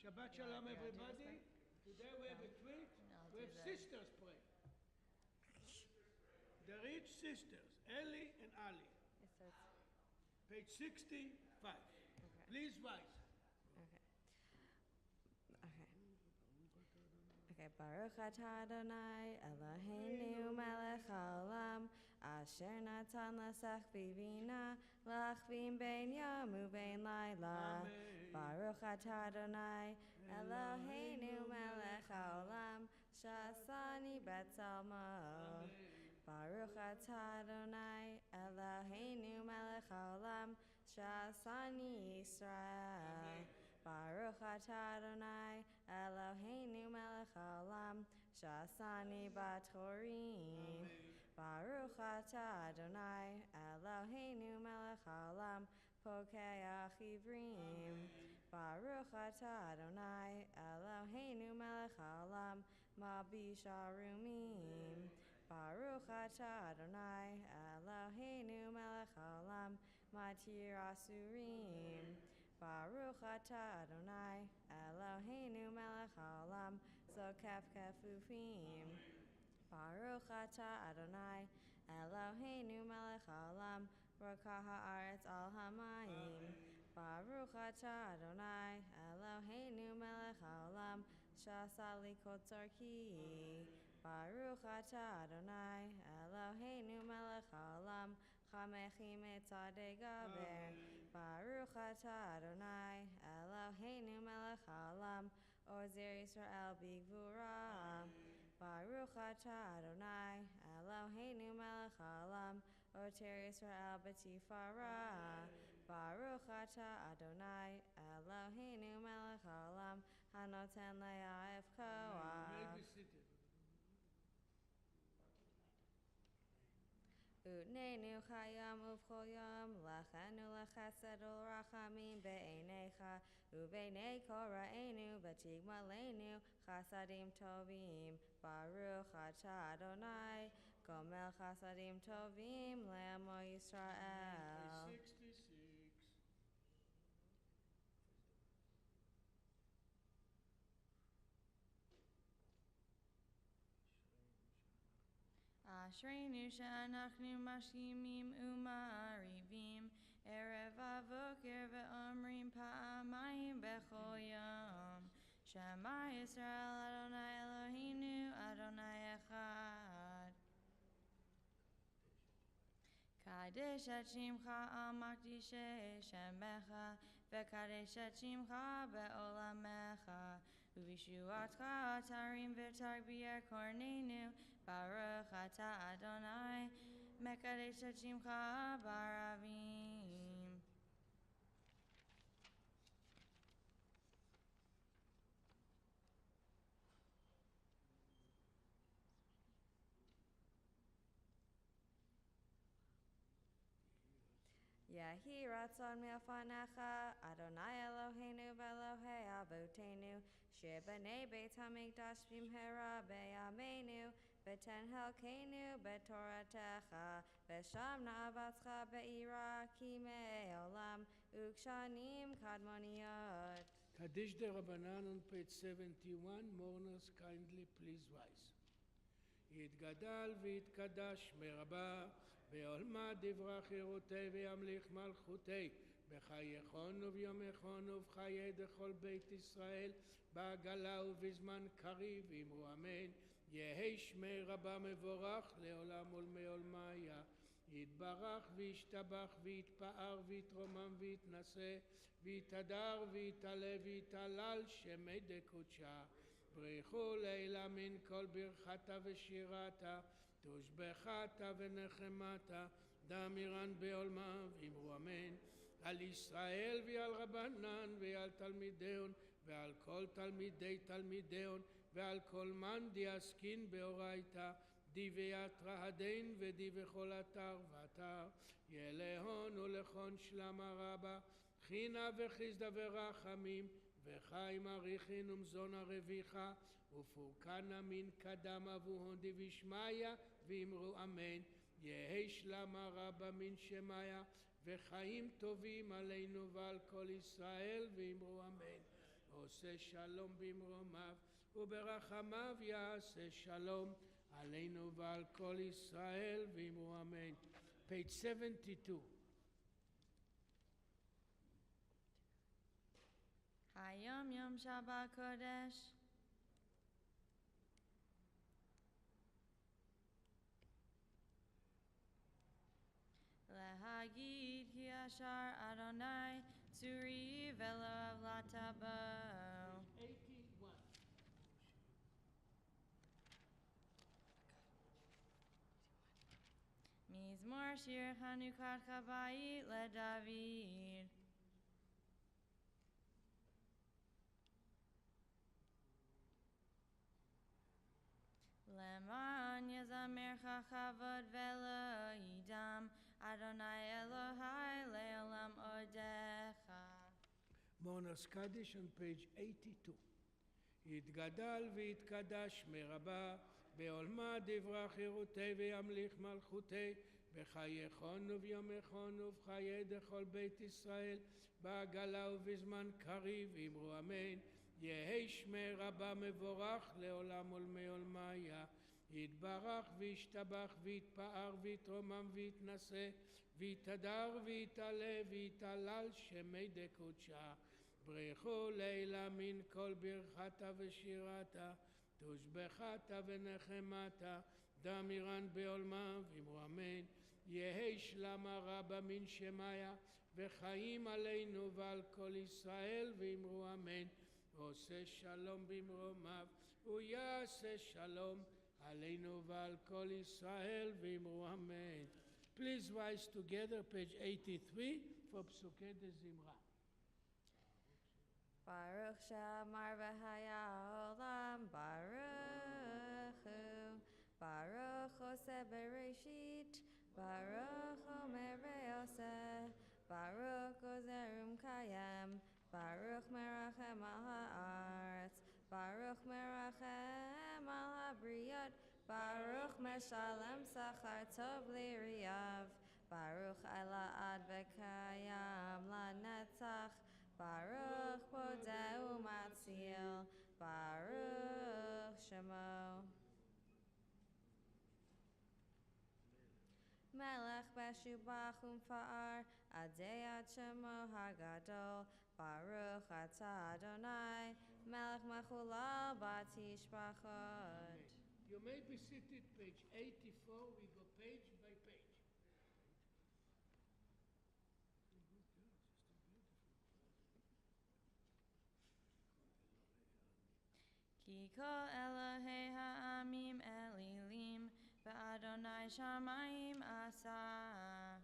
Shabbat Shalom, everybody. Today we have a treat. We have sisters pray. The rich sisters, Ellie and Ali. Page 65. Okay. Please rise. Okay, Baruch atah Adonai Eloheinu melech haolam asher natan lasech bivina lachvim ben yom uvein laila. Baruch atah Adonai Eloheinu melech haolam shasani betzalmo. Baruch atah Adonai Eloheinu melech haolam shasani Yisrael. Baruch atah Adonai Eloheinu melech haolam shasani batorim. Baruch atah Adonai Eloheinu melech haolam pokeach ivrim. Baruch atah Adonai Eloheinu melech haolam mabish arumim. Baruch atah Adonai Eloheinu melech haolam matir asurim. Baruch atah Adonai Eloheinu melech haolam zokef kefufim. Baruch atah Adonai Eloheinu melech haolam rokah haaretz al hamayim. Baruch atah Adonai Eloheinu melech haolam shasa likot tzarki. Baruch atah Adonai Eloheinu melech haolam chamechi metzadei gaber. Baruch atah Adonai Eloheinu melech haolam ozer Yisrael bigvura. Baruch atah Adonai Eloheinu melech haolam oter Yisrael b'tifara. Baruch atah Adonai Eloheinu melech haolam hanoten le'aef koach. Utnenu chayam uv'chol yom lachenu lechesed ul'rachamim be'einecha u'beinei kol ra'enu v'tigmalenu chasadim tovim. Baruch atah Adonai gomel chasadim tovim le'amo Yisrael. 66. Ashreinu she'anachnu mashkimim u'ma'arivim erev ha'voker ve'omrim pa'amayim bechol yom Shema Yisrael Adonai Eloheinu Adonai Echad. Kadesh et shimcha al makdishei shemecha vekadesh et shimcha be'olamecha u'vishuatcha tarim v'tarbier kornenu Baruch atah Adonai mekadesh et shimcha baravim. Yehi ratzon milfanecha Adonai Eloheinu v'Elohei avotenu shebanei beit hamikdash b'mhera b'yameinu v'ten helkeinu b'toratecha v'sham na'avatzcha be'ira kimei olam ukshanim kadmoniyot. Kaddish de Rabbanan on page 71. Mourners, kindly please rise. יתגדל ויתקדש מרבה בעולמה דברה חירותי וימליך מלכותי בחייכון וביומכון ובחיי דכל בית ישראל בעגלה ובזמן קריב אמרו אמן. יהי שמי רבה מבורך לעולם ולמעולמיה יתברך וישתבח ויתפאר ויתרומם ויתנשא ויתהדר ויתעלה ויתהלל שמי דקודשה. ברכו לילה מן כל ברכתה ושירתה תושבחתה ונחמתה דאמירן בעולמה ואמרו אמן. על ישראל ועל רבנן ועל תלמידיון ועל כל תלמידי תלמידיון ועל כל מן דיעסקין באורייתא דיוויית רהדין ודיווי כל אתר ואתר ילהון ולכון שלמה רבה חינה וחיסדה ורחמים וחיים אריכין ומזון הרוויחה ופורקנה מן קדם אבוהון דבישמיא ואמרו אמן. יהי שלמה רבה מן שמיה וחיים טובים עלינו ועל כל ישראל ואמרו אמן. עושה שלום במרומיו, וברחמיו יעשה שלום עלינו ועל כל ישראל, ואמרו אמן. Page 72. Hayom Yom Shabbat Kodesh. Lehagid ki ashar Adonai tzuri velo avlatabo. 81. Mizmor shir Chanukat Chavayit leDavid. Leman yezamercha chavod velo yidam Adonai Elohai leolam odecha. Monas Kaddish on page 82. יתגדל ויתקדש מרבה, בעולמה דברה חירותי וימליך מלכותי, בחייכון וביומכון ובחיי דכל בית ישראל, בעגלה ובזמן קריב, אמרו אמן. יהי שמי רבה מבורך לעולם עולמי עולמיה, יתברך וישתבח ויתפאר ויתרומם ויתנשא, ויתהדר ויתעלה ויתהלל שמי דקודשה. ברכו לילה מן כל ברכתה ושירתה, תושבחתה ונחמתה, דמירן בעולמה, ואמרו אמן. יהי שלמה רבה מן שמיה, וחיים עלינו ועל כל ישראל, ואמרו אמן. עושה שלום במרומיו, ויעשה שלום עלינו ועל כל ישראל, ואמרו אמן. Please rise together, page 83, for פסוקי דזמרה. Baruch Shamar v'haya olam, Baruch Hu, Baruch Ose Bereshit, Baruch Omer Ve'oseh, Baruch Ozerum Kayem, Baruch Merachem al ha'aretz, Baruch Merachem al ha'briyot, Baruch Meshalem Sachar Tov L'Riyav, Baruch Ela'ad V'Kayam La'netzach, Baruch Podeh Umatzil, Baruch Shemo. Melech Beshubach Umfa'ar, Adei Ad Shemo HaGadol, Baruch Atah Adonai, Melech Mechulal Batishbachot. You may be seated, page 84, we go page by page. Ki kol Elohei ha'amim elilim, ve'Adonai shamayim asa.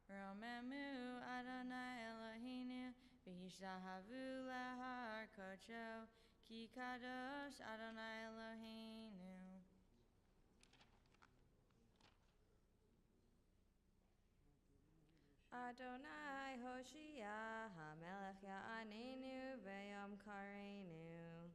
Romemu Adonai Eloheinu, v'yishtahavu lehar kodsho, ki kadosh Adonai Eloheinu. Adonai Hoshia, HaMelech Ya'anenu, Ve'yom Kareinu.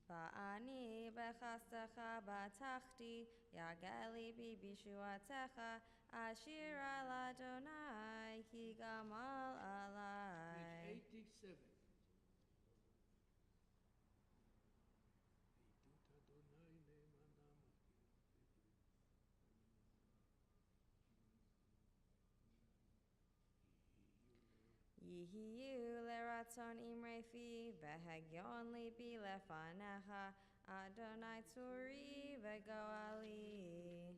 Ba'ani bechastecha batachti, Yageli bi bishuatecha, Ashir al Adonai, Ki gamal alai. Page 87. Yihiyu leratzon imrefi, Vehegyon libi lefanecha, Adonai tzuri vegoali.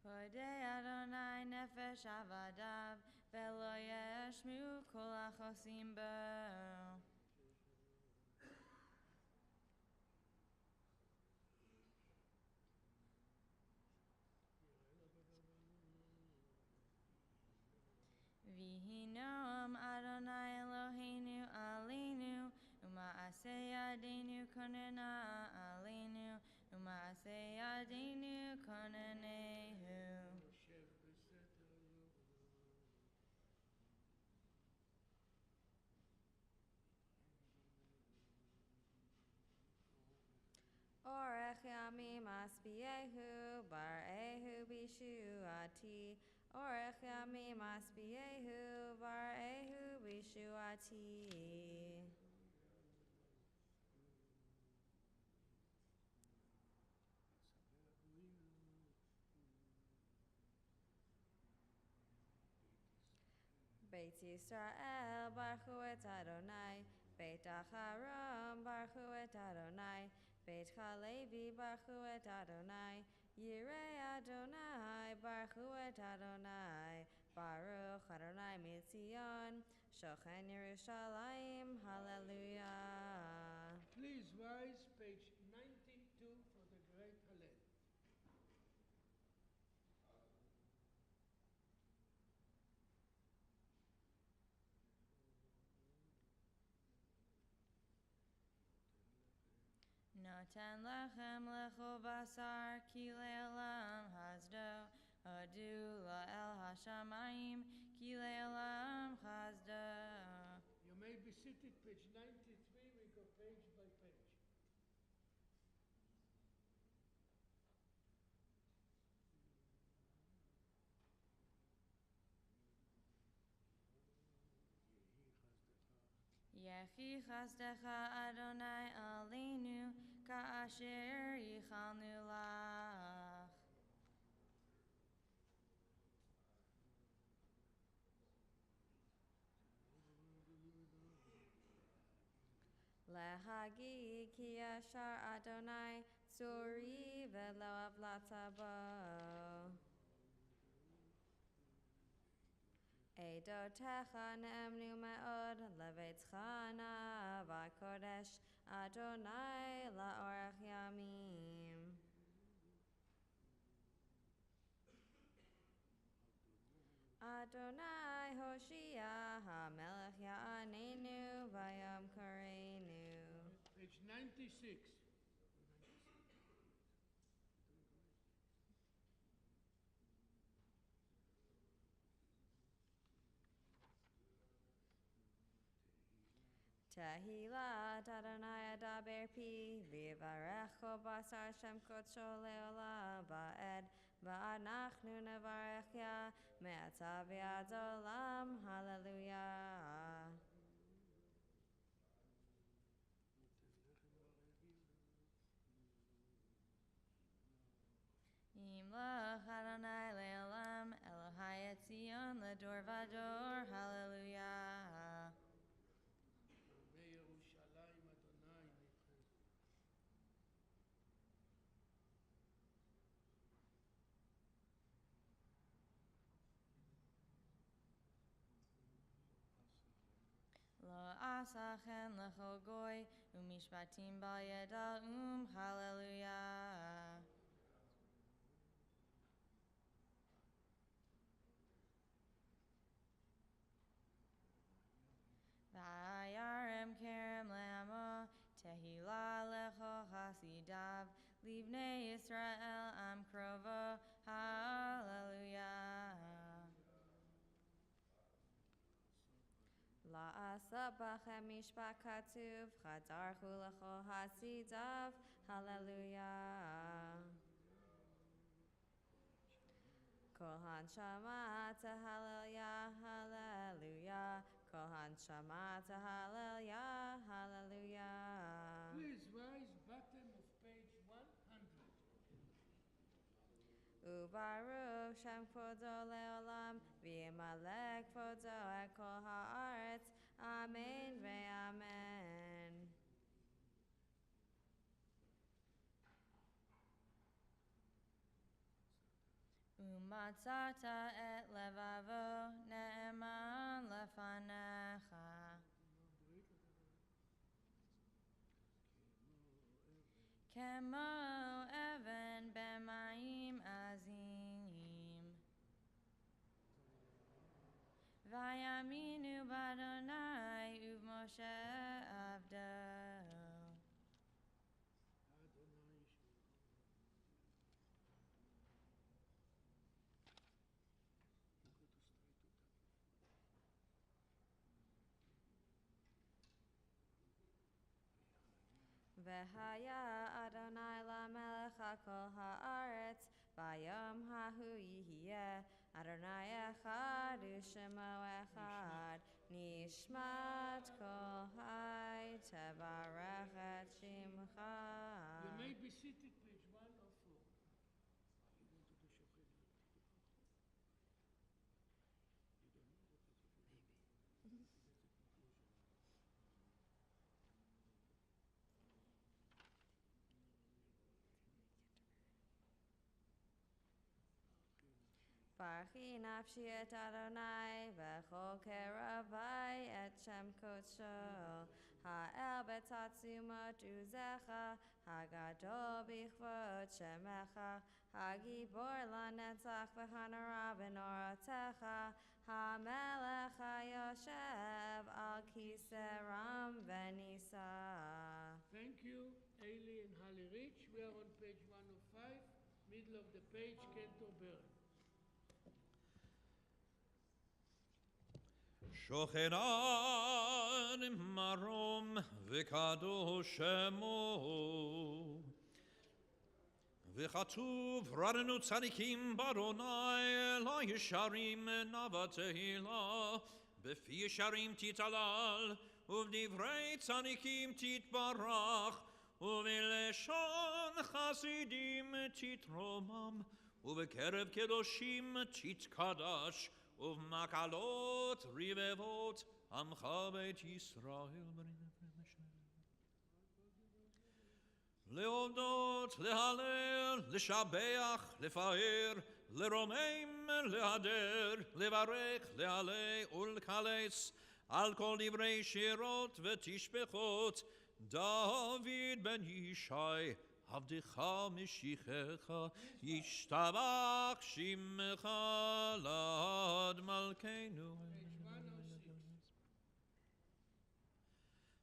Podei Adonai nefesh avadav, velo yeshmu kol achosim bo. V'hinom Adonai Eloheinu aleinu, uma'aseh yadeinu konena aleinu, uma'aseh yadeinu konenehu. Orech Yamim Asbiehu Barehu Bishuati. Orech Yamim Asbiehu Barehu Bishuati. Beit Yisrael, Baruchu et Adonai. Beit Acharon, Baruchu et Adonai. Beit Chalevi, Baruchu et Adonai. Yirei Adonai, Baruchu et Adonai. Baruch Adonai Mitzion, Shochen Yerushalayim, Hallelujah. Please rise, page 92 for the great Hallel. Noten lechem lecho basar ki le'olam hasdo. Adu la'el hashamayim ki le'olam hasdo. You may be seated, page 93. We go page by page. Yechi chasdecha Adonai aleinu ka'asher yichalnu lach. Lehagi ki yashar Adonai tzuri velo avlata bo. Eidotecha ne'emnu me'od leveitchana v'kodesh Adonai la'orech yamim. Adonai Hoshia HaMelech Ya'anenu Vayam Kareinu. Page 96. Tehillah Adonai Adaber Pi V'yivarecho Basar Shem Kodsho Le'olam Va'ed Va'anachnu Nevarech Ya Me'ata V'yad Olam Hallelujah. Yimlach Adonai le'olam Elohai Etzion ledor vador Hallelujah. May Yerushalayim Adonai Nitchu. Lo asachen lecho goy umishpatim bal yeda Hallelujah. Vayarem kerem le'amo tehillah lecho hasidav livnei Yisrael am krovo Hallelujah. La'asa bachem mishpat katuv Chadarchu lecho hasidav Hallelujah. Kol hanshama Hallelujah, Hallelujah. Kol hanshama Hallelujah, Hallelujah. Please rise, bottom of page 100. Ubaruch Shem Kvodo Leolam V'yimalek Kvodo et Kol Haaretz Amen ve'amen. Umatzata et levavo ne'eman lefanecha. Kemo even b'mayim azim. Vayaminu b'Adonai u'Moshe avdo. V'haya Adonai lamelech kol haaretz, vayom hahu yihiyeh, Adonai echad u'shemo echad, nishmat kol hai tevarech et shimcha. You may be seated, page 104. Baruchi nafshi et Adonai, v'chol keravai et shem kodsho. Ha'el betatzumot uzecha, hagadol bichvot shemecha, hagibor lanetzach v'hanara b'norotecha, ha'melech hayoshev al kiseram v'nisa. Thank you, Eli and Holly Rich. We are on page 105, middle of the page, Cantor Beren. שוכנן מרום וקדוש שמו וכתוב רדנו צדיקים באדוני לא ישרים נאווה תהילה בפי ישרים תתהלל ובדברי צדיקים תתברך ובלשון חסידים תתרומם ובקרב קדושים תתקדש ובמקהלות רבבות עמך בית ישראל להודות, להלל, לשבח, לפאר, לרומם, להדר, לברך, להעלה ולקלס על כל דברי שירות ותשבחות דוד בן ישי עבדך משיחך ישתבח שמך לעד מלכנו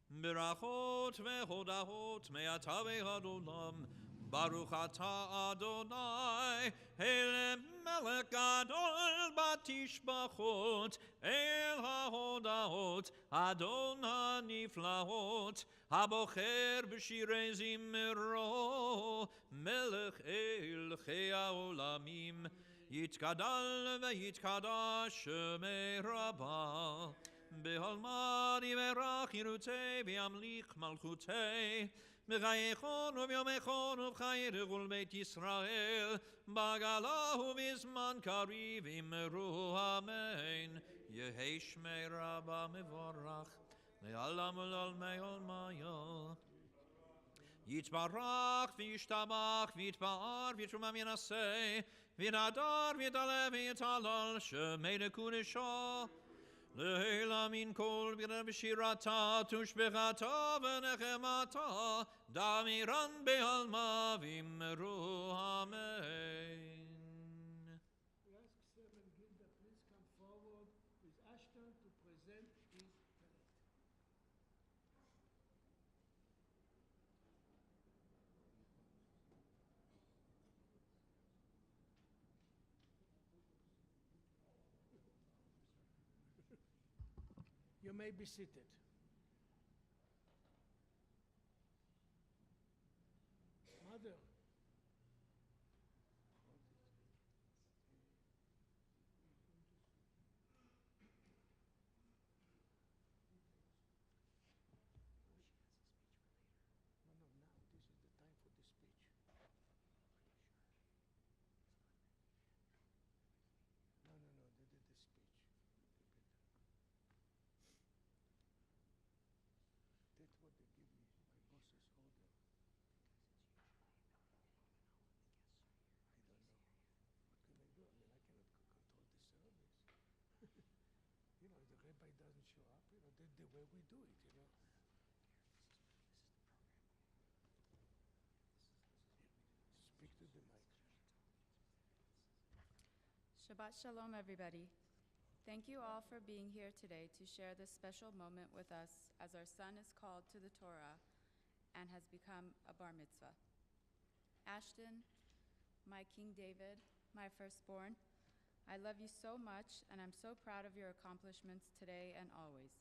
ברכות והודאות מעתה ועד עולם ברוך אתה אדוני אל מלך גדול בתשבחות אל ההודאות אדון הנפלאות הבוחר בשירי זמרו מלך אלכי העולמים יתגדל ויתקדש שמי רבה בהולמד יברך ירותי וימליך מלכותי בחייכון וביומכון ובחיי כל בית ישראל בגלה ובזמן קריב אמרו אמן יהי שמי רבה מבורך לעולם ולעולמי עולמיה יתברך וישתבח ויתפאר ויתרומם ינסה ויתהדר ויתעלה ויתהלל שמי לקודשו לעילא מן כל בירה בשירתה תושבחתה ונחמתה דמירן בעלמא ואמרו אמן. We ask Servant Gilda, please come forward with Ashton to present his talent. You may be seated. Mother. No, now this is the time for the speech. No, the speech. That's what they give me, my boss's order. I don't know. What can I do? I mean, I cannot control the service. You know, the rabbi doesn't show up, you know, that's the way we do it, you know. Speak to the mic. Shabbat Shalom, everybody. Thank you all for being here today to share this special moment with us as our son is called to the Torah and has become a bar mitzvah. Ashton, my King David, my firstborn, I love you so much and I'm so proud of your accomplishments today and always.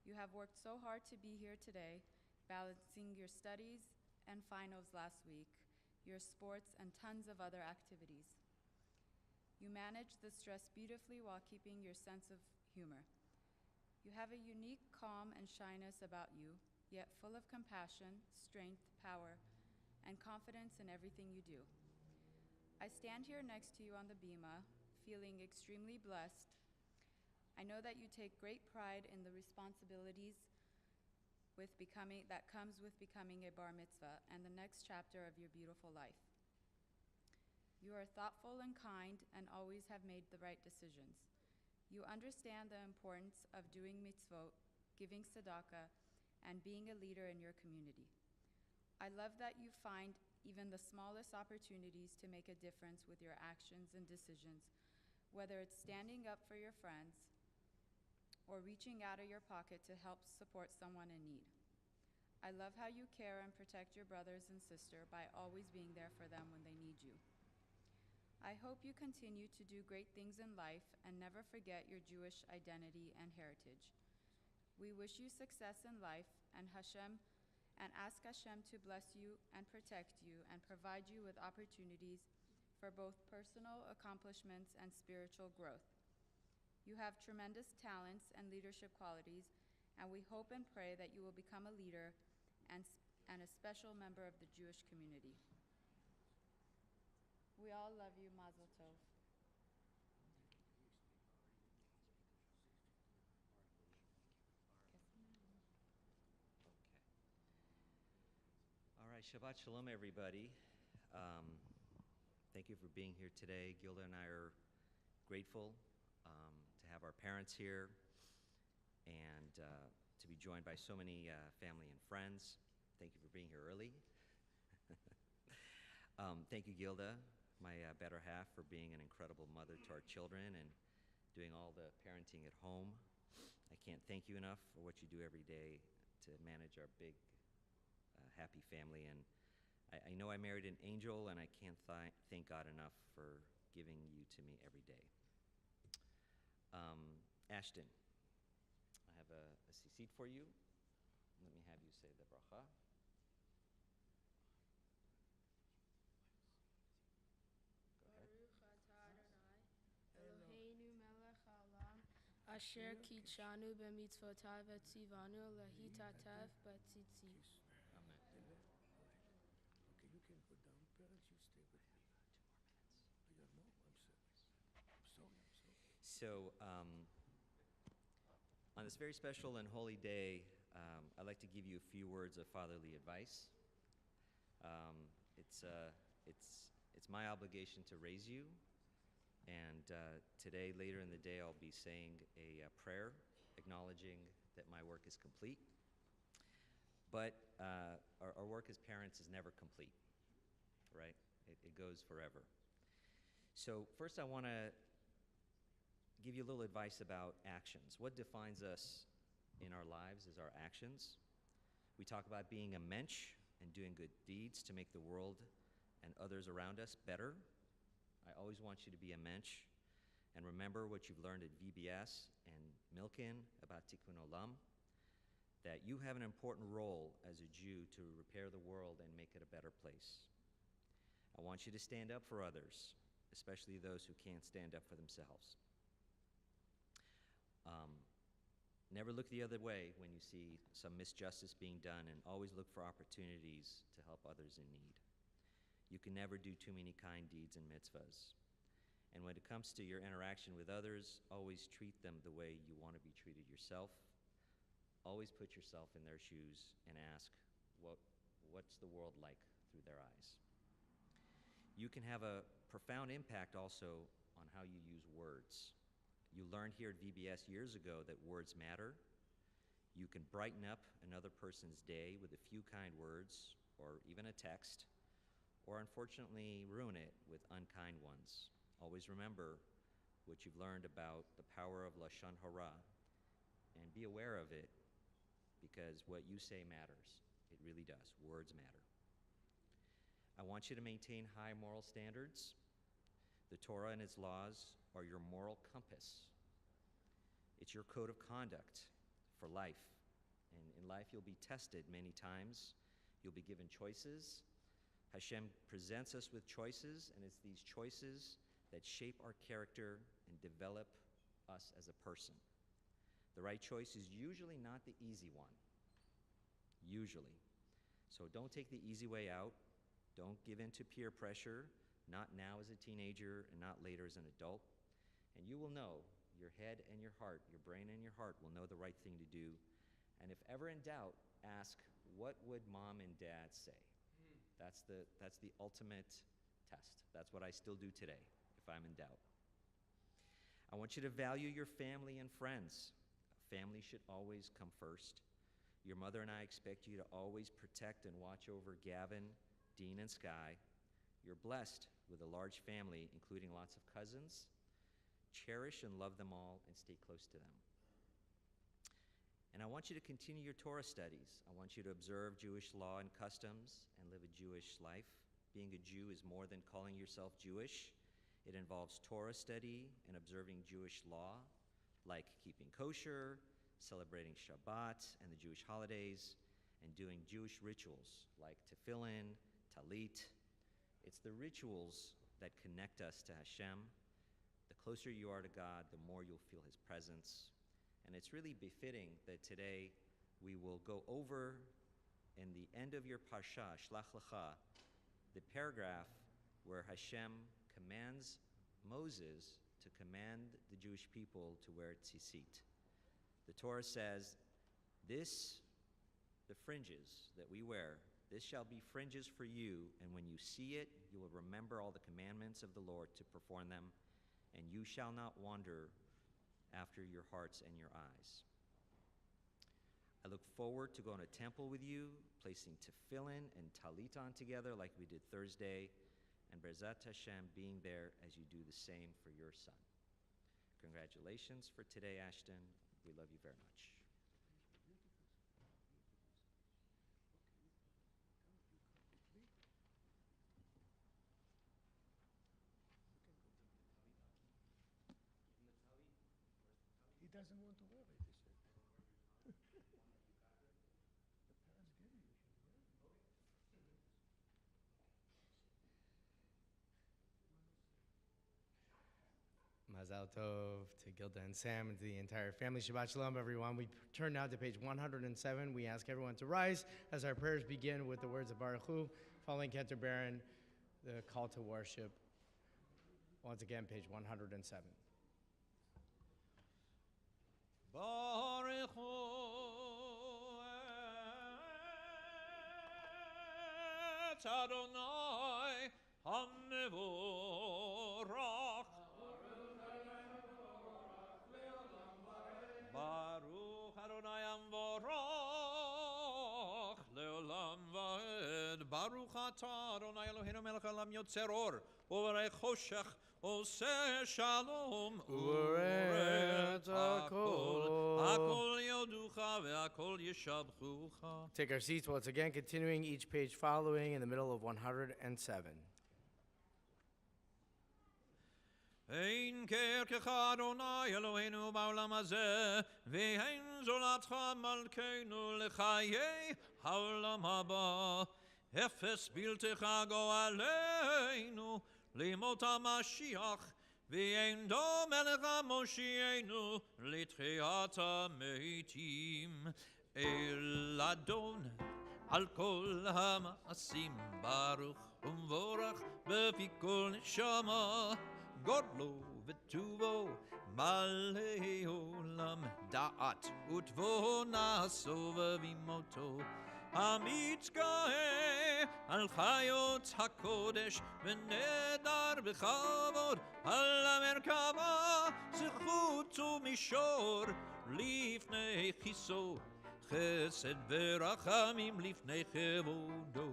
You have worked so hard to be here today, balancing your studies and finals last week. your sports, and tons of other activities. You manage the stress beautifully while keeping your sense of humor. You have a unique calm and shyness about you, yet full of compassion, strength, power, and confidence in everything you do. I stand here next to you on the bima, feeling extremely blessed. I know that you take great pride in the responsibilities that comes with becoming a bar mitzvah and the next chapter of your beautiful life. You are thoughtful and kind and always have made the right decisions. You understand the importance of doing mitzvot, giving tzedakah, and being a leader in your community. I love that you find even the smallest opportunities to make a difference with your actions and decisions, whether it's standing up for your friends or reaching out of your pocket to help support someone in need. I love how you care and protect your brothers and sister by always being there for them when they need you. I hope you continue to do great things in life and never forget your Jewish identity and heritage. We wish you success in life and ask Hashem to bless you and protect you and provide you with opportunities for both personal accomplishments and spiritual growth. You have tremendous talents and leadership qualities, and we hope and pray that you will become a leader and a special member of the Jewish community. We all love you, Mazel Tov. All right, Shabbat Shalom, everybody. Thank you for being here today. Gilda and I are grateful to have our parents here and to be joined by so many family and friends. Thank you for being here early. Thank you, Gilda, my better half, for being an incredible mother to our children and doing all the parenting at home. I can't thank you enough for what you do every day to manage our big, happy family. And I know I married an angel, and I can't thank God enough for giving you to me every day. Ashton, I have a seat for you. Let me have you say the bracha. Asher kitshanu b'mitzvotav v'tzivanu lehitatef b'tzitzit. Amen. Okay, you can put down. Parents, you stay with me. 2 more minutes. I don't know. I'm sorry. So, on this very special and holy day, I'd like to give you a few words of fatherly advice. It's my obligation to raise you. And today, later in the day, I'll be saying a prayer acknowledging that my work is complete. But our work as parents is never complete, right? It goes forever. So first, I want to give you a little advice about actions. What defines us in our lives is our actions. We talk about being a mensch and doing good deeds to make the world and others around us better. I always want you to be a mensch and remember what you've learned at VBS and Milken about Tikkun Olam, that you have an important role as a Jew to repair the world and make it a better place. I want you to stand up for others, especially those who can't stand up for themselves. Never look the other way when you see some misjustice being done, and always look for opportunities to help others in need. You can never do too many kind deeds and mitzvahs. And when it comes to your interaction with others, always treat them the way you want to be treated yourself. Always put yourself in their shoes and ask, what's the world like through their eyes? You can have a profound impact also on how you use words. You learned here at VBS years ago that words matter. You can brighten up another person's day with a few kind words or even a text, or unfortunately ruin it with unkind ones. Always remember what you've learned about the power of Lashon Hara, and be aware of it, because what you say matters. It really does. Words matter. I want you to maintain high moral standards. The Torah and its laws are your moral compass. It's your code of conduct for life. And in life, you'll be tested many times. You'll be given choices. Hashem presents us with choices, and it's these choices that shape our character and develop us as a person. The right choice is usually not the easy one. Usually. So don't take the easy way out. Don't give in to peer pressure, not now as a teenager and not later as an adult. And you will know, your head and your heart, your brain and your heart will know the right thing to do. And if ever in doubt, ask, what would mom and dad say? That's the ultimate test. That's what I still do today if I'm in doubt. I want you to value your family and friends. Family should always come first. Your mother and I expect you to always protect and watch over Gavin, Dean, and Sky. You're blessed with a large family, including lots of cousins. Cherish and love them all and stay close to them. And I want you to continue your Torah studies. I want you to observe Jewish law and customs and live a Jewish life. Being a Jew is more than calling yourself Jewish. It involves Torah study and observing Jewish law, like keeping kosher, celebrating Shabbat and the Jewish holidays, and doing Jewish rituals like tefillin, talit. It's the rituals that connect us to Hashem. The closer you are to God, the more you'll feel His presence. And it's really befitting that today we will go over in the end of your parsha, Shlach Lecha, the paragraph where Hashem commands Moses to command the Jewish people to wear tzitzit. The Torah says, the fringes that we wear, this shall be fringes for you, and when you see it, you will remember all the commandments of the Lord to perform them, and you shall not wander after your hearts and your eyes. I look forward to going to temple with you, placing tefillin and talit on together like we did Thursday, and Be'ezrat Hashem being there as you do the same for your son. Congratulations for today, Ashton. We love you very much. He doesn't want to wear it, he said. The parents give you usually, yeah? Mazal Tov to Gilda and Sam and to the entire family. Shabbat Shalom, everyone. We turn now to page 107. We ask everyone to rise as our prayers begin with the words of Baruch Hu, following Cantor Baron, the call to worship. Once again, page 107. Baruch Hu et Adonai HaMevorach. Baruch Adonai HaMevorach le'olam va'ed. Baruch atah Adonai Eloheinu melech haolam yotzer or u'varei choshech oseh shalom U'oreh et hakol. Hakol yoducha ve'hakol yishabchucha. Take our seats once again, continuing each page following in the middle of 107. Ein kerkecha Adonai Eloheinu ba'olam hazeh, ve'ein zolatcha malkeinu lechayei ha'olam haba. Efes biltecha go'aleinu limot HaMashiach, ve'ein do melech HaMoshienu litchiat ha'meitim. El Adon al kol ha'ma'asim baruch umvorach befi kol neshama. Godlo v'tuvo malei olam da'at utvo naso v'vimoto hamitzgaeh al chayot hakodesh v'nedar b'chavod al hamerkava zechut u'mishor lifnei chiso chesed v'rachamim lifnei chevodo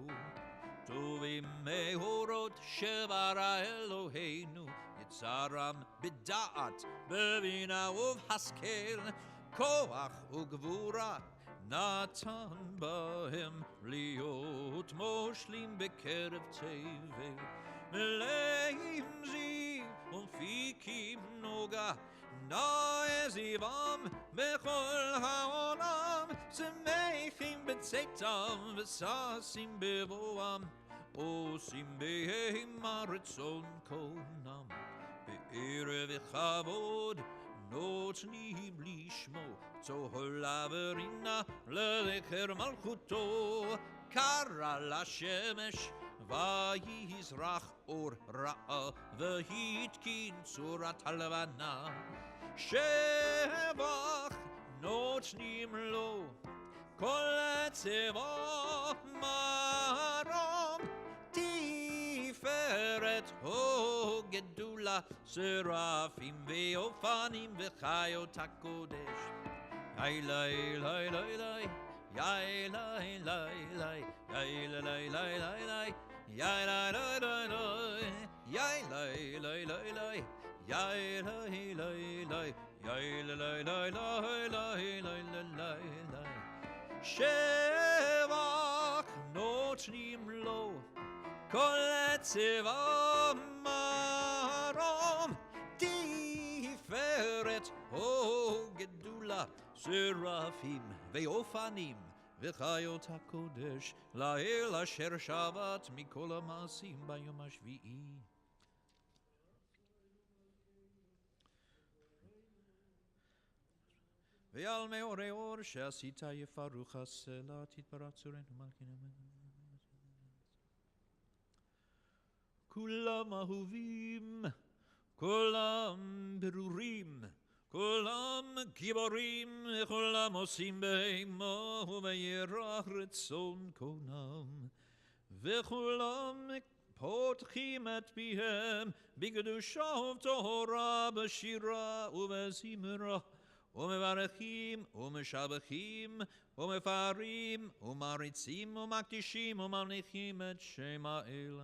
tovim mehorot shevara Eloheinu Yitzaram b'da'at b'bina uv'haskel koach u'gvura natan bahem liot moshlim bekerev tevel meleim ziv umfikim noga na'ezivam bechol ha'olam semechim b'tzeitam v'sasim bevoam עושים בהם רצון קונם, בערב וכבוד נותנים לשמו, צהלה ורינה לזכר מלכותו, קרא לשמש ויזרח אור רעה, והתקין צורת הלבנה, שבח נותנים לו כל צבא מרום, תפארת הו גדולה, שרפים ואופנים וחיות הקודש. יאי לי לי לי לי, יאי לי לי לי, יאי לי לי לי לי, יאי לי לי לי לי, יאי לי לי לי לי, יאי לי לי לי, יאי לי לי לי לי לי לי, שבח נותנים לו כל צבא מרום, תפארת הו גדולה, שרפים ואופנים וחיות הקודש, לאל אשר שבת מכל המעשים ביום השביעי. ועל מאורי אור שעשית יפרוך הסלע, תתברך צורנו מלכנו. כולם אהובים, כולם ברורים, כולם גיבורים, כולם עושים בהמה ובירח רצון קונם, וכולם פותחים את פיהם בקדושה ובטהרה, בשירה ובזמרה, ומברכים ומשבחים ומפארים ומריצים ומקדישים ומניחים את שם האל.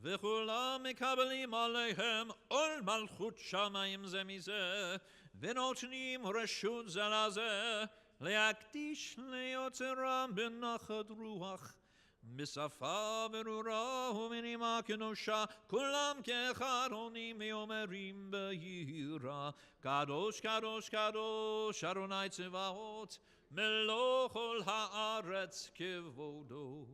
וכולם מקבלים עליהם עול מלכות שמיים זה מזה, ונותנים רשות זה לזה להקדיש ליוצרם בנחת רוח, בשפה ברורה ובנימה קדושה, כולם כאחד עונים ואומרים ביראה, קדוש קדוש קדוש אדוני צבאות, מלוא כל הארץ כבודו.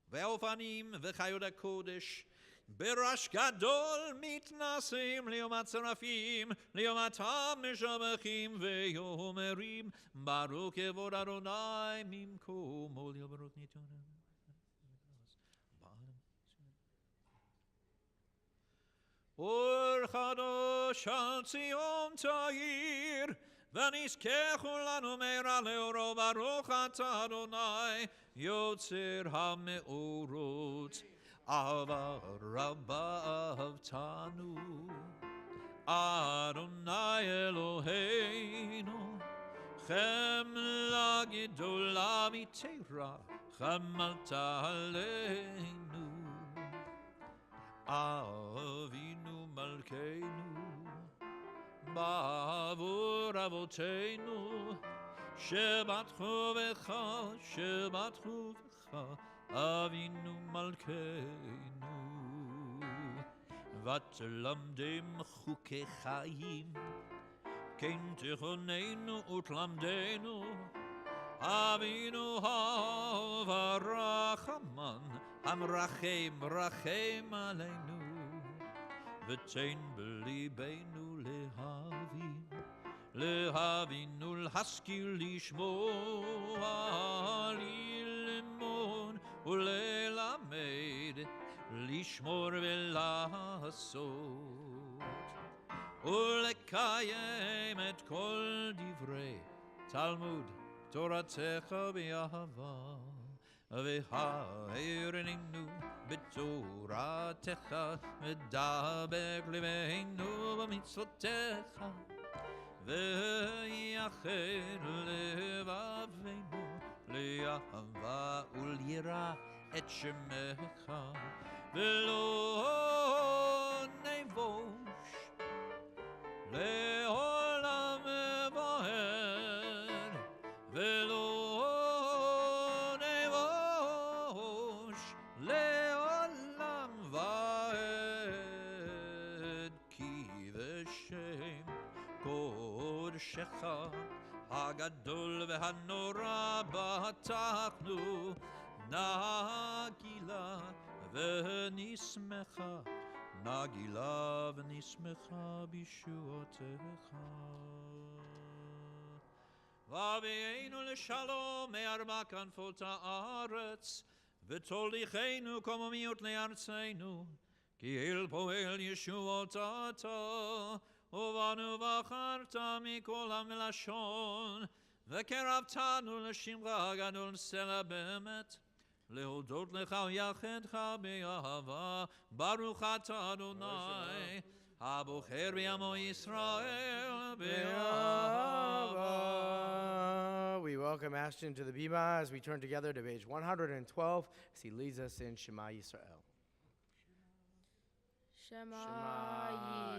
והאופנים וחיות הקודש ברעש גדול מתנשאים ליום הצרפים, ליום התם משבחים ואומרים, ברוך כבוד אדוני ממקומו ברוך ניתן. אור חדש על ציון תאיר, ונזכה כולנו מהרה לאורו, ברוך אתה אדוני יוצר המאורות. אהבה רבה אהבתנו, אדוני אלוהינו, חמלה גדולה מתורה חמלת עלינו. אבינו מלכנו, בעבור אבותינו, שבטחו בך, שבטחו בך, אבינו מלכנו. ותלמדם חוקי חיים, כן תכוננו ותלמדנו, אבינו הרחמן, המרחם רחם עלינו, ותן בליבנו להבינו להשכיל לשמוע, ללמוד וללמד, לשמור ולעשות, ולקיים את כל דברי תלמוד תורתך באהבה. והערנו בתורתך, ודבק לבנו במצוותיך, ויחד לבבינו לאהבה וליראה את שמך, ולא נבוש לעולם ועד, ולא לעולם ועד, כי בשם קודשך הגדול והנורא בטחנו, נגילה ונשמחה, נגילה ונשמחה בישועתך. והביאנו לשלום מארבע כנפות הארץ, ותוליכנו קוממיות לארצנו, כי אל פועל ישועות אתה, ובנו בחרת מכל עם ולשון, וקרבתנו לשמך הגדול סלע באמת, להודות לך ויחדך באהבה. ברוך אתה אדוני, הבוחר בעמו ישראל באהבה. We welcome Ashton to the Bima as we turn together to page 112 as he leads us in Shema Yisrael. Shema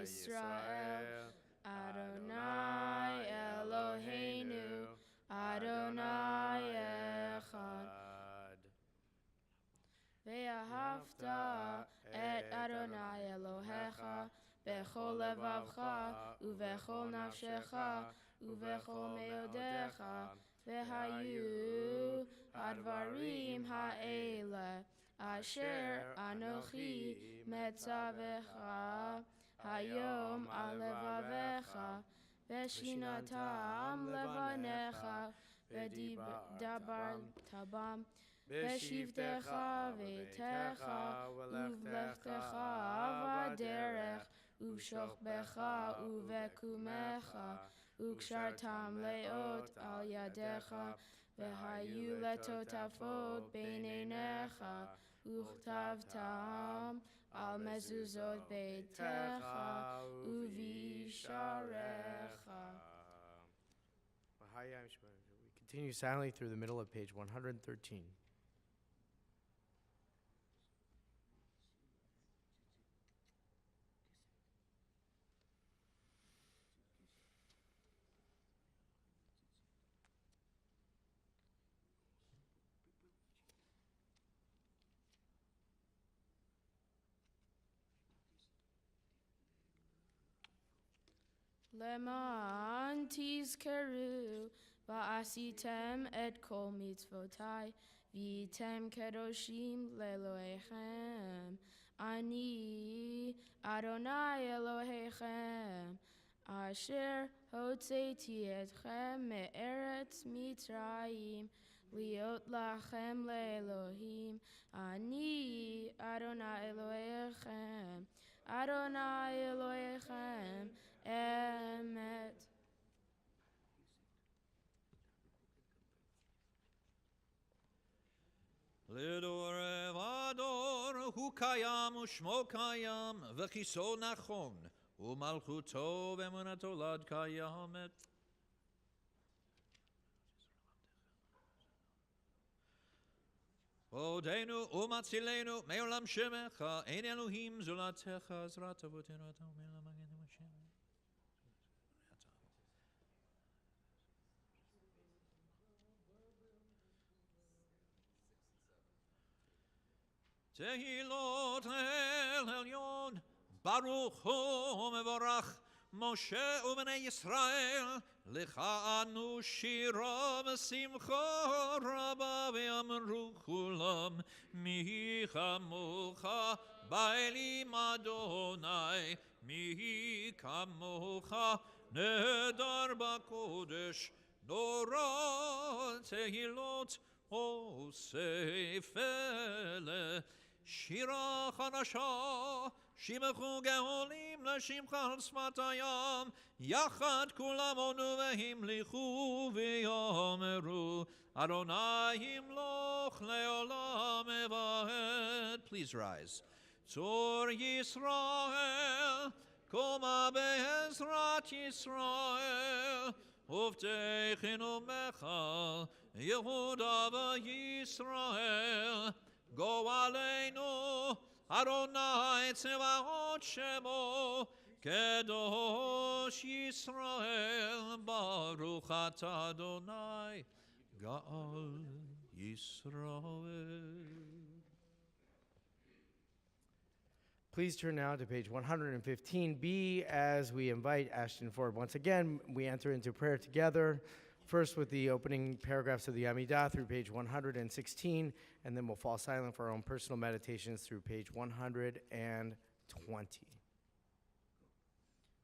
Yisrael, Adonai Eloheinu, Adonai Echad. Ve'ahavta et Adonai Elohecha bechol levavcha uvechol nafshecha uvechol meodecha vehayu advarim ha'ele asher anochi metzavecha hayom al levavecha veshinatam levanecha v'dabar tabam Beshivtecha veitecha uvlechtecha vaderech uvshochbecha uvekumecha ukshartam leot al yadecha vehayu letotafot beinenecha uchtavtam al mezuzot beitecha uvisharecha. We continue silently through the middle of page 113. Leman tizkeru va'asitem et kol mitzvotai v'item kedoshim leloechem. Ani Adonai Elohechem asher hotzeiti etchem me'eretz Mitzrayim liot lachem le'elohim. Ani Adonai Elohechem, Adonai Elohechem emet. לדור ועדור הוא קיים ושמו קיים וכיסו נכון ומלכותו ואמונתו לעד קיימת. עודנו ומצילנו מעולם שמך, אין אלוהים זולתך, עזרת אבותינו אתה אומר למגן השם. תהילות אל עליון, ברוך הוא ומבורך, משה ובני ישראל, לך אנו שירה ושמחה רבה, ואמרו כולם, מי כמוך באלים אדוני, מי כמוך נהדר בקודש, נורא תהילות עושה פלא. שירה חדשה, שימחו גאולים לשמך על שפת הים, יחד כולם עונו והמליכו ויאמרו, אדוני ימלוך לעולם ועד. Please rise. צור ישראל, קומה בעזרת ישראל, ובטחנו בך, יהודה וישראל. Go עלינו, אדוני צבאות שמו, קדוש ישראל, ברוך אתה אדוני, גאל ישראל. Please turn now to page 115B as we invite Ashton forward. Once again, we enter into prayer together. First with the opening paragraphs of the Amidah through page 116, and then we'll fall silent for our own personal meditations through page 120.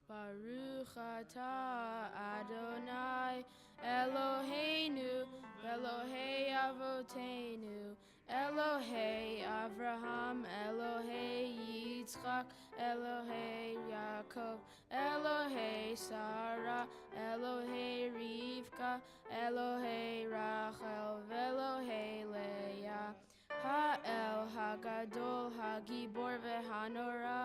Baruch atah Adonai Eloheinu Elohei Avoteinu Elohei Avraham Elohei Yitzchak Elohei Yaakov Elohei Sarah Elohei Rivka Elohei Rachel Elohei Leah Ha'el Hagadol Hagibor Vehanora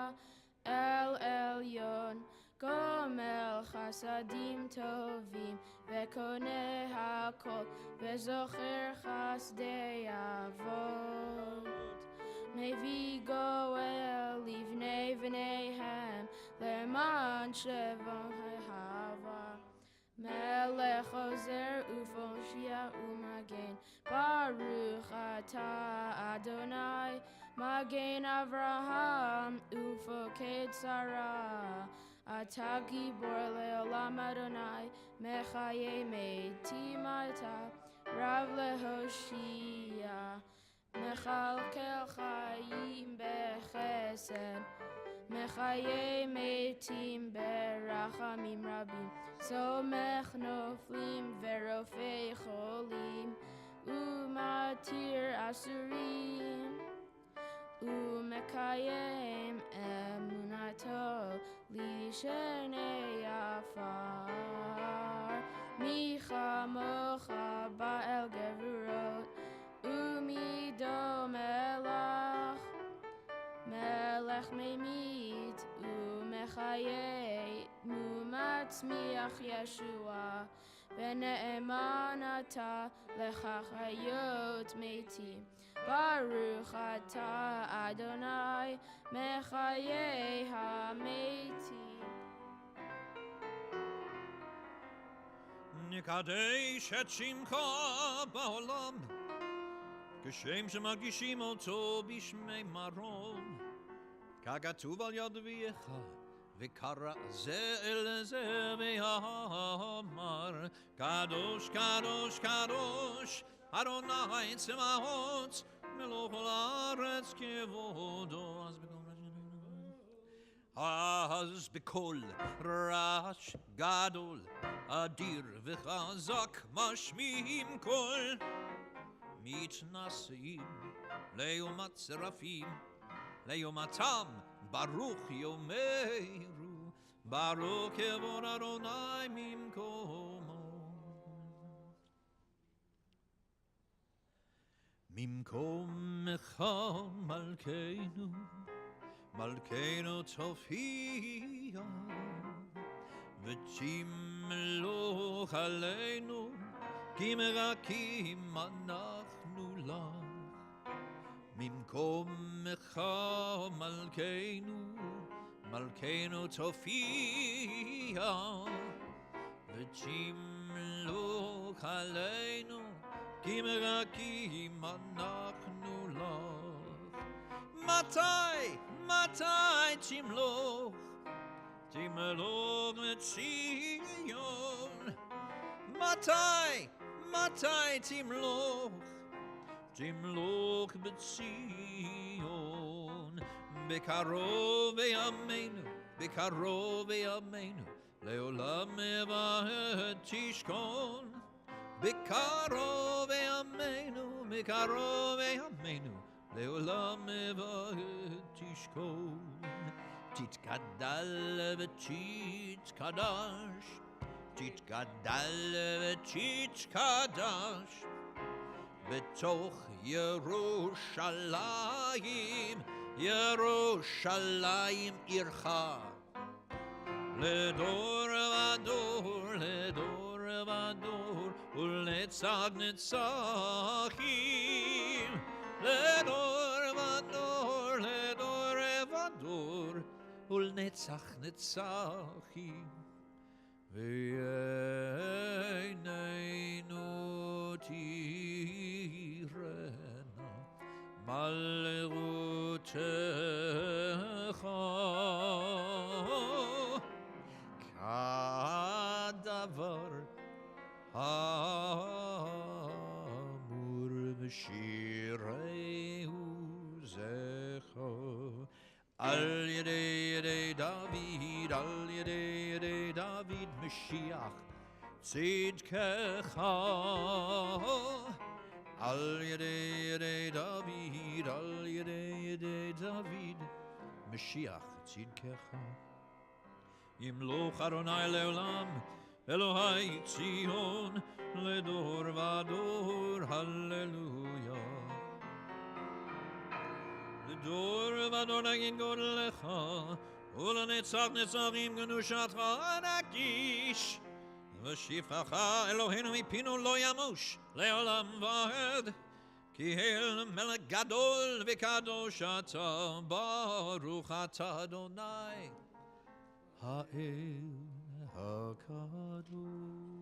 El Elyon Gomel Chasadim Tovim Vekone Hakol Vezocher Chasdei Avot Mevi Goel Livnei Vneihem Leman Shevon Hava Melech Ozer Ufoshia Umagen Baruch Atah Adonai Magen Avraham Ufoked Sarah Atah Gibor Leolam Adonai Mechaye Metim Ata Rav Lehoshia Mechalkel Chaim Bechesed Mechaye Metim Berachamim Rabim Somech Noflim Verofei Cholim Umatir Asurim Umekayem Emunato Lishenei Afar Micha Mocha Ba'el Gevurot Umido Melach Melech Memit Umechaye Mumatzmiach Yeshua Vene'eman Ata Lechachayot Metim Baruch Atah Adonai Mechaye HaMetim נקדש את שמך בעולם, כשם שמרגישים אותו בשמי מרום, ככתוב על יד אביך, וקרא זה אל זה ואמר, קדוש קדוש קדוש אדוני צבאות מלוך כל הארץ כבודו. אז בקול רעש גדול אדיר וחזק משמיעים קול, מתנשאים ליום הצרפים, ליומתם ברוך יאמרו, ברוך כבוד אדוני ממקומו. ממקומך מלכנו, מלכנו תופיע, ותמלוך עלינו, כי מרקים אנחנו לך. ממקומך מלכנו, מלכנו תופיע, ותמלוך עלינו, כי מרקים אנחנו לך. מתי תמלוך, תמלוך בציון? מתי תמלוך, תמלוך בציון? בקרוב בימינו, בקרוב בימינו, לעולם ועד תשכון. בקרוב בימינו, בקרוב בימינו, לעולם ועד תשכון. תתגדל ותתקדש, תתגדל ותתקדש, בתוך ירושלים, ירושלים עירך, לדור ודור, לדור ודור, ולנצח נצחים, לדור ודור, לדור ודור, ולנצח נצחים. ועינינו תראינה מלכותך, כדבר Al Yedei David, Al Yedei David, Mashiach, Tzidkecha. Al Yedei David, Al Yedei David, Mashiach, Tzidkecha. Yimloch Adonai leolam, Elohai Tzion, ledor vador, Hallelujah. Ledor vador nagin god lecha, ulenetzach netzachim genushatcha anakish. V'shifchacha Eloheinu mipinu lo yamush, leolam vaed. Ki el melech gadol v'kadosh ata, baruch ata Adonai. Ha'el ha'kadosh.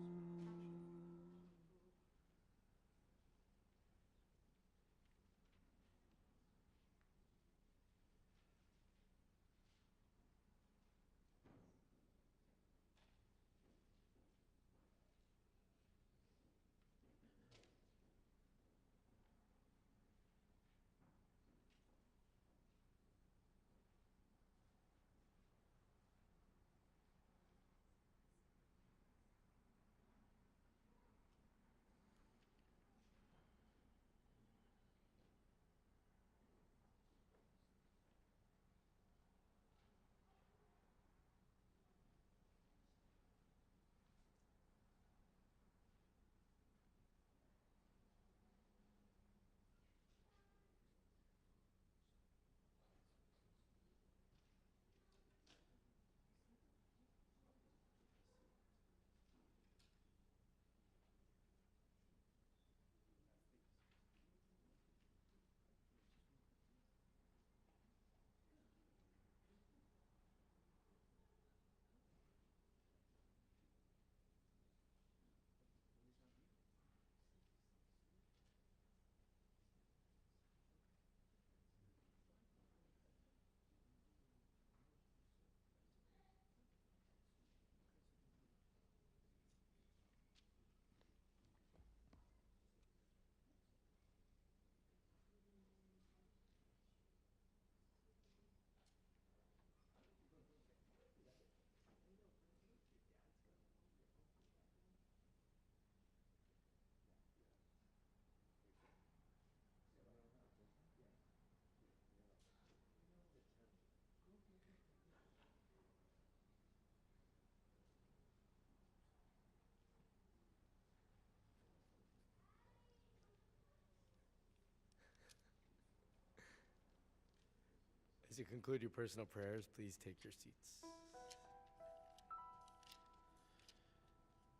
As you conclude your personal prayers, please take your seats.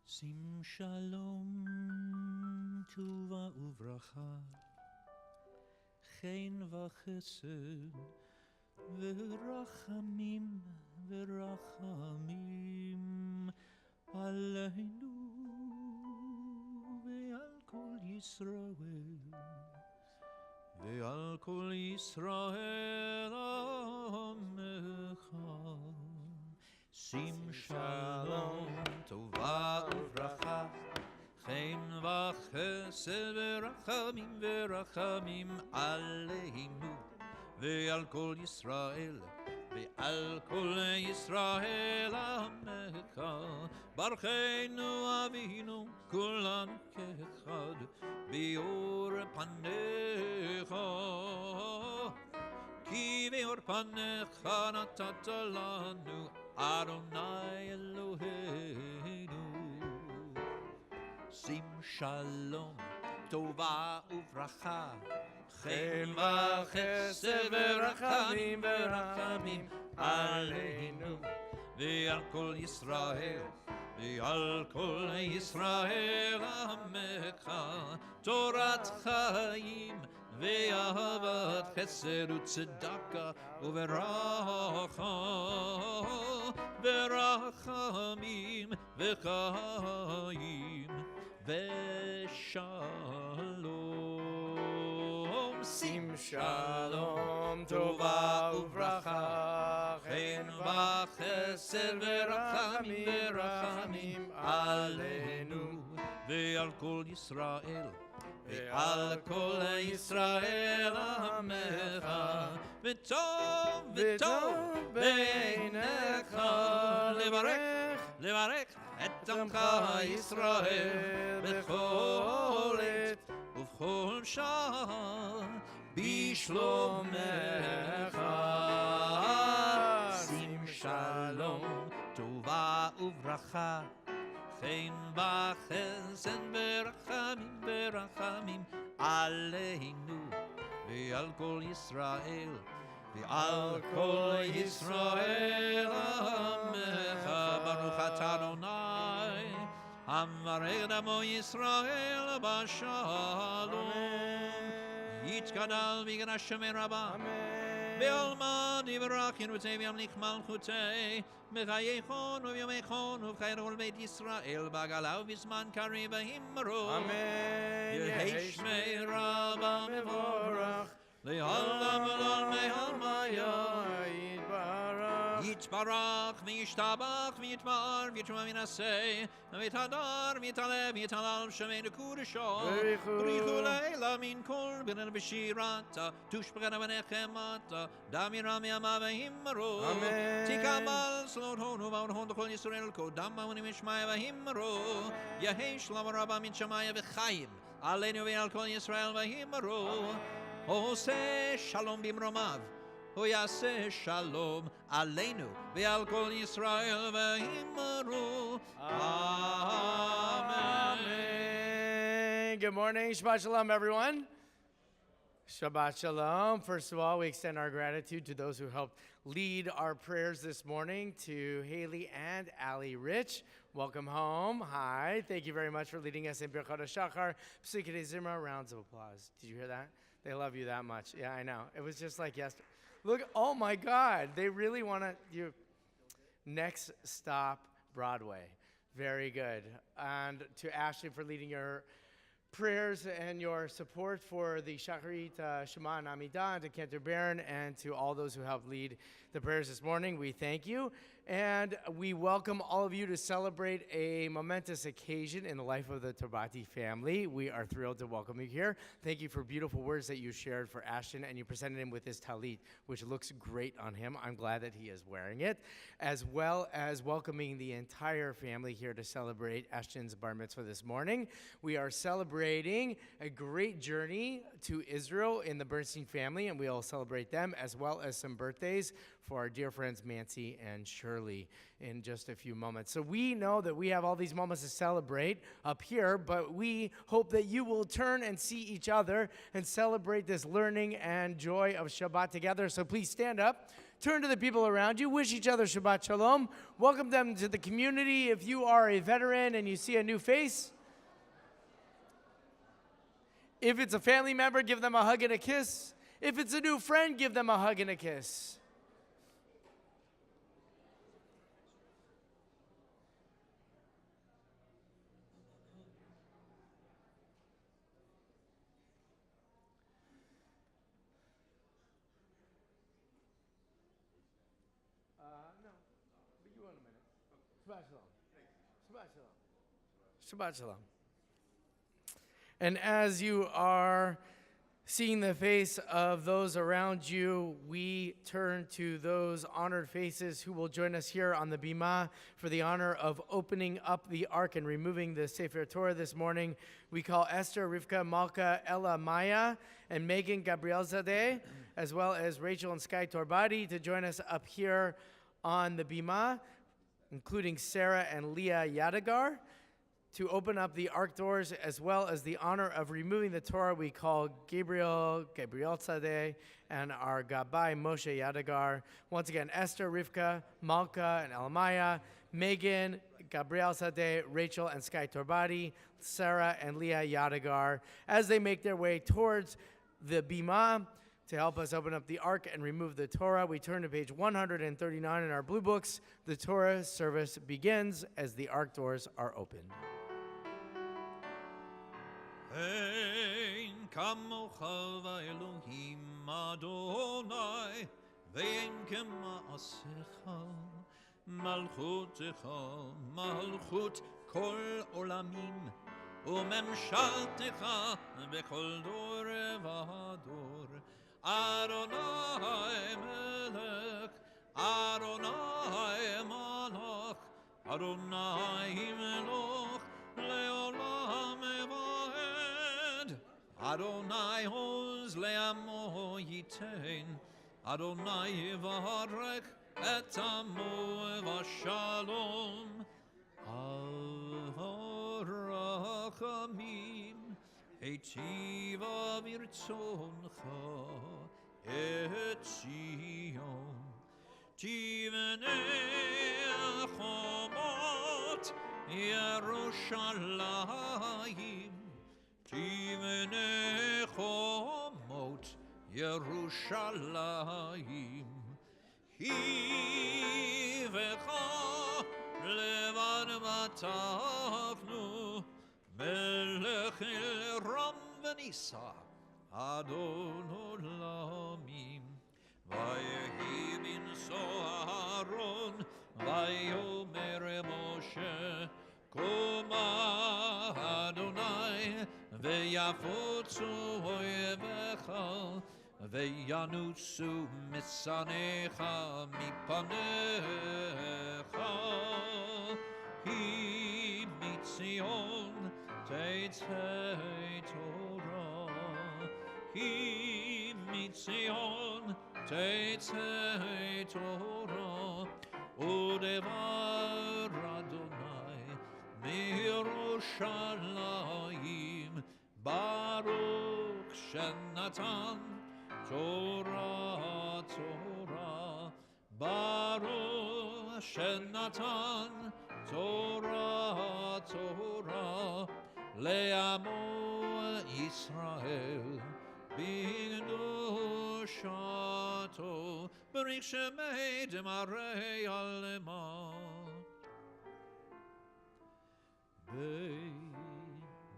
Sim shalom, tuva uvracha, chen v'chesed, v'rachamim, v'rachamim, aleinu, ve'al kol Yisrael. ועל כל ישראל עמך. שים שלום, טובה וברכה, חן וחסד ורחמים ורחמים עלינו ועל כל ישראל ועל כל ישראל עמך. ברכנו אבינו כולנו כאחד באור פניך, כי באור פניך נתת לנו אדוני אלוהינו. שים שלום, טובה וברכה, חן וחסד ורחמים ורחמים עלינו ועל כל ישראל ועל כל ישראל עמך. תורת חיים ואהבת חסד וצדקה וברכה ורחמים וחיים ושלום. שים שלום, טובה וברכה, חן וחסד ורחמים ורחמים עלינו ועל כל ישראל ועל כל ישראל עמך. וטוב בעיניך לברך את עמך ישראל בכל עת ובכל שעה בשלומך שים שלום טובה וברכה חן וחסד ברחמים עלינו ועל כל ישראל ועל כל ישראל עמך ברוך אתה אדוני המברך עמו ישראל בשלום יתגדל ויגדל שמי רבה בעלמא יברך ינוצי וימליך מלכותי בחייכון וביומייכון ובחיי כל בית ישראל בעגלה ובזמן קריב והימרו יהי שמי רבה מבורך לעולם ולעולמי עלמיה יתברך וישתבח ויתפאר ויתרומם וינסה ויתהדר ויתעלה ויתהלל שמנו קודשו בריחו לילה מן כל בנן בשירתה תושבחנה ונחמתה דם ירם ימה והימרו תקבל סלוט הונו והון לכל ישראל קודם ואונים ושמיה והימרו יהי שלום רבה מן שמיה וחיים עלינו ועל כל ישראל והימרו עושה שלום במרומיו הוא יעשה שלום עלינו ועל כל ישראל והימרו Amen. Good morning. Shabbat Shalom, everyone. Shabbat Shalom. First of all, we extend our gratitude to those who helped lead our prayers this morning, to Haley and Allie Rich. Welcome home. Hi. Thank you very much for leading us in Birkat HaShachar. Psikei Zimra, rounds of applause. Did you hear that? They love you that much. Yeah, I know. It was just like yesterday. Look, oh my God. They really want to, next stop, Broadway. Very good. And to Ashley for leading your prayers and your support for the Shacharit Shema and Amidah, and to Cantor Barron, and to all those who helped lead the prayers this morning. We thank you. And we welcome all of you to celebrate a momentous occasion in the life of the Tarbati family. We are thrilled to welcome you here. Thank you for beautiful words that you shared for Ashton, and you presented him with his talit, which looks great on him. I'm glad that he is wearing it, as well as welcoming the entire family here to celebrate Ashton's bar mitzvah this morning. We are celebrating a great journey to Israel in the Bernstein family, and we'll celebrate them, as well as some birthdays for our dear friends Mancy and Shirley in just a few moments. So we know that we have all these moments to celebrate up here, but we hope that you will turn and see each other and celebrate this learning and joy of Shabbat together. So please stand up, turn to the people around you, wish each other Shabbat Shalom, welcome them to the community. If you are a veteran and you see a new face, if it's a family member, give them a hug and a kiss. If it's a new friend, give them a hug and a kiss. Shabbat Shalom. Shabbat Shalom. Shabbat Shalom. And as you are seeing the face of those around you, we turn to those honored faces who will join us here on the Bima for the honor of opening up the ark and removing the Sefer Torah this morning. We call Esther, Rivka, Malka, Ella, Maya, and Megan Gabrielzadeh, as well as Rachel and Sky Torbadi, to join us up here on the Bima, including Sarah and Leah Yadagar, to open up the ark doors, as well as the honor of removing the Torah. We call Gabriel Tzadeh, and our Gabbai, Moshe Yadagar. Once again, Esther, Rivka, Malka, and Elmaya, Megan, Gabriel Tzadeh, Rachel, and Sky Torbadi, Sarah, and Leah Yadagar, as they make their way towards the Bima to help us open up the ark and remove the Torah. We turn to page 139 in our blue books. The Torah service begins as the ark doors are opened. Ein kamocha v'Elohim Adonai ve'en kema'asecha malchutecha malchut kol olamim u'memshaltecha b'kol dor v'dor Adonai melech, Adonai malach, Adonai melech, leolam evaed. Adonai hoz le'amo yitain, Adonai yivarech et amo v'shalom. Al harachamim heitiva virtzoncha et Zion. Tivnei chomot Yerushalayim, Tivnei chomot Yerushalayim. Hivecha levan matachnu, melech ram v'nisa, Adon olamim. Vayehi binso Aaron, vayomer Moshe, Koma Adonai, veyafotzu oyevecha, veyanutsu misanecha mipanecha. Hi mitzion teitzei Torah, hi mitzion teitzei Torah, udevar Adonai miYerushalayim. Baruch shenatan Torah, Torah, Baruch shenatan Torah, Torah, le'amo Yisrael b'kedushato, Baruch shemei demarei alema.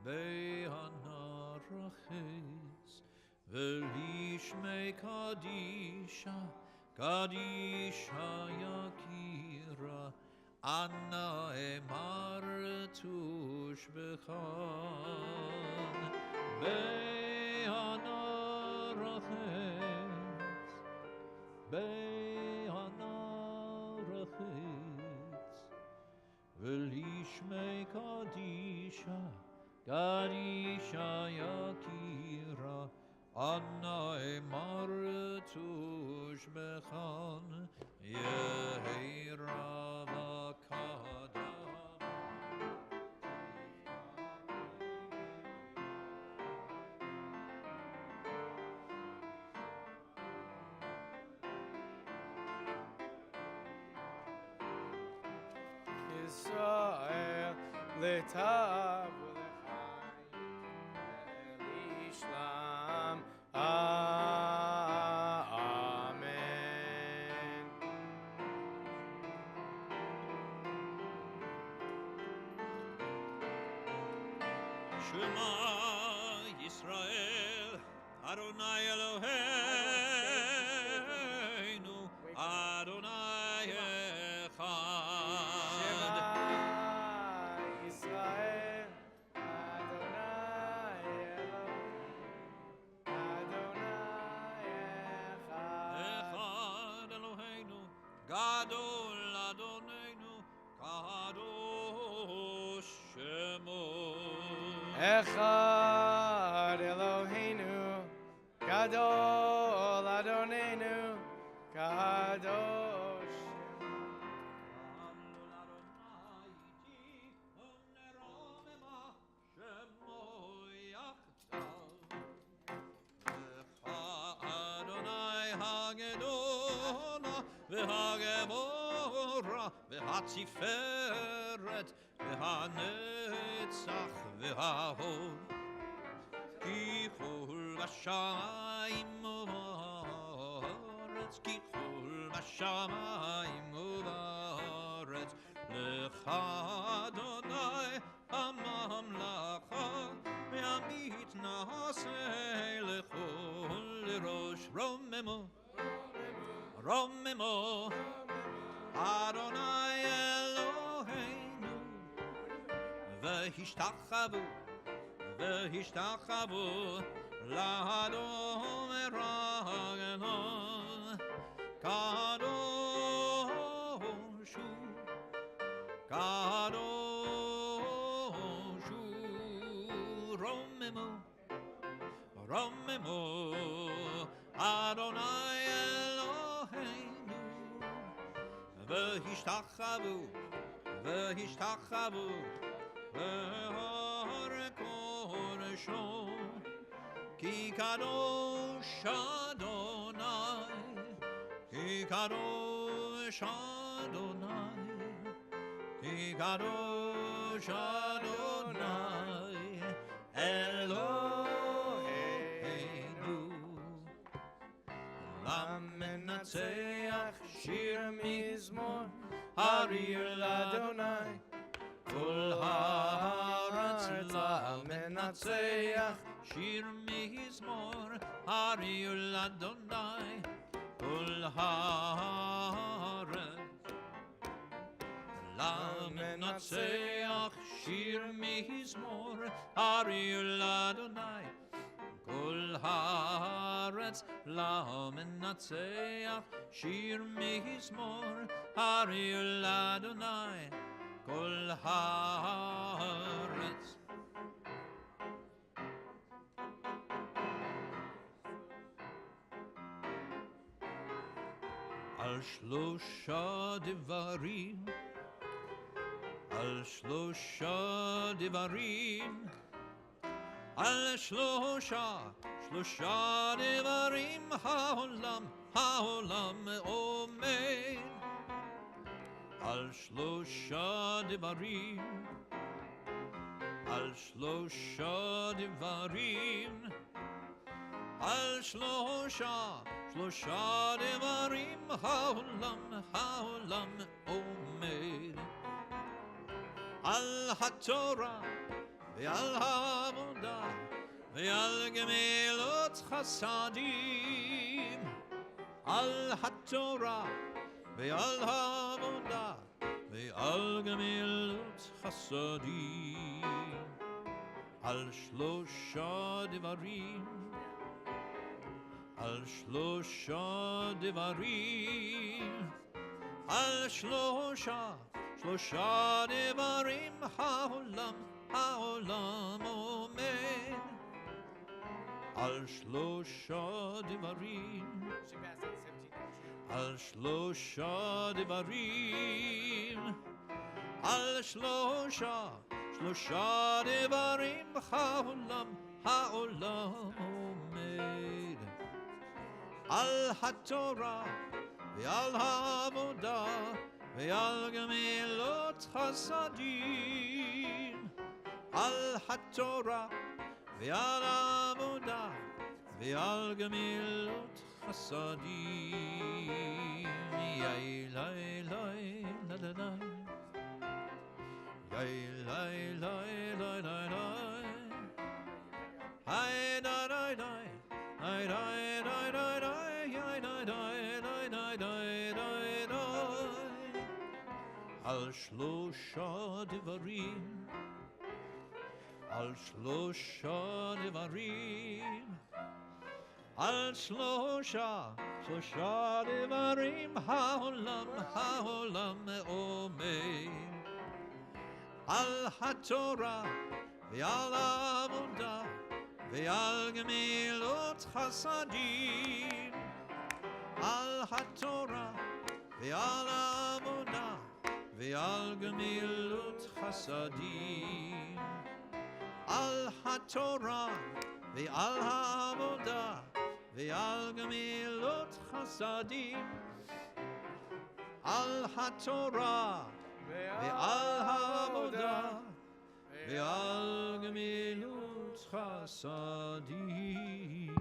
Be'anarachetz v'lishmei kadisha, kadisha yakira, Anna emar tushbechan. Be'anarachetz, be'anarachetz, v'lishmei kadisha, kadisha yakira, Anna emar tushbechan. Yehi Rav Akadam. Israel letav u'lechayim ve'lishlam. Amen. Shema Yisrael, Adonai Eloheinu, Adonai Echad. Shema Yisrael, Adonai Elohim, Adonai Echad. Echad Eloheinu, Gadol Adonenu, Kadosh Shemo. Echad Eloheinu, Gadol Adonenu, Kadosh. Adonai Hagedona, v'Hagemora, v'Hatziferet, v'Hanetzach, v'Hahod. Ki chol v'shamayim u'va'aretz, ki chol v'shamayim u'va'aretz, lecha Adonai hamamlacha, ve'amit na'aseh lechol lirosh. Romemo, Romemo, Adonai Eloheinu, v'hishtachavu, v'hishtachavu L'adom ragno, kadoshu, kadoshu, romemu, romemu, Adonai Eloheinu, v'hishtachavu, v'hishtachavu, v'hor koresho, ki kadosh Adonai, ki kadosh Adonai, ki kadosh Adonai, Eloheinu. Lamenatzeach shir mizmor, harir l'Adonai, kol haaretz lamenatzeach shir mizmor, harir l'Adonai, kol haaretz. Lamenatzeach shir mizmor, harir l'Adonai, kol haaretz lamenatzeach shir mizmor, harir l'Adonai, kol haaretz. Al shlosha devarim, al shlosha devarim, al shlosha devarim haolam omer. Al shlosha devarim, al shlosha devarim, al shlosha devarim haolam omer. Al haTorah ve'al ha'avodah ve'al gemelot chasadim. Al haTorah ve'al ha'avodah ve'al gemelot chasadim. Al shlosha devarim, al shlosha devarim, al shlosha devarim haolam omer. Al shlosha devarim, al shlosha devarim, al shlosha devarim haolam omer. Al haTorah ve'al ha'avodah ve'al gemelot chasadim. Al haTorah ve'al ha'avodah ve'al gemelot chasadim. Yai lai lai la la la, yai lai lai lai lai lai, hai da da da, hai da da da da, hai da da da da da da. Al shlosha devarim, al shlosha devarim, al shlosha devarim haolam omer. Al haTorah ve'al ha'avodah ve'al gemelot chasadim. Al haTorah ve'al ha'avodah ve'al gemelot chasadim. Al haTorah ve'al ha'avodah ve'al gemelot chasadim. Al haTorah ve'al ha'avodah ve'al gemelot chasadim.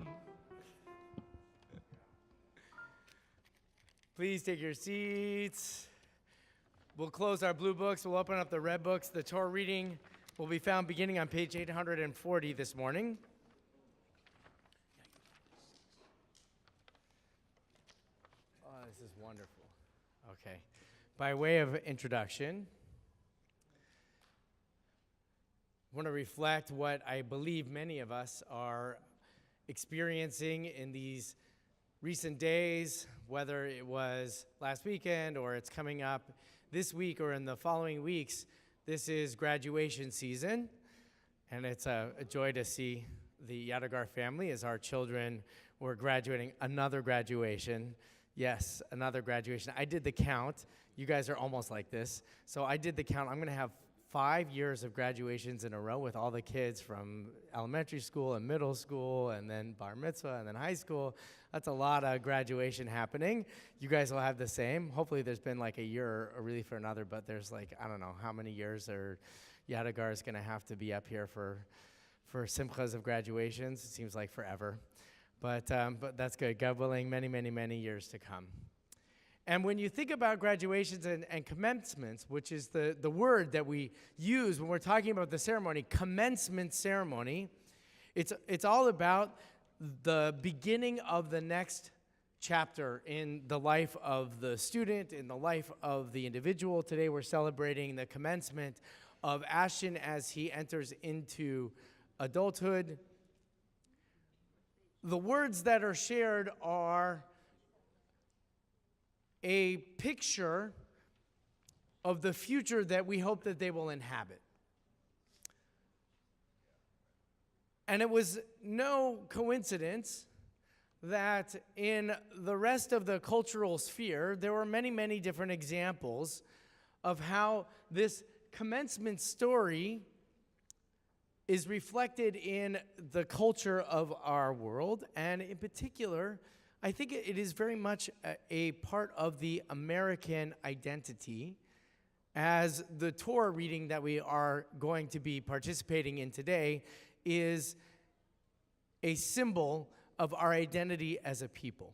Please take your seats. We'll close our blue books. We'll open up the red books. The Torah reading will be found beginning on page 840 this morning. Oh, this is wonderful. Okay. By way of introduction, I want to reflect what I believe many of us are experiencing in these recent days, whether it was last weekend or it's coming up this week or in the following weeks. This is graduation season, and it's a joy to see the Yadagar family as our children were graduating. Another graduation. Yes, another graduation. I did the count. You guys are almost like this. So I did the count. I'm going to have 5 years of graduations in a row with all the kids from elementary school and middle school and then bar mitzvah and then high school. That's a lot of graduation happening. You guys will have the same. Hopefully there's been like a year or really for another, but there's like, I don't know how many years or Yadagar is going to have to be up here for simchas of graduations. It seems like forever. But that's good. God willing, many, many, many years to come. And when you think about graduations and commencements, which is the word that we use when we're talking about the ceremony, commencement ceremony, it's all about the beginning of the next chapter in the life of the student, in the life of the individual. Today we're celebrating the commencement of Ashton as he enters into adulthood. The words that are shared are a picture of the future that we hope that they will inhabit. And it was no coincidence that in the rest of the cultural sphere, there were many, many different examples of how this commencement story is reflected in the culture of our world. And in particular, I think it is very much a part of the American identity, as the Torah reading that we are going to be participating in today is a symbol of our identity as a people.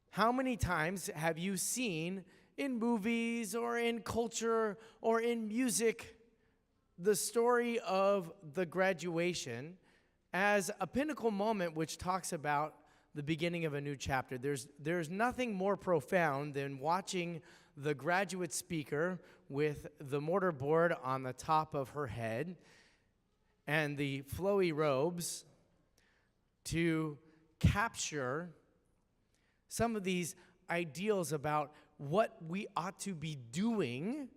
How many times have you seen in movies or in culture or in music the story of the graduation as a pinnacle moment which talks about the beginning of a new chapter? There's nothing more profound than watching the graduate speaker with the mortarboard on the top of her head and the flowy robes to capture some of these ideals about what we ought to be doing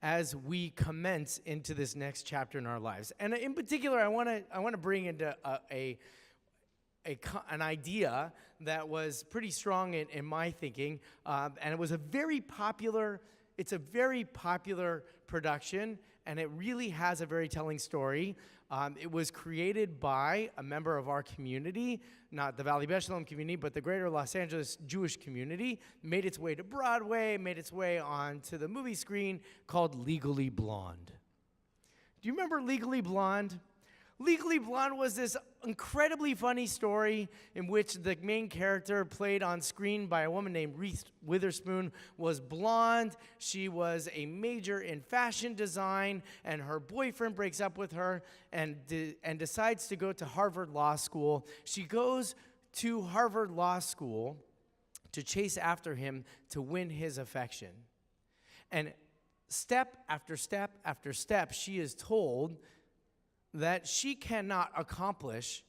as we commence into this next chapter in our lives. And in particular, I want to bring into an idea that was pretty strong in my thinking, and it was a very popular production, and it really has a very telling story. It was created by a member of our community, not the Valley Beshalom community, but the greater Los Angeles Jewish community, made its way to Broadway, made its way onto the movie screen, called Legally Blonde. Do you remember Legally Blonde? Legally Blonde was this incredibly funny story in which the main character, played on screen by a woman named Reese Witherspoon, was blonde. She was a major in fashion design, and her boyfriend breaks up with her and decides to go to Harvard Law School. She goes to Harvard Law School to chase after him to win his affection. And step after step after step, she is told that she cannot accomplish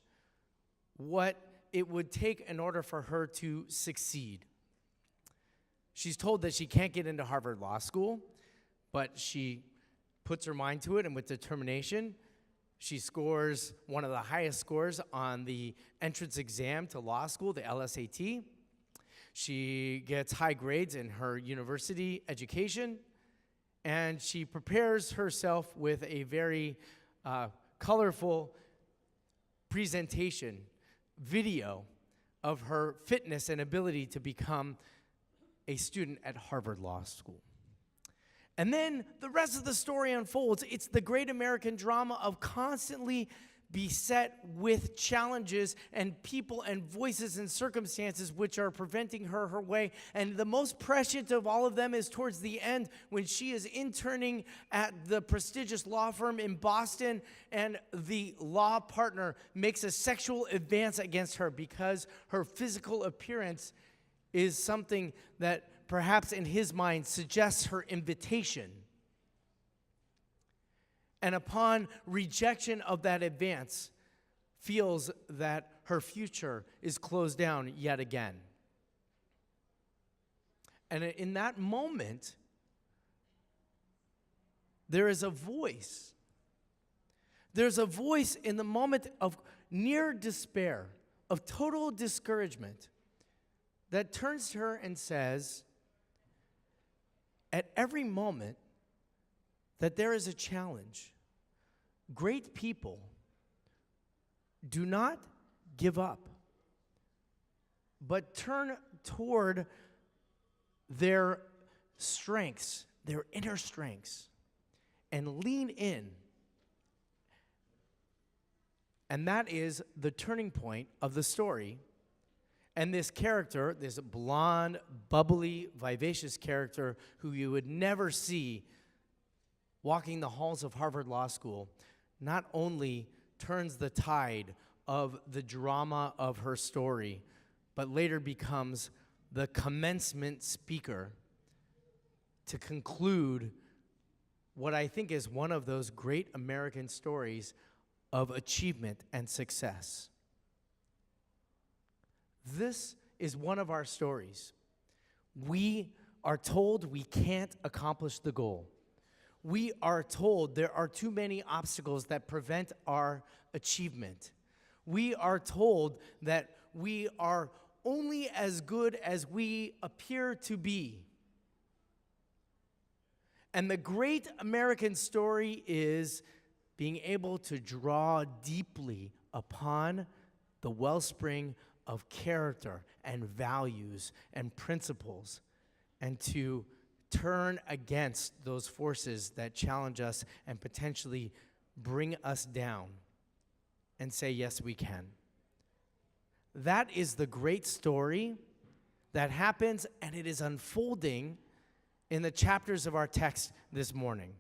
what it would take in order for her to succeed. She's told that she can't get into Harvard Law School, but she puts her mind to it, and with determination, she scores one of the highest scores on the entrance exam to law school, the LSAT. She gets high grades in her university education, and she prepares herself with a very colorful presentation, video of her fitness and ability to become a student at Harvard Law School. And then the rest of the story unfolds. It's the great American drama of constantly beset with challenges and people and voices and circumstances which are preventing her way. And the most prescient of all of them is towards the end, when she is interning at the prestigious law firm in Boston, and the law partner makes a sexual advance against her because her physical appearance is something that perhaps in his mind suggests her invitation. And upon rejection of that advance, feels that her future is closed down yet again. And in that moment, there is a voice. There's a voice in the moment of near despair, of total discouragement, that turns to her and says, at every moment that there is a challenge, great people do not give up, but turn toward their strengths, their inner strengths, and lean in. And that is the turning point of the story. And this character, this blonde, bubbly, vivacious character who you would never see walking the halls of Harvard Law School, not only turns the tide of the drama of her story, but later becomes the commencement speaker to conclude what I think is one of those great American stories of achievement and success. This is one of our stories. We are told we can't accomplish the goal. We are told there are too many obstacles that prevent our achievement. We are told that we are only as good as we appear to be. And the great American story is being able to draw deeply upon the wellspring of character and values and principles, and to turn against those forces that challenge us and potentially bring us down and say, yes, we can. That is the great story that happens, and it is unfolding in the chapters of our text this morning.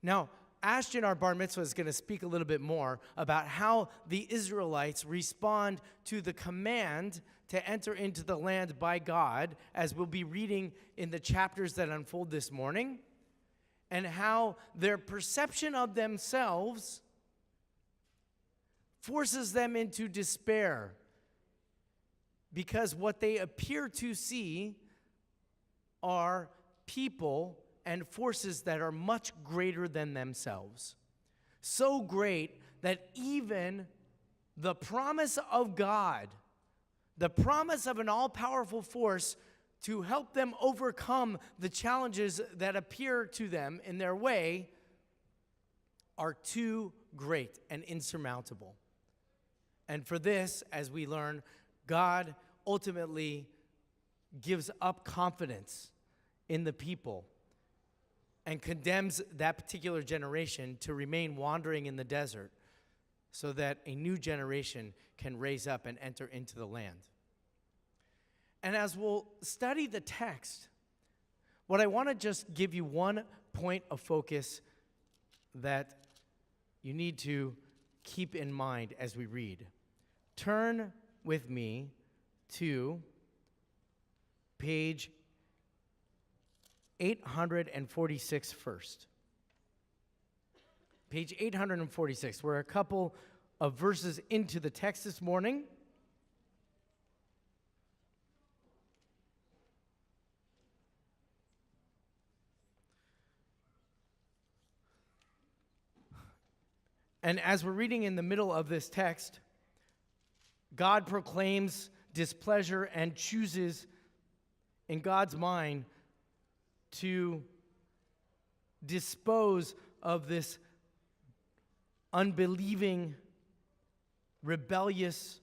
Now, Ashton, our bar mitzvah, is going to speak a little bit more about how the Israelites respond to the command to enter into the land by God, as we'll be reading in the chapters that unfold this morning, and how their perception of themselves forces them into despair, because what they appear to see are people and forces that are much greater than themselves. So great that even the promise of God, the promise of an all-powerful force to help them overcome the challenges that appear to them in their way, are too great and insurmountable. And for this, as we learn, God ultimately gives up confidence in the people and condemns that particular generation to remain wandering in the desert so that a new generation can raise up and enter into the land. And as we'll study the text, what I want to just give you one point of focus that you need to keep in mind as we read. Turn with me to page 846 first. Page 846. We're a couple of verses into the text this morning. And as we're reading in the middle of this text, God proclaims displeasure and chooses in God's mind to dispose of this unbelieving, rebellious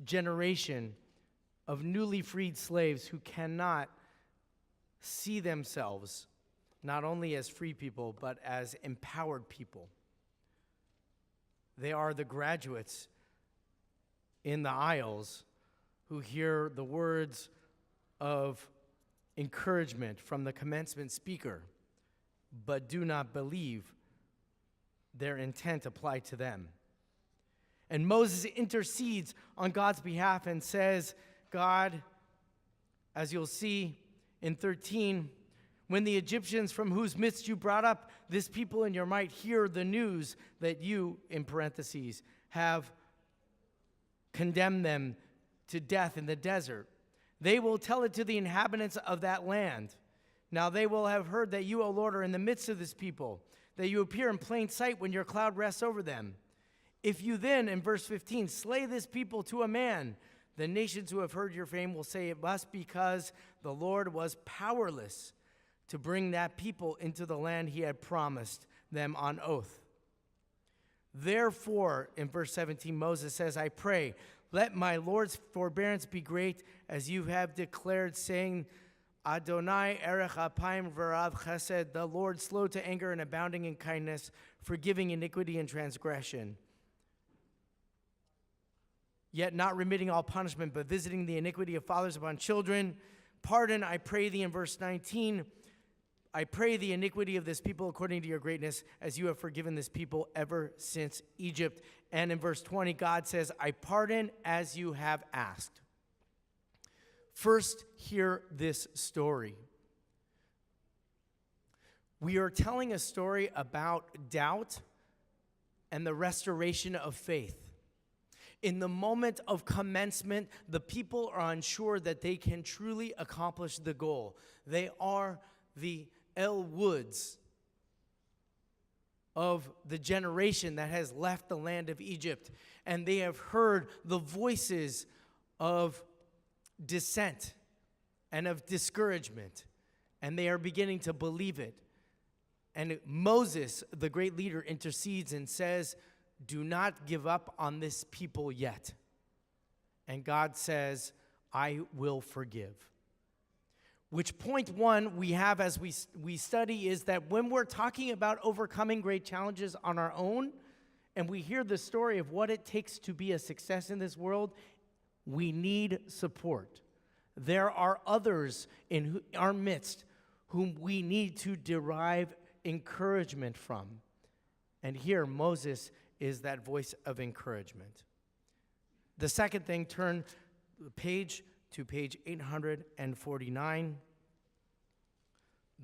generation of newly freed slaves who cannot see themselves not only as free people, but as empowered people. They are the graduates in the aisles who hear the words of encouragement from the commencement speaker, but do not believe their intent applied to them. And Moses intercedes on God's behalf and says, God, as you'll see in 13, when the Egyptians from whose midst you brought up this people in your might hear the news that you, in parentheses, have condemn them to death in the desert. They will tell it to the inhabitants of that land. Now they will have heard that you, O Lord, are in the midst of this people, that you appear in plain sight when your cloud rests over them. If you then, in verse 15, slay this people to a man, the nations who have heard your fame will say it must be because the Lord was powerless to bring that people into the land he had promised them on oath. Therefore, in verse 17, Moses says, I pray, let my Lord's forbearance be great, as you have declared, saying, Adonai erech apayim v'rav chesed, the Lord slow to anger and abounding in kindness, forgiving iniquity and transgression, yet not remitting all punishment, but visiting the iniquity of fathers upon children. Pardon, I pray thee, in verse 19, I pray the iniquity of this people according to your greatness, as you have forgiven this people ever since Egypt. And in verse 20, God says, I pardon as you have asked. First, hear this story. We are telling a story about doubt and the restoration of faith. In the moment of commencement, the people are unsure that they can truly accomplish the goal. They are the El Woods of the generation that has left the land of Egypt, and they have heard the voices of dissent and of discouragement, and they are beginning to believe it. And Moses, the great leader, intercedes and says, do not give up on this people yet. And God says, I will forgive. Which point one we have as we study is that when we're talking about overcoming great challenges on our own, and we hear the story of what it takes to be a success in this world, we need support. There are others in our midst whom we need to derive encouragement from. And here, Moses is that voice of encouragement. The second thing, turn the page to page 849.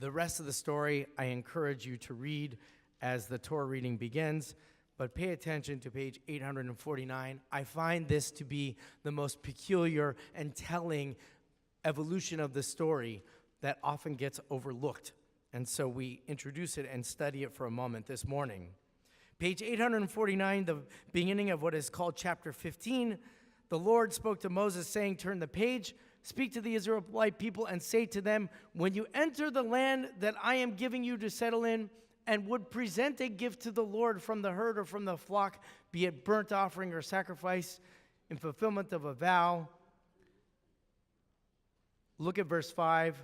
The rest of the story, I encourage you to read as the Torah reading begins, but pay attention to page 849. I find this to be the most peculiar and telling evolution of the story that often gets overlooked. And so we introduce it and study it for a moment this morning. Page 849, the beginning of what is called chapter 15, the Lord spoke to Moses, saying, turn the page, speak to the Israelite people, and say to them, when you enter the land that I am giving you to settle in, and would present a gift to the Lord from the herd or from the flock, be it burnt offering or sacrifice in fulfillment of a vow. Look at verse 5.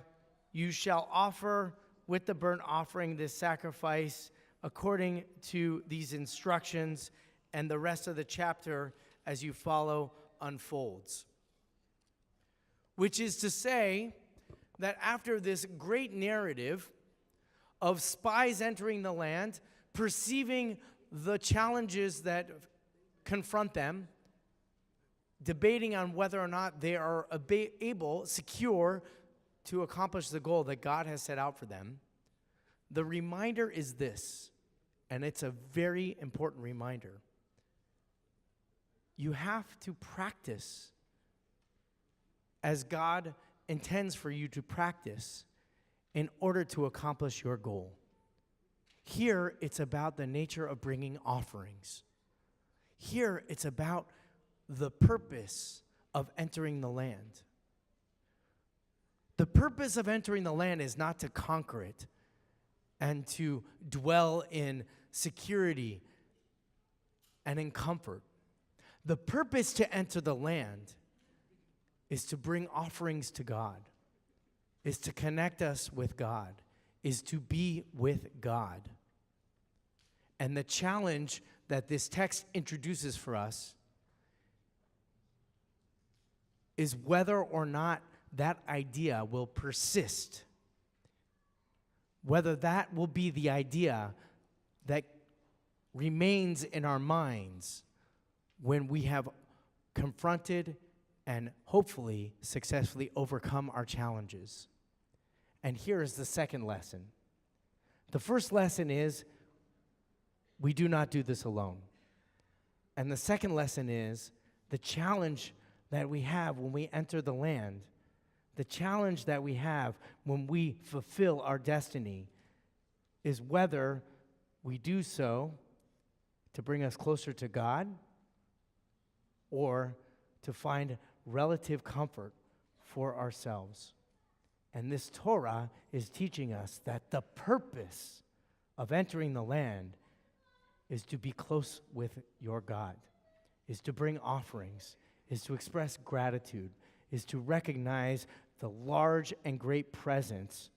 You shall offer with the burnt offering this sacrifice according to these instructions, and the rest of the chapter as you follow unfolds. Which is to say that after this great narrative of spies entering the land, perceiving the challenges that confront them, debating on whether or not they are secure to accomplish the goal that God has set out for them, the reminder is this, and it's a very important reminder. You have to practice as God intends for you to practice in order to accomplish your goal. Here, it's about the nature of bringing offerings. Here, it's about the purpose of entering the land. The purpose of entering the land is not to conquer it and to dwell in security and in comfort. The purpose to enter the land is to bring offerings to God, is to connect us with God, is to be with God. And the challenge that this text introduces for us is whether or not that idea will persist, whether that will be the idea that remains in our minds when we have confronted and hopefully successfully overcome our challenges. And here is the second lesson. The first lesson is we do not do this alone. And the second lesson is the challenge that we have when we enter the land, the challenge that we have when we fulfill our destiny, is whether we do so to bring us closer to God or to find relative comfort for ourselves. And this Torah is teaching us that the purpose of entering the land is to be close with your God, is to bring offerings, is to express gratitude, is to recognize the large and great presence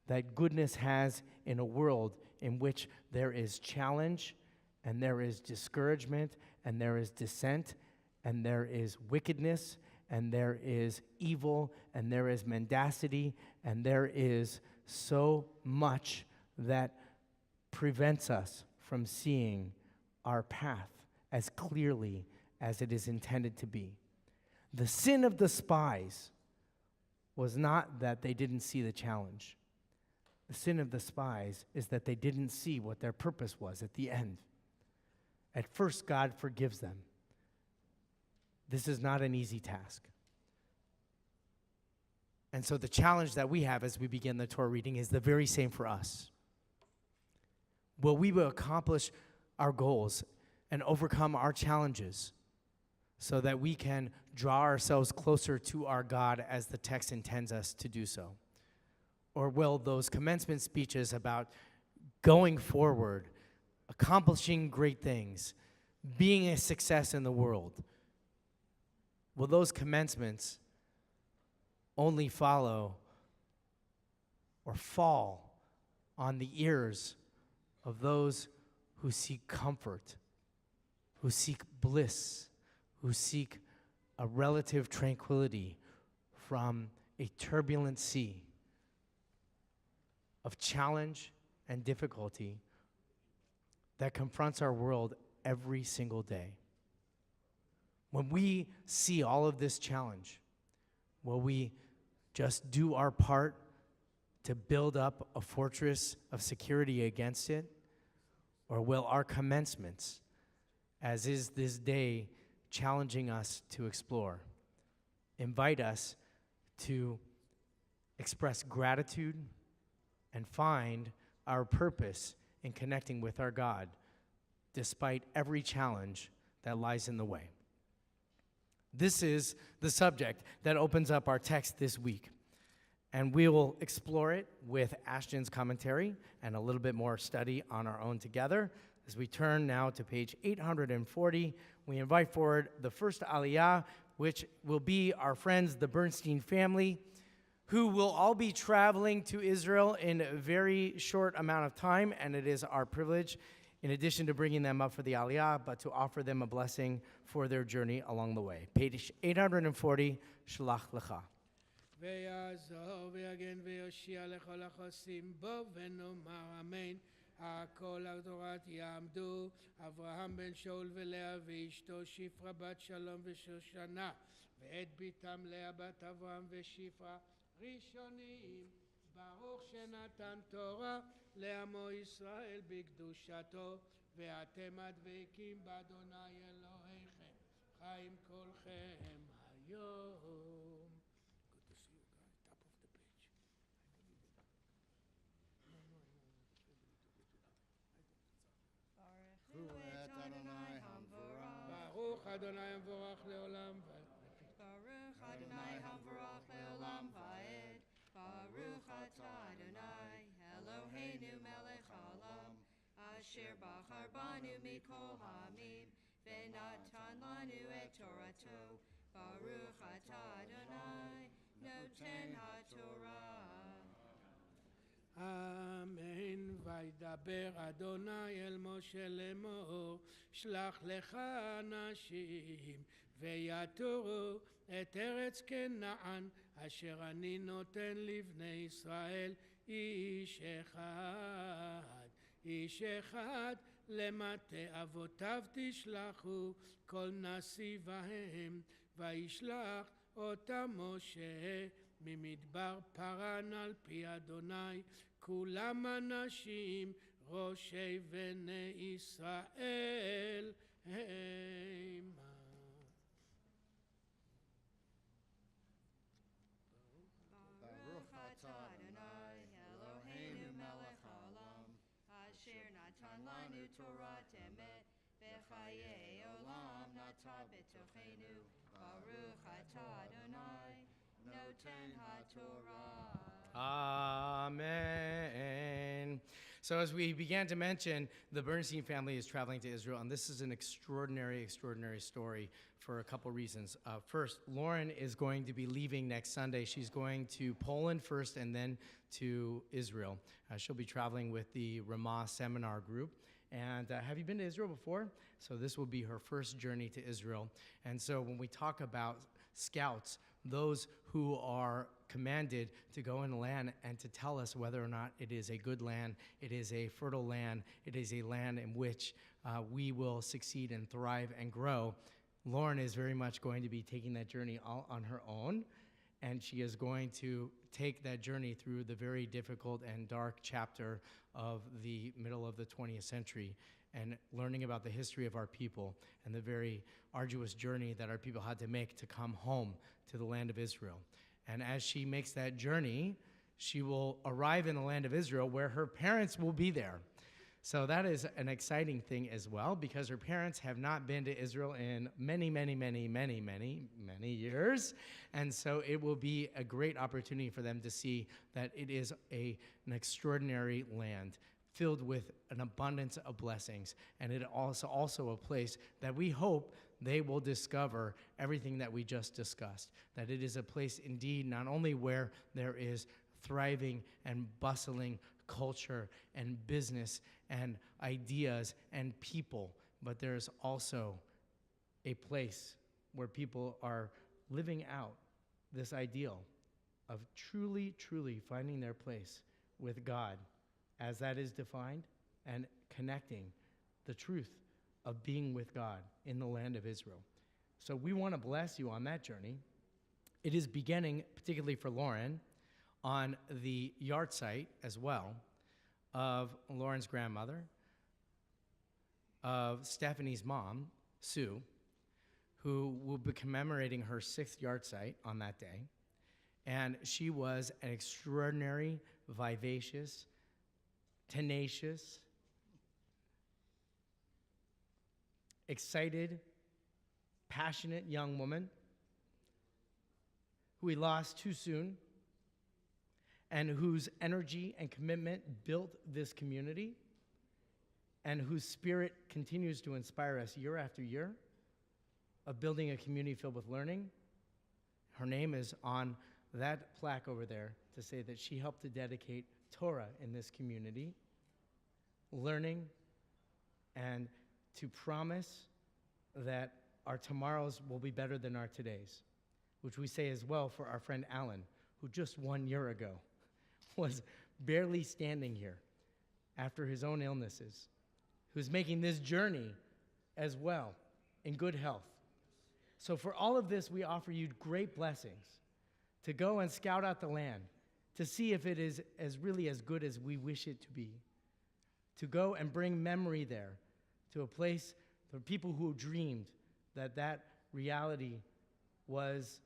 that goodness has in a world in which there is challenge and there is discouragement and there is dissent and there is wickedness and there is evil and there is mendacity and there is so much that prevents us from seeing our path as clearly as it is intended to be. The sin of the spies was not that they didn't see the challenge. The sin of the spies is that they didn't see what their purpose was at the end. At first, God forgives them. This is not an easy task. And so the challenge that we have as we begin the Torah reading is the very same for us. Will we accomplish our goals and overcome our challenges so that we can draw ourselves closer to our God as the text intends us to do so? Or will those commencement speeches about going forward, accomplishing great things, being a success in the world, will those commencements only follow or fall on the ears of those who seek comfort, who seek bliss, who seek a relative tranquility from a turbulent sea of challenge and difficulty that confronts our world every single day? When we see all of this challenge, will we just do our part to build up a fortress of security against it? Or will our commencements, as is this day challenging us to explore, invite us to express gratitude and find our purpose in connecting with our God despite every challenge that lies in the way? This is the subject that opens up our text this week. And we will explore it with Ashton's commentary and a little bit more study on our own together. As we turn now to page 840, we invite forward the first aliyah, which will be our friends, the Bernstein family, who will all be traveling to Israel in a very short amount of time. And it is our privilege, in addition to bringing them up for the aliyah, but to offer them a blessing for their journey along the way. Page 840, Shalach Lecha. ויעזור ויגן ויושיע לכל החוסים בו ונאמר אמן. הכל הדורות יעמדו, אברהם בן שאול ולאה ואשתו שפרה בת שלום ושושנה, ואת ביתם לאה בת אברהם ושפרה ראשונים. ברוך שנתן תורה לעמו ישראל בקדושתו, ואתם הדבקים באדוני אלוהיכם חיים כולכם היום. ברוך אדוני המבורך לעולם ועד. Baruch Adonai Hamvarach Leolam Vaed. Baruch Atah Adonai Eloheinu Melech Haolam Asher Bachar Banu Mikol Hamim Venatan Lanu Et Torato. Baruch Atah Adonai Noten HaTorah. אמן. וידבר אדוני אל משה לאמור, שלח לך אנשים ויתורו את ארץ כנען אשר אני נותן לבני ישראל, איש אחד למטה אבותיו תשלחו כל נשיא בהם, וישלח אותם משה ממדבר פרן על פי אדוני, כולם אנשים ראשי בני ישראל המה. Asher natan lanu Torah temet, Bechaye olam nata betochenu, Baruch atah Adonai, noten haTorah. Amen. So, as we began to mention, the Bernstein family is traveling to Israel, and this is an extraordinary, extraordinary story for a couple reasons. First, Lauren is going to be leaving next Sunday. She's going to Poland first and then to Israel. She'll be traveling with the Ramah Seminar Group. And have you been to Israel before? So this will be her first journey to Israel. And so when we talk about scouts, those who are commanded to go in the land and to tell us whether or not it is a good land, it is a fertile land, it is a land in which we will succeed and thrive and grow, Lauren is very much going to be taking that journey all on her own, and she is going to take that journey through the very difficult and dark chapter of the middle of the 20th century and learning about the history of our people and the very arduous journey that our people had to make to come home to the land of Israel. And as she makes that journey, she will arrive in the land of Israel where her parents will be there. So that is an exciting thing as well, because her parents have not been to Israel in many, many, many, many, many, many years. And so it will be a great opportunity for them to see that it is an extraordinary land filled with an abundance of blessings. And it also a place that we hope they will discover everything that we just discussed, that it is a place indeed not only where there is thriving and bustling culture and business and ideas and people, but there's also a place where people are living out this ideal of truly, truly finding their place with God as that is defined and connecting the truth of being with God in the land of Israel. So we want to bless you on that journey. It is beginning, particularly for Lauren, on the yard site as well of Lauren's grandmother, of Stephanie's mom, Sue, who will be commemorating her 6th yard site on that day. And she was an extraordinary, vivacious, tenacious, excited, passionate young woman who we lost too soon, and whose energy and commitment built this community, and whose spirit continues to inspire us year after year of building a community filled with learning. Her name is on that plaque over there to say that she helped to dedicate Torah in this community, learning, and to promise that our tomorrows will be better than our todays, which we say as well for our friend Alan, who just 1 year ago was barely standing here after his own illnesses, who's making this journey as well in good health. So for all of this, we offer you great blessings to go and scout out the land, to see if it is really as good as we wish it to be, to go and bring memory there to a place for people who dreamed that reality was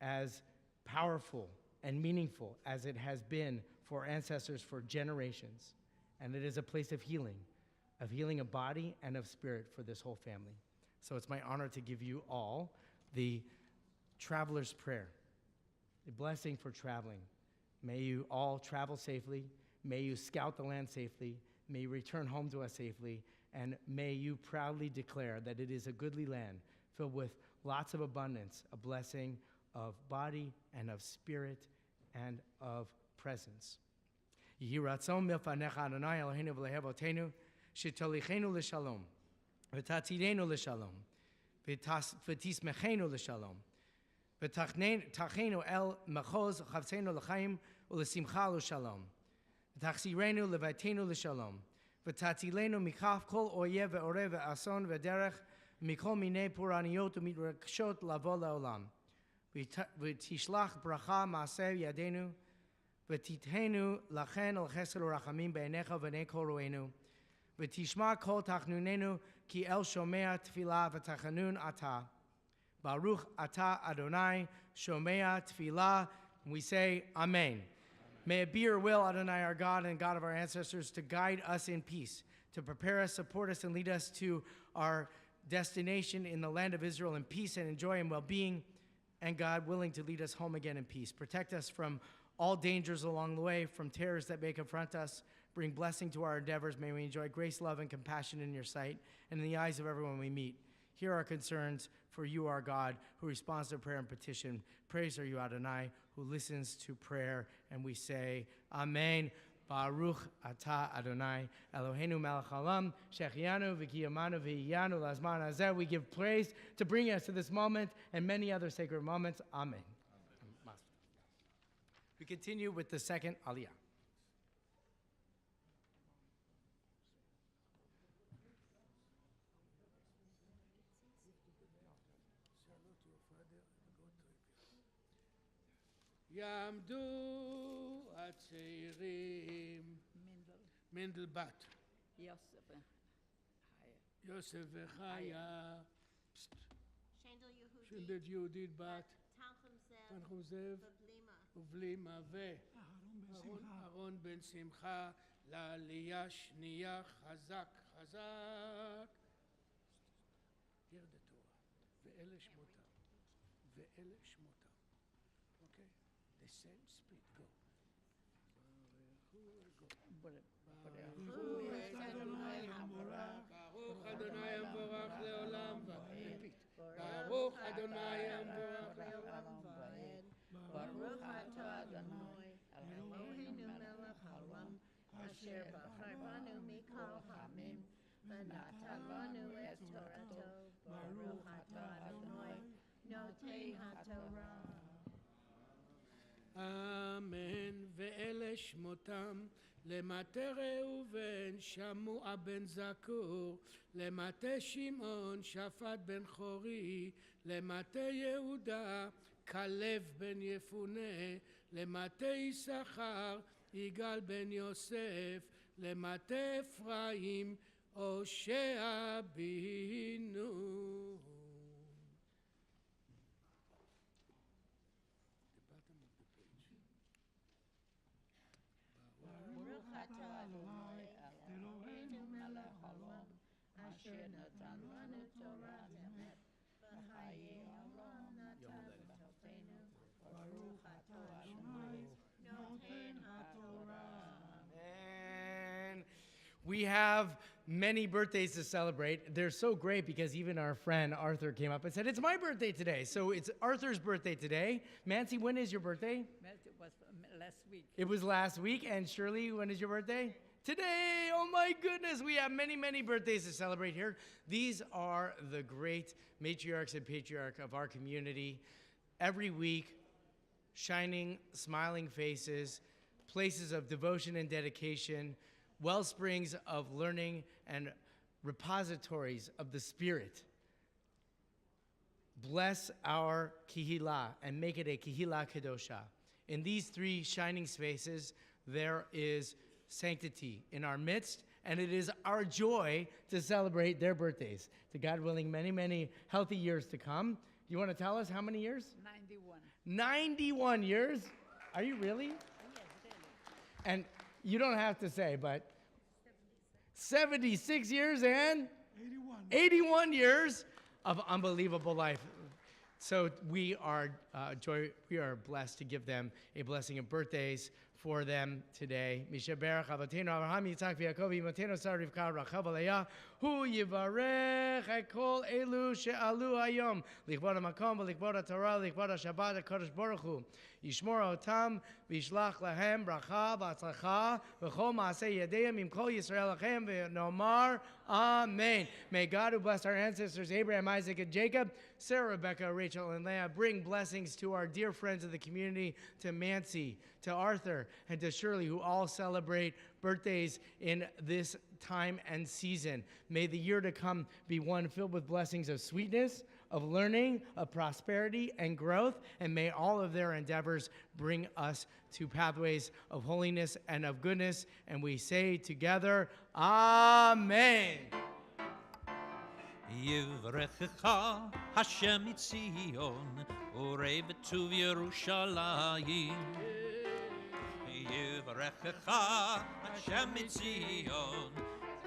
as powerful and meaningful as it has been for our ancestors for generations. And it is a place of healing of body and of spirit for this whole family. So it's my honor to give you all the traveler's prayer, a blessing for traveling. May you all travel safely. May you scout the land safely. May you return home to us safely. And may you proudly declare that it is a goodly land filled with lots of abundance, a blessing of body and of spirit and of presence. Yehi ratzon milfanecha Adonai Eloheinu v'lehevotenu, shetolichenu l'shalom, v'tatzidenu l'shalom, v'tismechenu l'shalom, v'tachenu el machoz chavtzenu l'chaim u'lesimcha l'shalom, v'tachzirenu levaitenu l'shalom, v'tatzilenu mikaf kol oyev ve'orev ve'ason ve'derech mikol minei puraniyot u'mitrakshot lavo la'olam. ותשלח ברכה מעשה ידינו, ותתהנו לכן על חסד ורחמים בעיניך ובעיני כל רואינו, ותשמע כל תחנוננו, כי אל שומע תפילה ותחנון אתה. Baruch אתה אדוני, שומע תפילה. And we say, Amen. May it be your will, Adonai, our God and God of our ancestors, to guide us in peace, to prepare us, support us, and lead us to our destination in the land of Israel in peace and in joy and well-being, and God, willing to lead us home again in peace. Protect us from all dangers along the way, from terrors that may confront us. Bring blessing to our endeavors. May we enjoy grace, love, and compassion in your sight and in the eyes of everyone we meet. Hear our concerns, for you are God, who responds to prayer and petition. Praise are you, Adonai, who listens to prayer. And we say, Amen. Baruch atah Adonai, Eloheinu melech haolam, shechianu v'kiyamanu v'hiyanu lazman hazeh. We give praise to bring us to this moment and many other sacred moments. Amen. We continue with the second aliyah. יעמדו הצעירים, מנדלבט, יוסף וחיה, שנדל יהודית בת, תנחום זאב, ובלימה ואהרון בן שמחה, לעלייה שנייה חזק חזק. ירד התורה, ואלה שמותם, ואלה שמותם. Okay? The same speed, go. ברוך אדוני המבורך לעולם ועד. ברוך אדוני המבורך לעולם ועד. ברוך אתה אדוני אלוהינו מלך העולם אשר בחרנו מכל העמים ונתן לנו את תורתו. ברוך אתה אדוני נותן התורה. אמן. ואלה שמותם למטה ראובן שמוע בן זכור, למטה שמעון שפט בן חורי, למטה יהודה כלב בן יפונה, למטה יששכר יגאל בן יוסף, למטה אפרים הושע בנו. ברוך אתה אדוני אלוהינו מלך העולם אשר נתן לנו תורת אמת וחיי עולם נתן בתוכנו. ברוך אתה אדוני נותן התורה. And we have many birthdays to celebrate. They're so great because even our friend Arthur came up and said, it's my birthday today. So it's Arthur's birthday today. Mancy, when is your birthday? It was last week. It was last week. And Shirley, when is your birthday? Today. Oh my goodness. We have many, many birthdays to celebrate here. These are the great matriarchs and patriarchs of our community. Every week, shining, smiling faces, places of devotion and dedication, well springs of learning and repositories of the Spirit. Bless our Kihila and make it a Kihila Kedosha. In these three shining spaces, there is sanctity in our midst, and it is our joy to celebrate their birthdays. To God willing, many, many healthy years to come. You want to tell us how many years? 91. 91 years? Are you really? Yes, really. And you don't have to say, but 76 years and 81 years of unbelievable life. So we are blessed to give them a blessing of birthdays for them today. Mishaberach Avatenu Avraham Yitzhak v'Yaakov Imotenu Sarah Rivka Rachel Leah Hu Yivarech et kol elu she'alu hayom lichvod hamakom v'lichvod haTorah lichvod haShabbat HaKadosh Baruch Hu Yishmor otam v'yishlach lahem bracha v'atzlacha v'chol ma'aseh yadayim im kol Yisrael lachem v'nomar Amen. May God, who blessed our ancestors Abraham, Isaac, and Jacob, Sarah, Rebecca, Rachel, and Leah, bring blessings to our dear friends of the community, to Mancy, to Arthur, and to Shirley, who all celebrate birthdays in this time and season. May the year to come be one filled with blessings of sweetness, of learning, of prosperity, and growth, and may all of their endeavors bring us to pathways of holiness and of goodness. And we say together, Amen. יברכך השם מציון, וראה בטוב ירושלים. יברכך השם מציון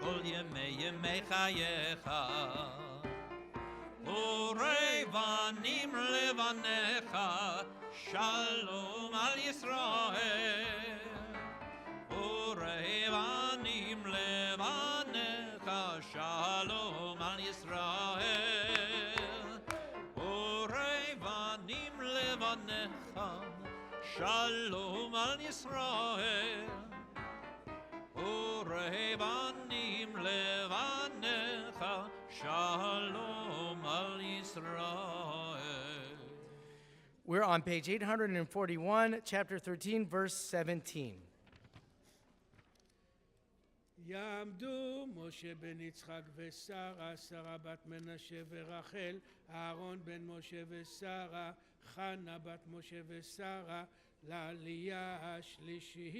כל ימי חייך ורבנים לבניך שלום על ישראל ורבנים לבניך שלום על ישראל ורבנים לבניך שלום על ישראל ורבנים לבניך שלום על ישראל. We're on page 841, chapter 13, verse 17. יעמדו משה בן יצחק ושרה, שרה בת מנשה ורחל, אהרון בן משה ושרה, חנה בת משה ושרה, לעלייה השלישית.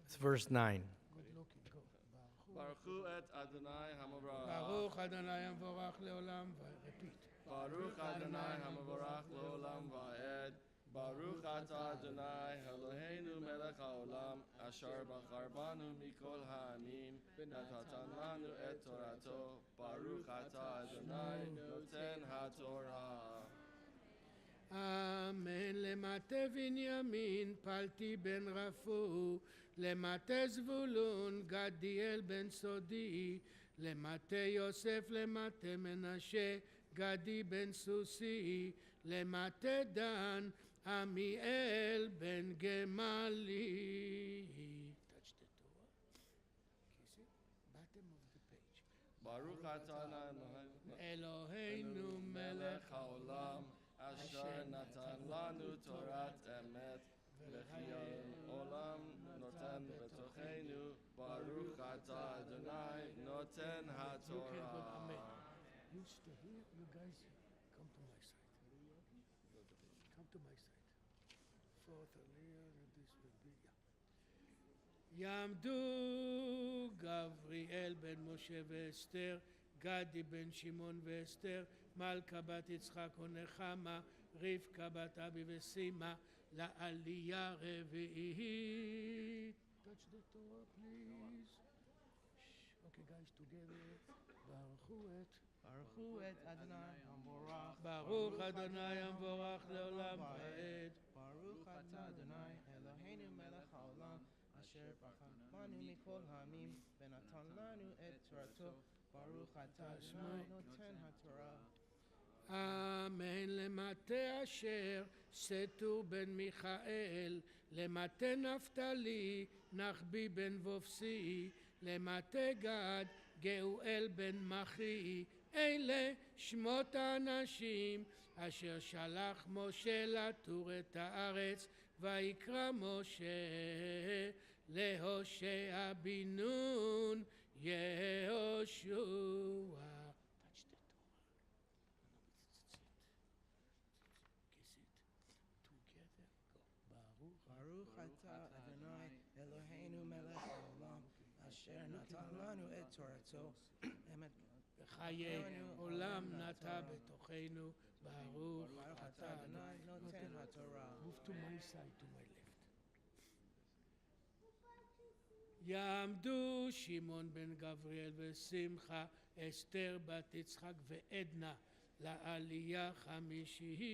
It's verse 9. ברכו את אדוני המבורך. ברוך אדוני המבורך לעולם ועד. ברוך אדוני המבורך לעולם ועד. ברוך אתה אדוני אלוהינו מלך העולם אשר בחר בנו מכל העמים ונתן לנו את תורתו. ברוך אתה אדוני נותן התורה. אמן. למטה בנימין פלטי בן רפו, למטה זבולון גדיאל בן סודי, למטה יוסף למטה מנשה גדי בן סוסי, למטה דן עמיאל בן גמלי. ברוך אתה אלוהינו מלך העולם אשר נתן לנו תורת אמת וכי העולם נותן בתוכנו. ברוך אתה אדוני נותן התורה. You stay here, you guys come to my side. Come to my side. Fourth Aliyah, and this will be, יעמדו גבריאל בן משה ואסתר, גדי בן שמעון ואסתר, מלכה בת יצחק ונחמה, רבקה בת אבי וסימה, לעלייה רביעית. Touch the Torah, please. Okay, guys, together. ברכו את אדוני המבורך. ברוך אדוני המבורך לעולם ועד. ברוך אתה אדוני אלוהינו מלך העולם אשר בחר בנו מכל העמים ונתן לנו את תורתו. ברוך אתה אדוני נותן התורה. אמן. למטה אשר סתור בן מיכאל, למטה נפתלי נחבי בן בופסי, למטה גד גאואל בן מחי. אלה שמות האנשים אשר שלח משה לתור את הארץ, ויקרא משה להושע בן נון יהושע. ברוך אתה אדוני אלוהינו מלך העולם אשר נתן לנו את תורתו אמת חיי עולם נטע בתוכנו. ברוך אתה אדוני נותן התורה. Move to my side, to my left. יעמדו שמעון בן גבריאל ושמחה, אסתר בת יצחק ועדנה, לעלייה חמישית.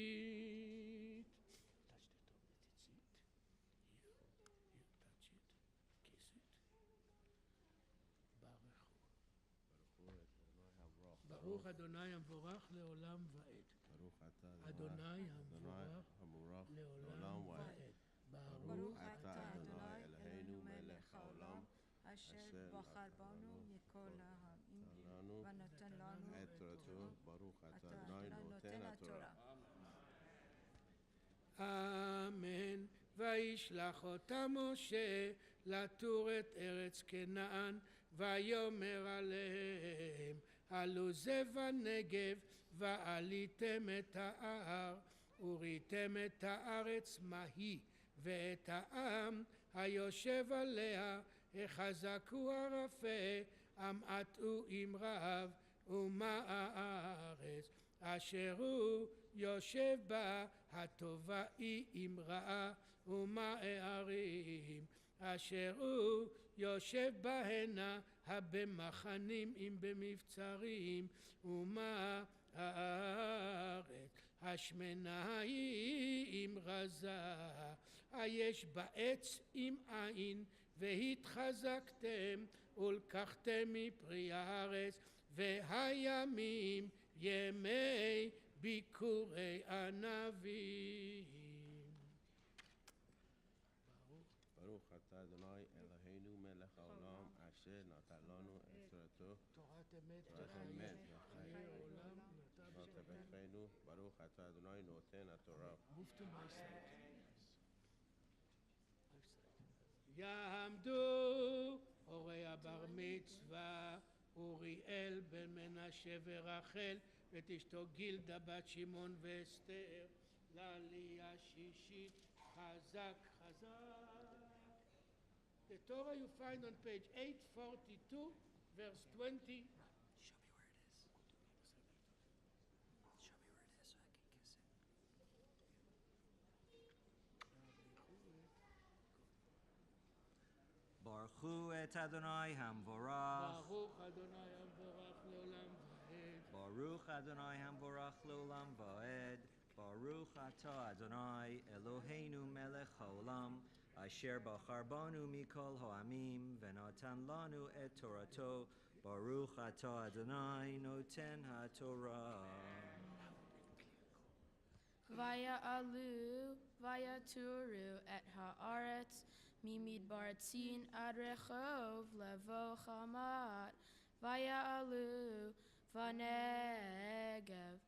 ברוך אדוני המבורך לעולם ועד. ברוך אתה אדוני המבורך לעולם ועד. ברוך אתה אדוני אלוהינו מלך העולם אשר בחר בנו מכל העמים ונותן לנו את תורתו. ברוך אתה אדוני נותן התורה. אמן. וישלח אותה משה לתור את ארץ כנען, ויאמר עליהם עלו זה בנגב, ועליתם את ההר, וראיתם את הארץ מה היא, ואת העם היושב עליה, החזקו הרפה, המעטו עם רב, ומה הארץ אשר הוא יושב בה, הטובה היא אם רעה ומה הערים אשר הוא יושב בהנה הבמחנים אם במבצרים ומה הארץ השמנה היא אם רזה היש בעץ עם עין והתחזקתם ולקחתם מפרי הארץ והימים ימי ביקורי ענבים. ברוך אתה אדוני אלוהינו מלך העולם אשר נתן לנו את תורתו תורת אמת וחיי עולם ותברכנו ברוך אתה אדוני נותן התורה. Move to my side. יעמדו הורי הבר מצווה אוריאל בן מנשה ורחל ואת אשתו גילדה בת שמעון ואסתר לעלייה שישית חזק חזק. The Torah you find on page 842 verse 20. Baruchu et Adonai Hamvorach. ברוך אדוני המבורך לעולם ועד. Baruch Adonai Hamvorach Leolam Vaed. Baruch Atah Adonai Eloheinu Melech Haolam Asher Bachar Banu Mikol Ha'amim Venatan Lanu et Torato. Baruch Atah Adonai Noten HaTorah. Vaya'alu, vayaturu et haaretz, mimidbar tzin ad rechov levo chamat. Vaya'alu, vanegev,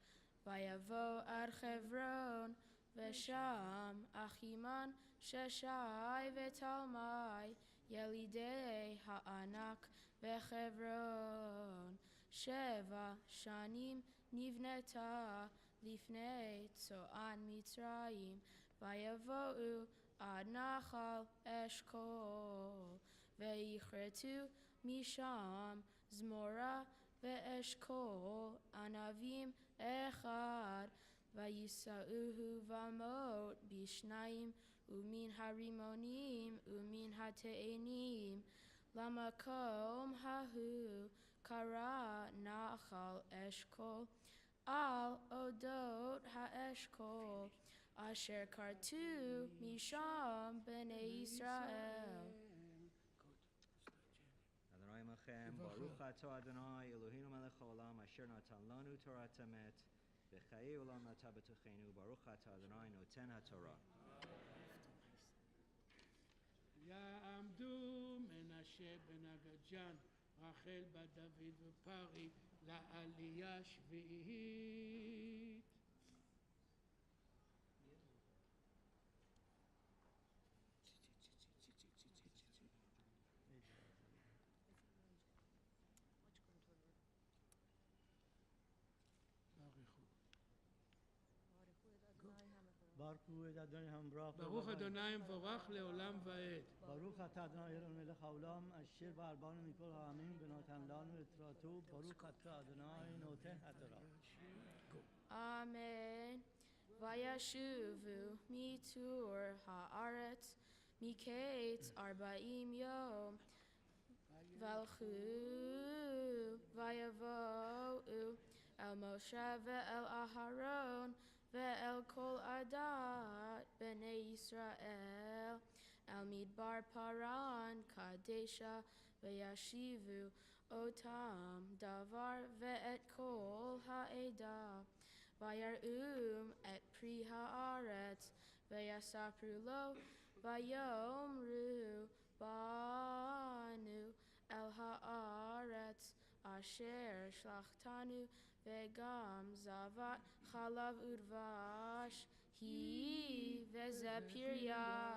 vayavo ad Chevron, vesham achiman sheshai vetalmai, yelidei ha'anak vechevron. Sheva shanim nivneta לפני צוען מצרים ויבואו עד נחל אשכול ויכרתו משם זמורה ואשכול ענבים אחד ויישאוהו במות בשניים ומן הרימונים ומן התאנים למקום ההוא קרא נחל אשכול על אודות האשכול אשר כרתו משם בני ישראל. Adonai Machem, Baruch Atah Adonai Eloheinu Melech Haolam Asher Natan Lanu Torat Emet V'chayei Olam Nata B'tochenu Baruch Atah Adonai Noten HaTorah. יעמדו מנשה בן הגדג'ן רחל בת דוד ופרי לעלייה שביעית. ברוך אדוני המבורך לעולם ועד. ברוך אתה אדוני אלוהינו מלך העולם אשר בער בנו מכל העמים ונתן לנו את תורתו. ברוך אתה אדוני נותן התורה. אמן. וישובו מטור הארץ מקץ 40 יום והלכו ויבואו אל משה ואל אהרון ואל כל עדת בני ישראל אל מדבר פרן קדשה וישיבו אותם דבר ואת כל העדה ויראום את פרי הארץ ויספרו לו ויאמרו באנו אל הארץ אשר שלחתנו וגם זבת חלב ודבש היא וזה פריה.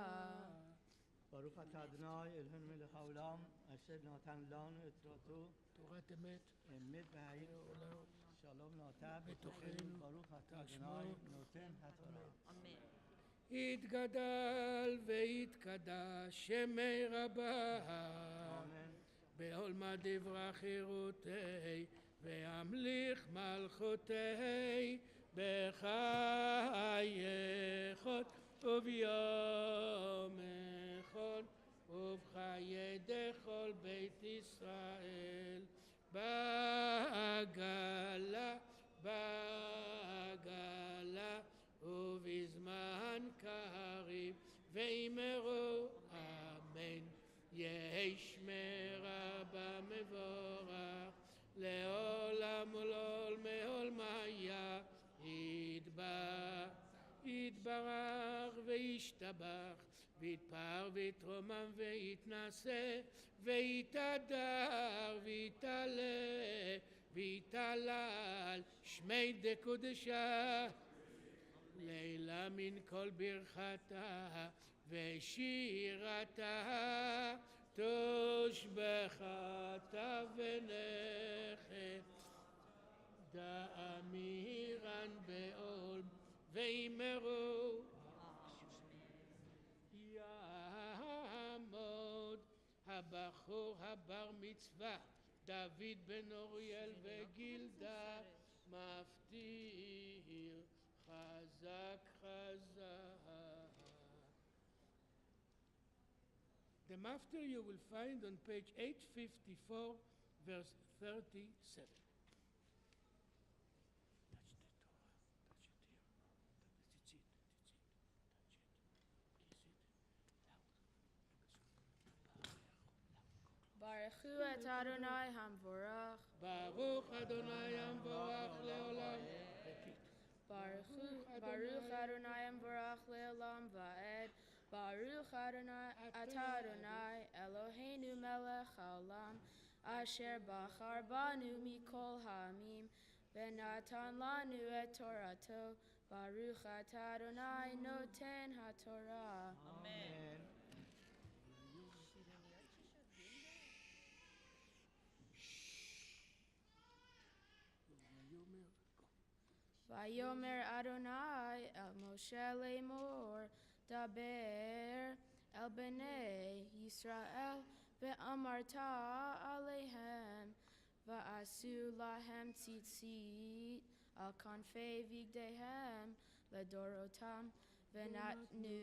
ברוך אתה אדוני אלוהינו מלך העולם אשר נתן לנו את תורתו. תורת אמת. אמת והאיר שלום נעתה בתוכנו. ברוך אתה אדוני נותן התורה. אמן. יתגדל ויתקדש שמי רבה בעולמה דברה חירותי והמליך מלכותי בחייכות וביום אחד ובחיי דכל בית ישראל בעגלה ובזמן קריב ואמרו אמן יהי שמרה במבורך לעולם ולעולמי יתברך וישתבח ויתפאר ויתרומם ויתנשא ויתהדר ויתעלה ויתהלל שמי דקודשה לילה מן כל ברכתה ושירתה תושבחתה ונכד דאמירן בעול ואמרו יעמוד הבחור הבר מצווה דוד בן אוריאל וגילדה מפטיר חזק The maftir you will find on page 854 verse 37. Baruch hu et Adonai hamvorach. Baruch Adonai hamvorach leolam. Baruch Adonai hamvorach leolam va'ed. Baruch Adonai Adonai Eloheinu melech haolam asher bachar banu mikol ha'amim v'natan lanu et Torato. Baruch Adonai noten haTorah. Amen. Vayomer Adonai el Moshe lemor daber el bnei Yisrael ve'amarta alehem va'asu lahem tzitzit al kanfei vigdehem ledorotam ve'natnu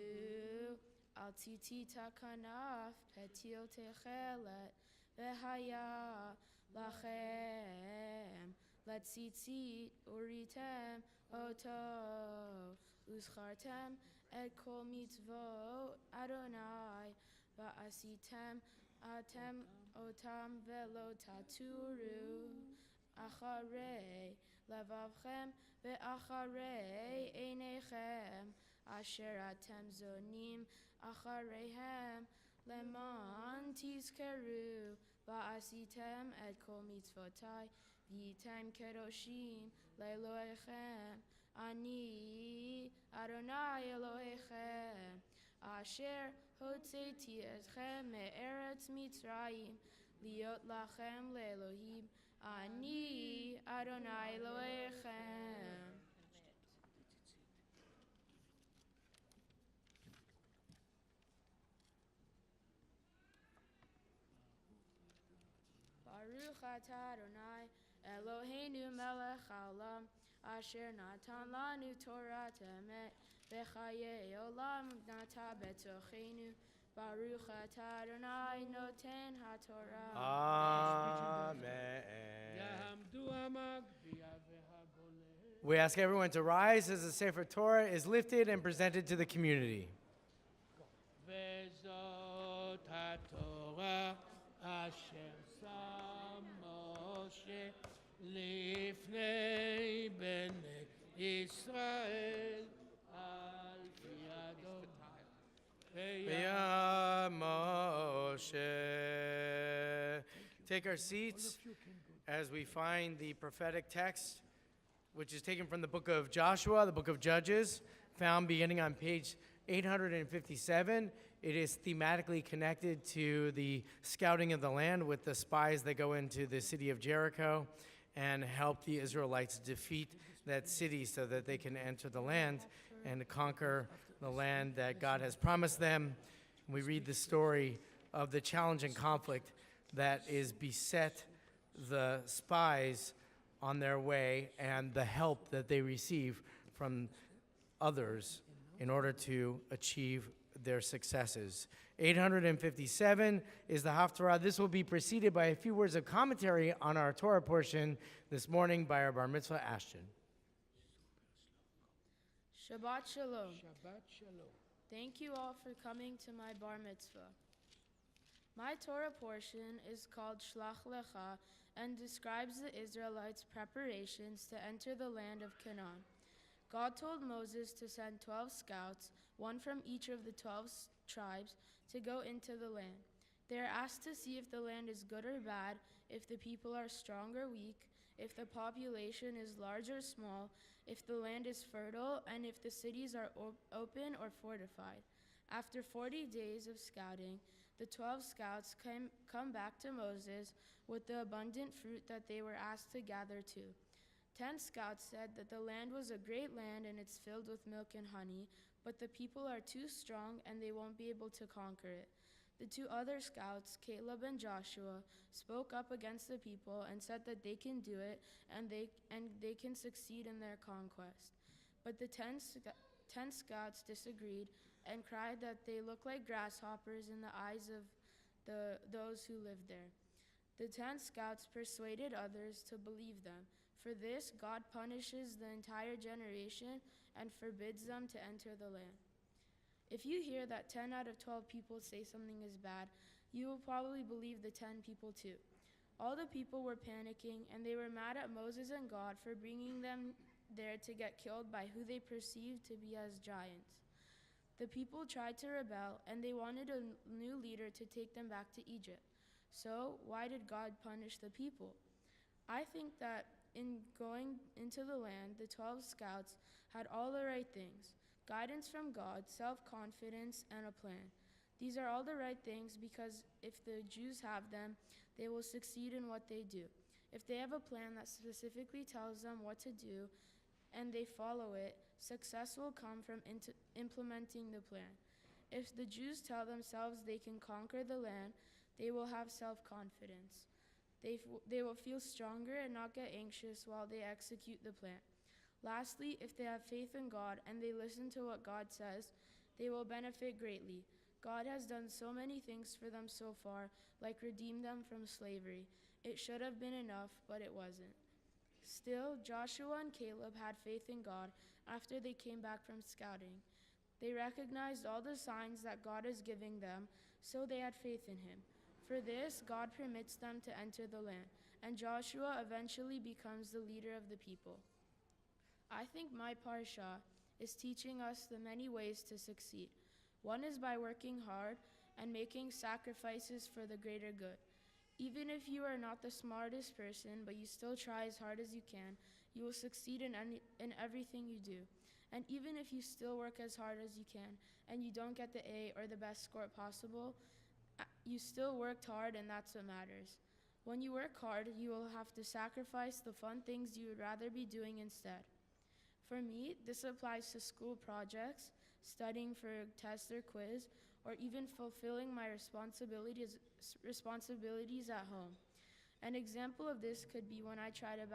al tzitzit hakanaf petil techelet ve'haya lachem letzitzit uritem oto uschartem et kol mitzvot Adonai va'asitem atem otam velo taturu acharei levavchem ve'acharei einechem asher atem zonim achareihem leman tizkeru va'asitem et kol mitzvotai Yitem kedoshim le'Elohechem ani Adonai Elohechem asher hotzeti etchem me'eretz Mitzrayim liot lachem le'Elohim ani Adonai Elohechem. Baruch atah Adonai Eloheinu melech haolam asher natan lanu Torah emet v'chayei olam nata betochenu Baruch atah Adonai noten haTorah. Amen. יעמדו המגביה והגולה. We ask everyone to rise as the Sefer Torah is lifted and presented to the community. וזאת התורה אשר שם משה לפני בני ישראל על פי אדוני. Ya Moshe. Take our seats as we find the prophetic text, which is taken from the book of Joshua, the book of Judges, found beginning on page 857. It is thematically connected to the scouting of the land with the spies that go into the city of Jericho and help the Israelites defeat that city so that they can enter the land and conquer the land that God has promised them. We read the story of the challenge and conflict that is beset the spies on their way and the help that they receive from others in order to achieve their successes. 857 is the Haftarah. This will be preceded by a few words of commentary on our Torah portion this morning by our Bar Mitzvah Ashton. Shabbat Shalom. Shabbat Shalom. Thank you all for coming to my bar mitzvah. My Torah portion is called Shlach Lecha and describes the Israelites' preparations to enter the land of Canaan. God told Moses to send 12 scouts, one from each of the 12 tribes, to go into the land. They are asked to see if the land is good or bad, if the people are strong or weak, if the population is large or small, if the land is fertile, and if the cities are open or fortified. After 40 days of scouting, the 12 scouts come back to Moses with the abundant fruit that they were asked to gather too. 10 scouts said that the land was a great land and it's filled with milk and honey, but the people are too strong and they won't be able to conquer it. The 2 other scouts, Caleb and Joshua, spoke up against the people and said that they can do it and they can succeed in their conquest. But the 10 scouts disagreed and cried that they look like grasshoppers in the eyes of those who lived there. The 10 scouts persuaded others to believe them. For this, God punishes the entire generation and forbids them to enter the land. If you hear that 10 out of 12 people say something is bad, you will probably believe the 10 people too. All the people were panicking, and they were mad at Moses and God for bringing them there to get killed by who they perceived to be as giants. The people tried to rebel, and they wanted a new leader to take them back to Egypt. So, why did God punish the people? I think that in going into the land, the 12 scouts had all the right things: guidance from God, self-confidence, and a plan. These are all the right things because if the Jews have them, they will succeed in what they do. If they have a plan that specifically tells them what to do and they follow it, success will come from implementing the plan. If the Jews tell themselves they can conquer the land, they will have self-confidence. They will feel stronger and not get anxious while they execute the plan. Lastly, if they have faith in God and they listen to what God says, they will benefit greatly. God has done so many things for them so far, like redeem them from slavery. It should have been enough, but it wasn't. Still, Joshua and Caleb had faith in God after they came back from scouting. They recognized all the signs that God is giving them, so they had faith in him. For this, God permits them to enter the land, and Joshua eventually becomes the leader of the people. I think my parsha is teaching us the many ways to succeed. One is by working hard and making sacrifices for the greater good. Even if you are not the smartest person, but you still try as hard as you can, you will succeed in everything you do. And even if you still work as hard as you can and you don't get the A or the best score possible, you still worked hard, and that's what matters. When you work hard, you will have to sacrifice the fun things you would rather be doing instead. For me, this applies to school projects, studying for a test or quiz, or even fulfilling my responsibilities at home. An example of this could be when I try to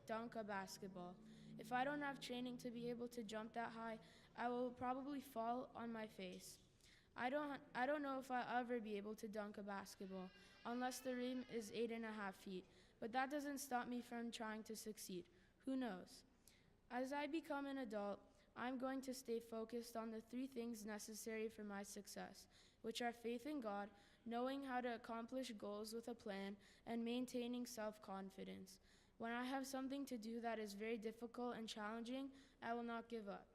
dunk a basketball. If I don't have training to be able to jump that high, I will probably fall on my face. I don't know if I'll ever be able to dunk a basketball unless the rim is 8.5 feet, but that doesn't stop me from trying to succeed. Who knows? As I become an adult, I'm going to stay focused on the 3 things necessary for my success, which are faith in God, knowing how to accomplish goals with a plan, and maintaining self-confidence. When I have something to do that is very difficult and challenging, I will not give up.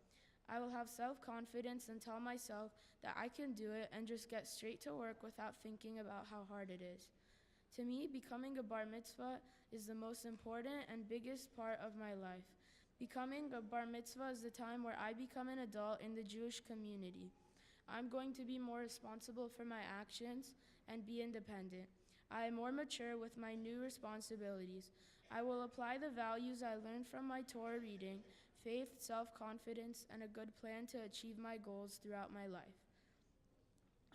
I will have self-confidence and tell myself that I can do it and just get straight to work without thinking about how hard it is. To me, becoming a bar mitzvah is the most important and biggest part of my life. Becoming a bar mitzvah is the time where I become an adult in the Jewish community. I'm going to be more responsible for my actions and be independent. I am more mature with my new responsibilities. I will apply the values I learned from my Torah reading, faith, self-confidence, and a good plan to achieve my goals throughout my life.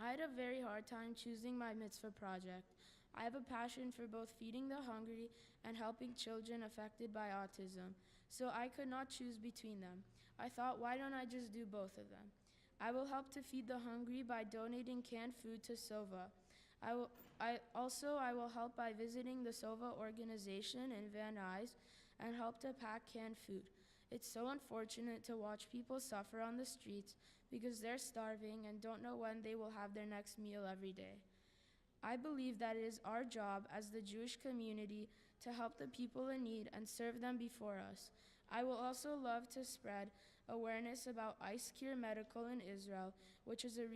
I had a very hard time choosing my mitzvah project. I have a passion for both feeding the hungry and helping children affected by autism, so I could not choose between them. I thought, why don't I just do both of them? I will help to feed the hungry by donating canned food to SOVA. I will help by visiting the SOVA organization in Van Nuys and help to pack canned food. It's so unfortunate to watch people suffer on the streets because they're starving and don't know when they will have their next meal every day. I believe that it is our job as the Jewish community to help the people in need and serve them before us. I will also love to spread awareness about Ice Cure Medical in Israel, which is a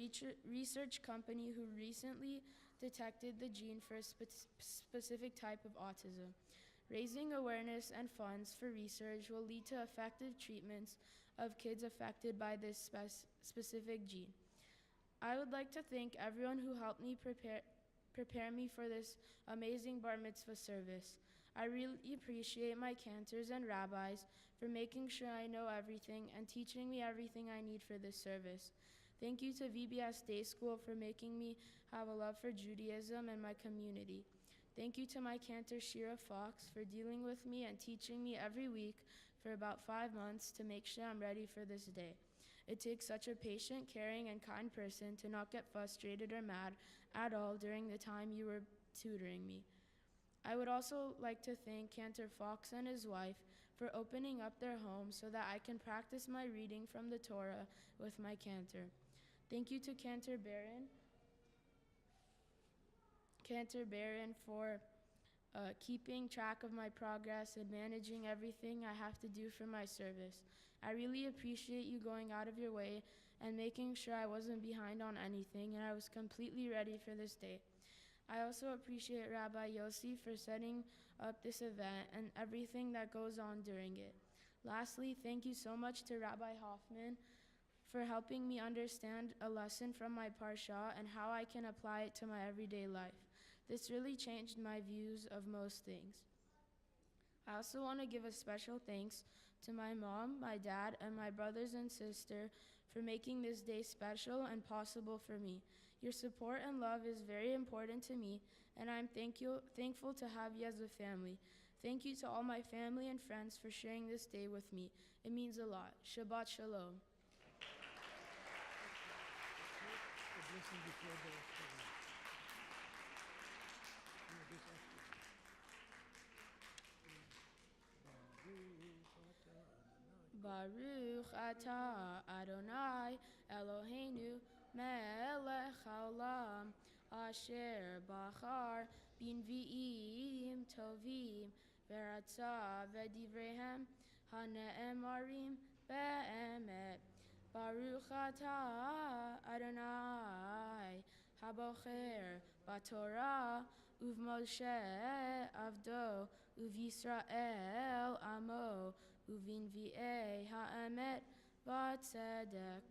research company who recently detected the gene for a specific type of autism. Raising awareness and funds for research will lead to effective treatments of kids affected by this specific gene. I would like to thank everyone who helped me prepare me for this amazing bar mitzvah service. I really appreciate my cantors and rabbis for making sure I know everything and teaching me everything I need for this service. Thank you to VBS Day School for making me have a love for Judaism and my community. Thank you to my cantor Shira Fox for dealing with me and teaching me every week for about 5 months to make sure I'm ready for this day. It takes such a patient, caring, and kind person to not get frustrated or mad at all during the time you were tutoring me. I would also like to thank Cantor Fox and his wife for opening up their home so that I can practice my reading from the Torah with my cantor. Thank you to Cantor Barron for keeping track of my progress and managing everything I have to do for my service. I really appreciate you going out of your way and making sure I wasn't behind on anything and I was completely ready for this day. I also appreciate Rabbi Yossi for setting up this event and everything that goes on during it. Lastly, thank you so much to Rabbi Hoffman for helping me understand a lesson from my parsha and how I can apply it to my everyday life. This really changed my views of most things. I also want to give a special thanks to my mom, my dad, and my brothers and sister for making this day special and possible for me. Your support and love is very important to me, and I'm thankful to have you as a family. Thank you to all my family and friends for sharing this day with me. It means a lot. Shabbat Shalom. Baruch atah Adonai Eloheinu melech haolam asher bachar b'nvi'im tovim v'ratzah v'divreihem hane'emarim be'emet. Baruch atah Adonai habocher b'Torah uv'Moshe avdo uv'Yisrael amo uvinvi'ei ha'emet v'tzedek.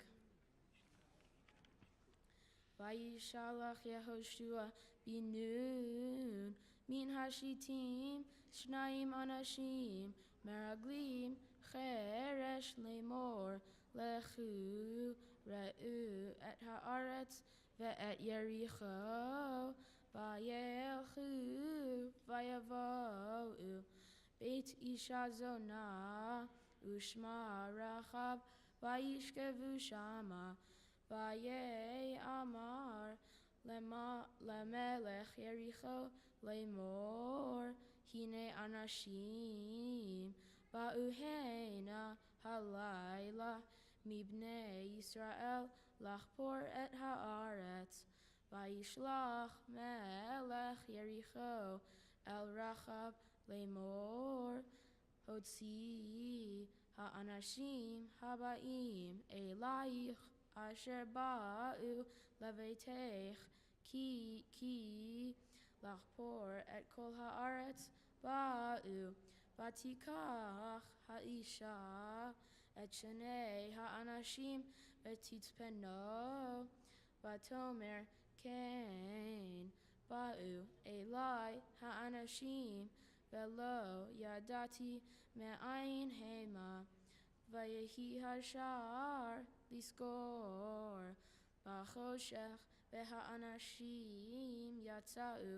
Vayishalach Yehoshua bin Nun min hashitim shnayim anashim meraglim cheresh lemor lechu re'u et ha'aretz ve'et Yericho vayelchu vayavo'u Beit Isha Zona Ushma Rachab Vayishkevu Shama Vaye Amar Lemelech Yericho Lemor Hine Anashim Ba'uheina Halayla Mibnei Yisrael Lachpor et Haaretz Vayishlach Melech Yericho El Rachab Lemor Hotzi ha'anashim haba'im elayich asher ba'u leveitech ki lachpor et kol ha'aretz ba'u vatikach ha'isha et shenei ha'anashim v'titzpeno vatomer kain ba'u elai ha'anashim Velo yadati me'ayin hema Vayehi hashar liskor Bachoshech v'ha'anashim yatza'u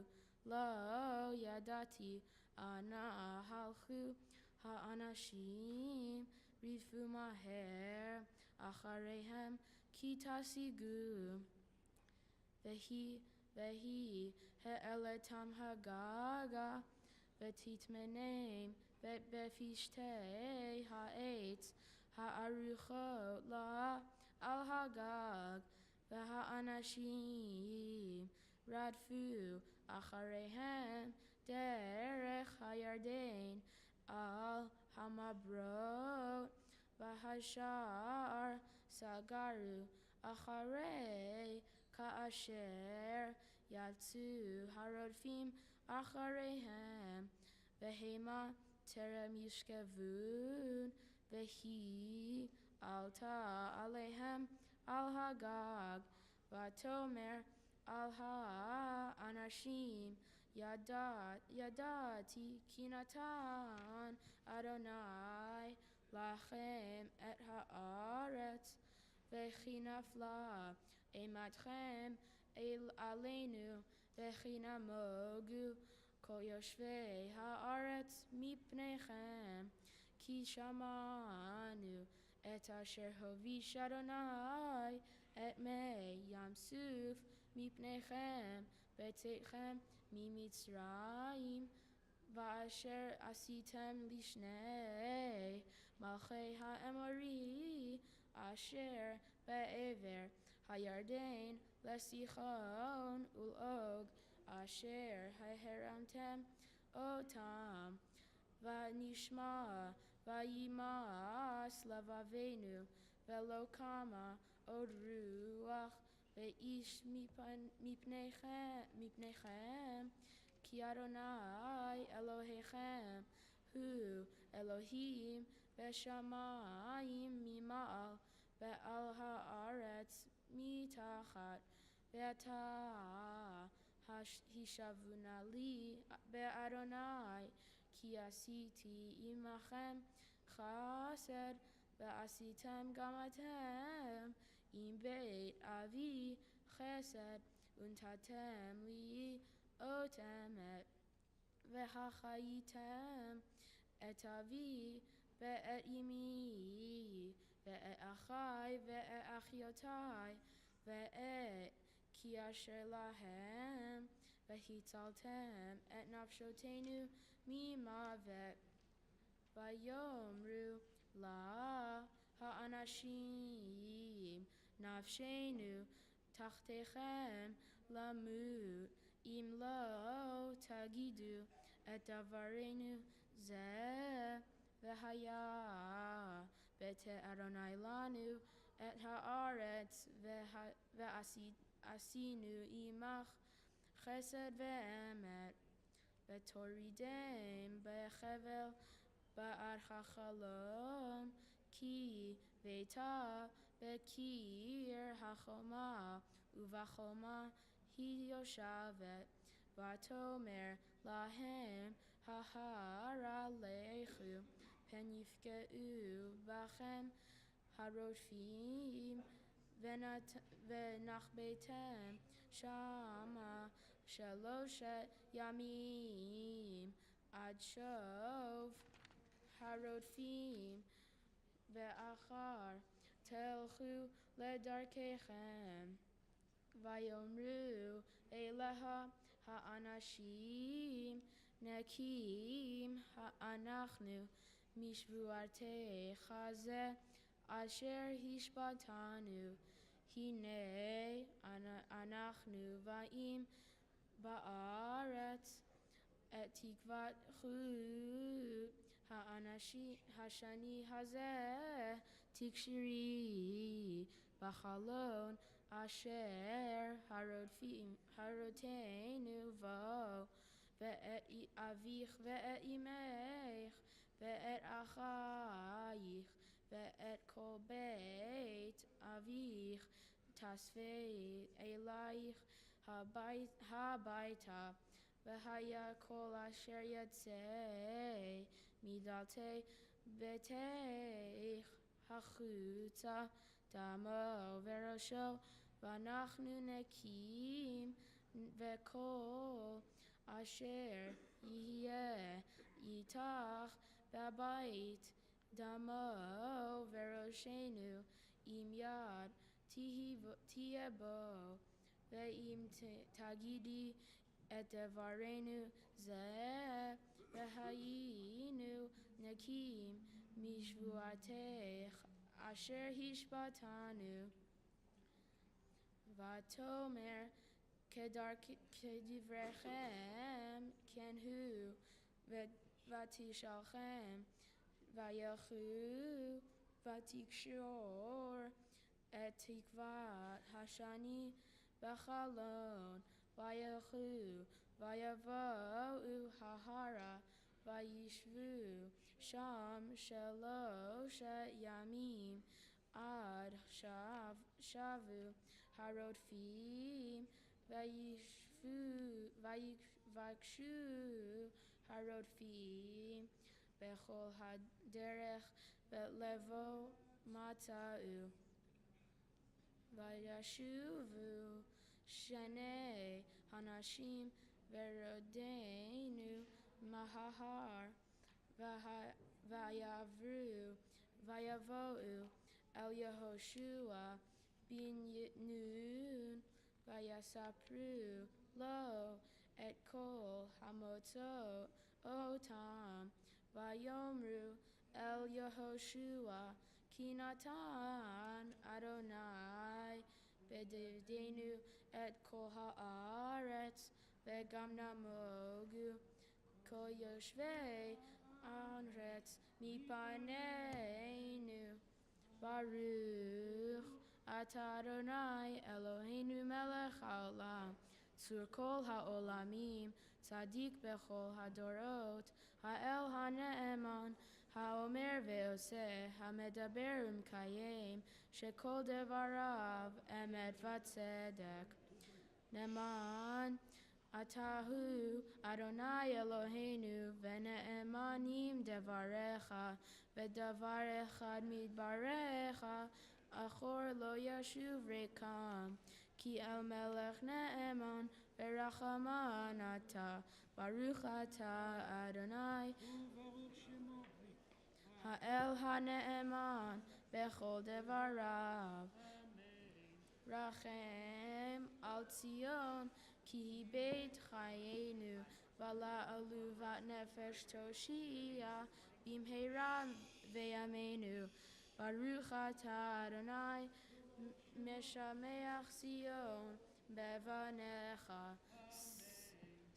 lo yadati ana halchu ha'anashim rifu maher acharehem ki tasigu vehi he'eletam hagaga vetitmenem befishtei ha'etz ha'aruchot la al hagag והאנשים רדפו אחריהם דרך הירדן על המברות והשאר סגרו אחרי כאשר יצאו הרודפים אחריהם והמה טרם ישכבון והיא עלתה עליהם על הגג, ותאמר על האנשים, ידעתי כי נתן אדוני לכם את הארץ, וכי נפלה אימתכם עלינו, וכי נמוגו כל יושבי הארץ מפניכם, כי שמענו את אשר הוביש אדוני את מי ים סוף מפניכם בצאתכם ממצרים ואשר עשיתם לשני מלכי האמורי אשר בעבר הירדן לסיחון ולעוג אשר הרמתם אותם ונשמע וימאס לבבינו ולא קמה עוד רוח ואיש מפניכם כי אדוני אלוהיכם הוא אלוהים בשמיים ממעל ועל הארץ מתחת ועתה השבונה לי באדוני כי עשיתי עמכם חסד ועשיתם גם אתם עם בית אבי חסד ונתתם לי אות אמת והחייתם את אבי ואת אמי ואת אחי ואת אחיותי ואת כי אשר להם והצלתם את נפשותינו ממוות ויאמרו לה האנשים נפשנו תחתיכם למות אם לא תגידו את דברנו זה והיה בית אדוני לנו את הארץ ועשינו עמך חסד ואמת ותורידם בחבל בעד החלום כי ביתה בקיר החומה ובחומה היא יושבת ותאמר להם ההרה לכו פן יפגעו בכם הרודפים ונחבאתם שמה 3 ימים עד שוב הרודפים ואחר תלכו לדרככם ויאמרו אליה האנשים נקים אנחנו משבועתך זה אשר השבעתנו הנה אנחנו באים בארץ את תקוות חוט השני הזה תקשרי בחלון אשר הרודתנו בו ואת אביך ואת אמך ואת אחייך ואת כל בית אביך תאספי אלייך הביתה והיה כל אשר יצא מדלתי ביתך החוצה דמו וראשו ואנחנו נקים וכל אשר יהיה איתך בבית, דמו וראשנו עם יד תהיה בו, ואם תגידי את דברנו זה, והיינו נקיים משבועתך אשר השבעתנו, ותאמר כדבריכם כן הוא, ותשאלכם וילכו ותקשור את תקוות השני בחלון, וילכו ויבואו ההרה וישבו שם 3 ימים עד שבו הרודפים ויבקשו הרודפים בכל הדרך ולבוא מצאו, וישובו 2 אנשים ורודנו מההר ויעברו ויבואו אל יהושע בן נון ויספרו לו את כל המוצאות אותם, ויאמרו אל יהושע כי נתן אדוני בידינו את כל הארץ, וגם נמוגו כל יושבי הארץ מפנינו. ברוך אתה אדוני אלוהינו מלך העולם, צור כל העולמים, צדיק בכל הדורות, האל הנאמן, האומר ועושה, המדבר ומקיים, שכל דבריו אמת וצדק. נאמן אתה הוא אדוני אלוהינו, ונאמנים דבריך, ודבר אחד מדבריך אחור לא ישוב ריקם, כי אל מלך נאמן ורחמן אתה. ברוך אתה אדוני האל הנאמן בכל דבריו. רחם על ציון כי היא בית חיינו, ולעלובת נפש תושיע במהרה בימינו. ברוך אתה אדוני משמח ציון בבניך.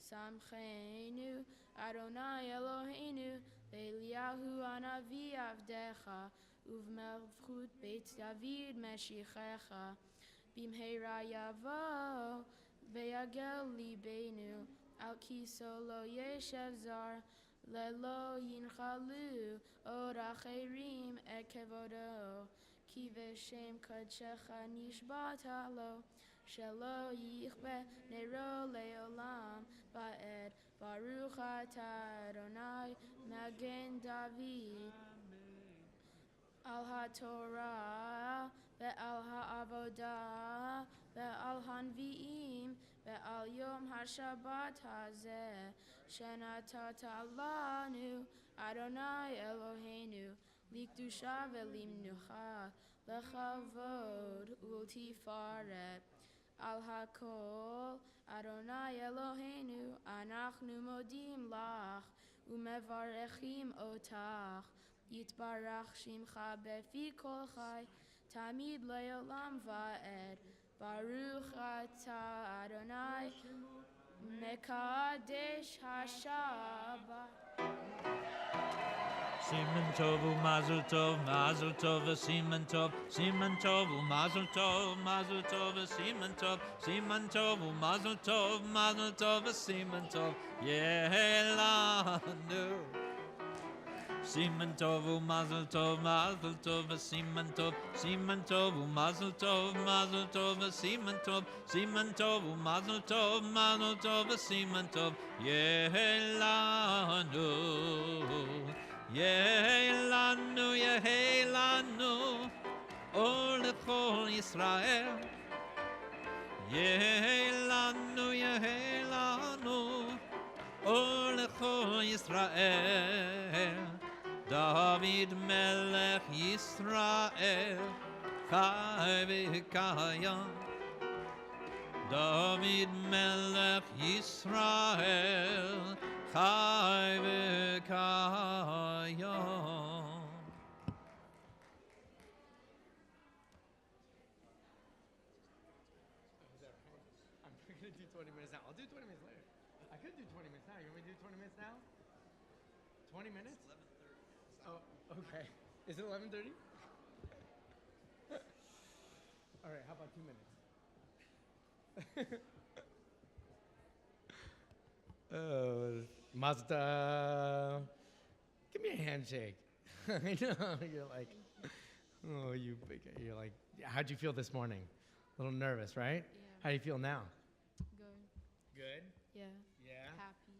שמחנו אדוני אלוהינו באליהו הנביא עבדך, ובמלכות בית דוד משיחך. במהרה יבוא ויגל ליבנו, על כיסו לא ישב זר, ללא ינחלו עוד אחרים את כבודו, כי בשם קודשך נשבעת לו, שלא יכבה נרו לעולם ועד. ברוך אתה אדוני מגן דוד. על התורה ועל העבודה ועל הנביאים ועל יום השבת הזה שנתת לנו אדוני אלוהינו, לקדושה ולמנוחה, לכבוד ולתפארת. על הכל אדוני אלוהינו אנחנו מודים לך ומברכים אותך. יתברך שמך בפי כל חי, תמיד לעולם ועד. ברוך אתה אדוני מקדש השבת. Siman tov u'mazel tov, mazel tov v'siman tov, siman tov u'mazel tov, mazel tov v'siman tov, siman tov u'mazel tov, mazel tov v'siman tov, yehelanu. Siman tov u'mazel tov, mazel tov v'siman tov, siman tov u'mazel tov, mazel tov v'siman tov, siman tov u'mazel tov, mazel tov v'siman tov, yehelanu. Yehelanu, Yehelanu, Or lechol Yisrael. Yehelanu, Yehelanu, Yisrael, David Melech Yisrael, Chai v'kayam. David Melech Yisrael, Chai v'kayam. I'm going to do 20 minutes now. I'll do 20 minutes later. I could do 20 minutes now. You want me to do 20 minutes now? 20 minutes? It's 11:30. Oh, okay. Is it 11:30? All right, how about 2 minutes? Mazda, give me a handshake. I know, you're like, oh, you're like, how'd you feel this morning? A little nervous, right? Yeah. How do you feel now? Good. Good? Yeah. Yeah? Happy.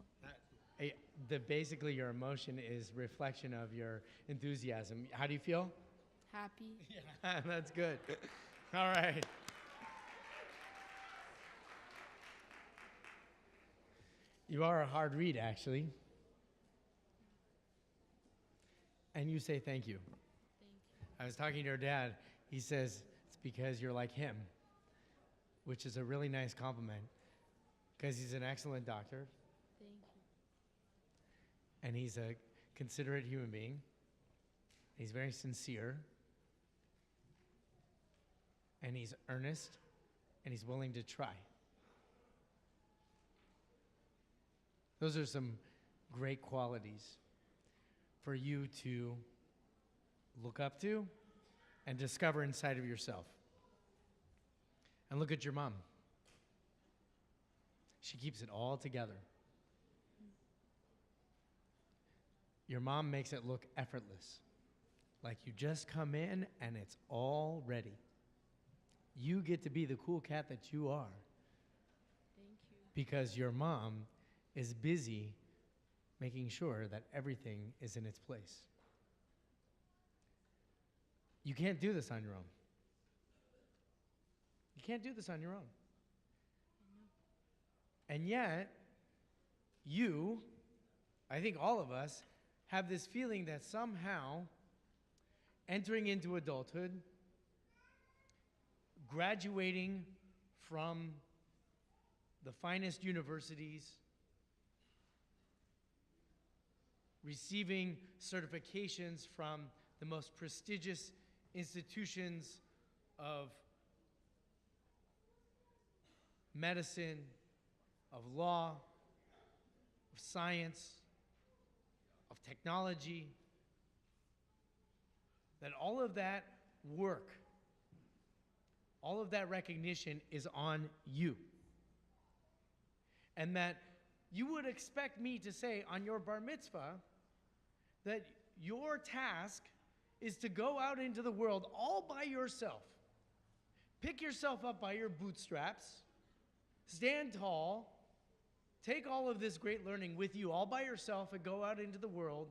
Basically, your emotion is reflection of your enthusiasm. How do you feel? Happy. Yeah, that's good. All right. You are a hard read, actually. And you say thank you. Thank you. I was talking to your dad. He says it's because you're like him, which is a really nice compliment because he's an excellent doctor Thank you. and he's a considerate human being. He's very sincere and he's earnest and he's willing to try. Those are some great qualities for you to look up to and discover inside of yourself. And look at your mom. She keeps it all together. Your mom makes it look effortless, like you just come in and it's all ready. You get to be the cool cat that you are. Thank you. Because your mom is busy making sure that everything is in its place. You can't do this on your own. You can't do this on your own. And yet, you, I think all of us, have this feeling that somehow entering into adulthood, graduating from the finest universities, receiving certifications from the most prestigious institutions of medicine, of law, of science, of technology, that all of that work, all of that recognition is on you. And that you would expect me to say on your bar mitzvah that your task is to go out into the world all by yourself. Pick yourself up by your bootstraps, stand tall, take all of this great learning with you all by yourself and go out into the world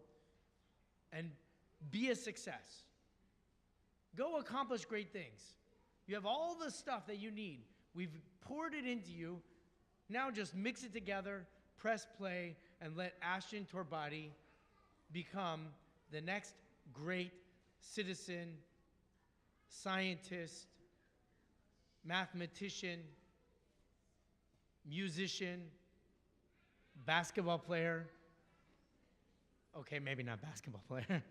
and be a success. Go accomplish great things. You have all the stuff that you need. We've poured it into you. Now just mix it together, press play, and let Ashton Torbati become the next great citizen, scientist, mathematician, musician, basketball player. Okay, maybe not basketball player.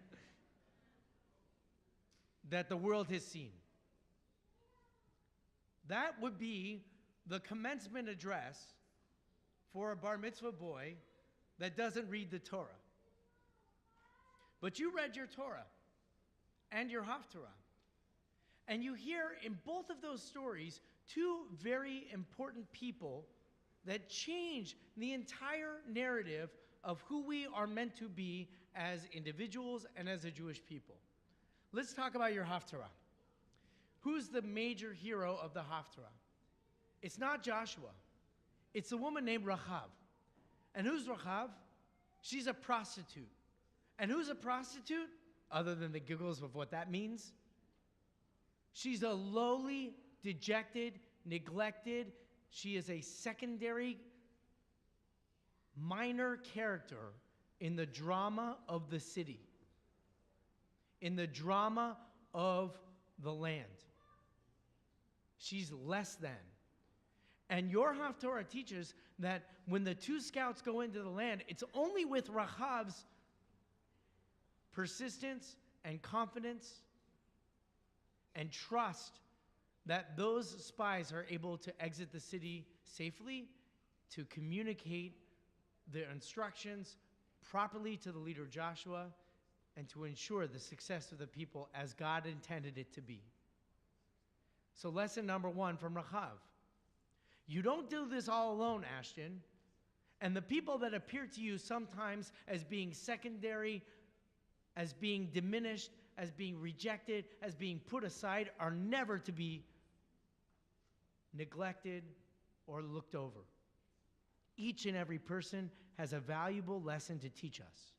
That the world has seen. That would be the commencement address for a bar mitzvah boy that doesn't read the Torah. But you read your Torah and your Haftarah. And you hear in both of those stories two very important people that change the entire narrative of who we are meant to be as individuals and as a Jewish people. Let's talk about your Haftarah. Who's the major hero of the Haftarah? It's not Joshua. It's a woman named Rachav. And who's Rachav? She's a prostitute. And who's a prostitute? Other than the giggles of what that means. She's a lowly, dejected, neglected. She is a secondary, minor character in the drama of the city, in the drama of the land. She's less than. And your Haftorah teaches that when the two scouts go into the land, it's only with Rahav's persistence and confidence and trust that those spies are able to exit the city safely, to communicate their instructions properly to the leader Joshua, and to ensure the success of the people as God intended it to be. So lesson number 1 from Rachav. You don't do this all alone, Ashton. And the people that appear to you sometimes as being secondary, as being diminished, as being rejected, as being put aside, are never to be neglected or looked over. Each and every person has a valuable lesson to teach us.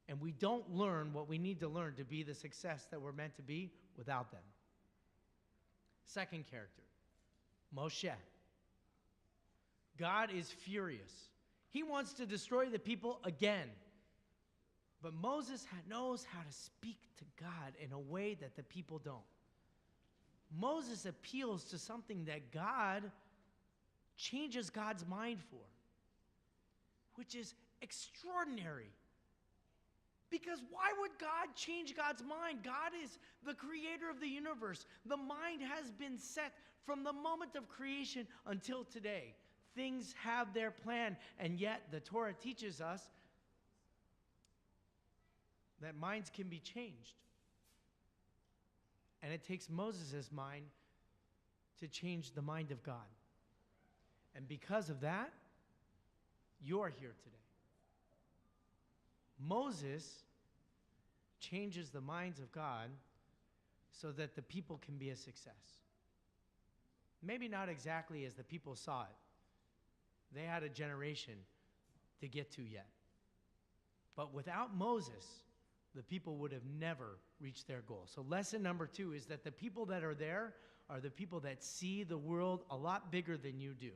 And we don't learn what we need to learn to be the success that we're meant to be without them. Second character, Moshe. God is furious. He wants to destroy the people again. But Moses knows how to speak to God in a way that the people don't. Moses appeals to something that God changes God's mind for, which is extraordinary. Because why would God change God's mind? God is the creator of the universe. The mind has been set from the moment of creation until today. Things have their plan, and yet the Torah teaches us that minds can be changed. And it takes Moses' mind to change the mind of God. And because of that, you're here today. Moses changes the minds of God so that the people can be a success. Maybe not exactly as the people saw it. They had a generation to get to yet. But without Moses, the people would have never reached their goal. So lesson number 2 is that the people that are there are the people that see the world a lot bigger than you do.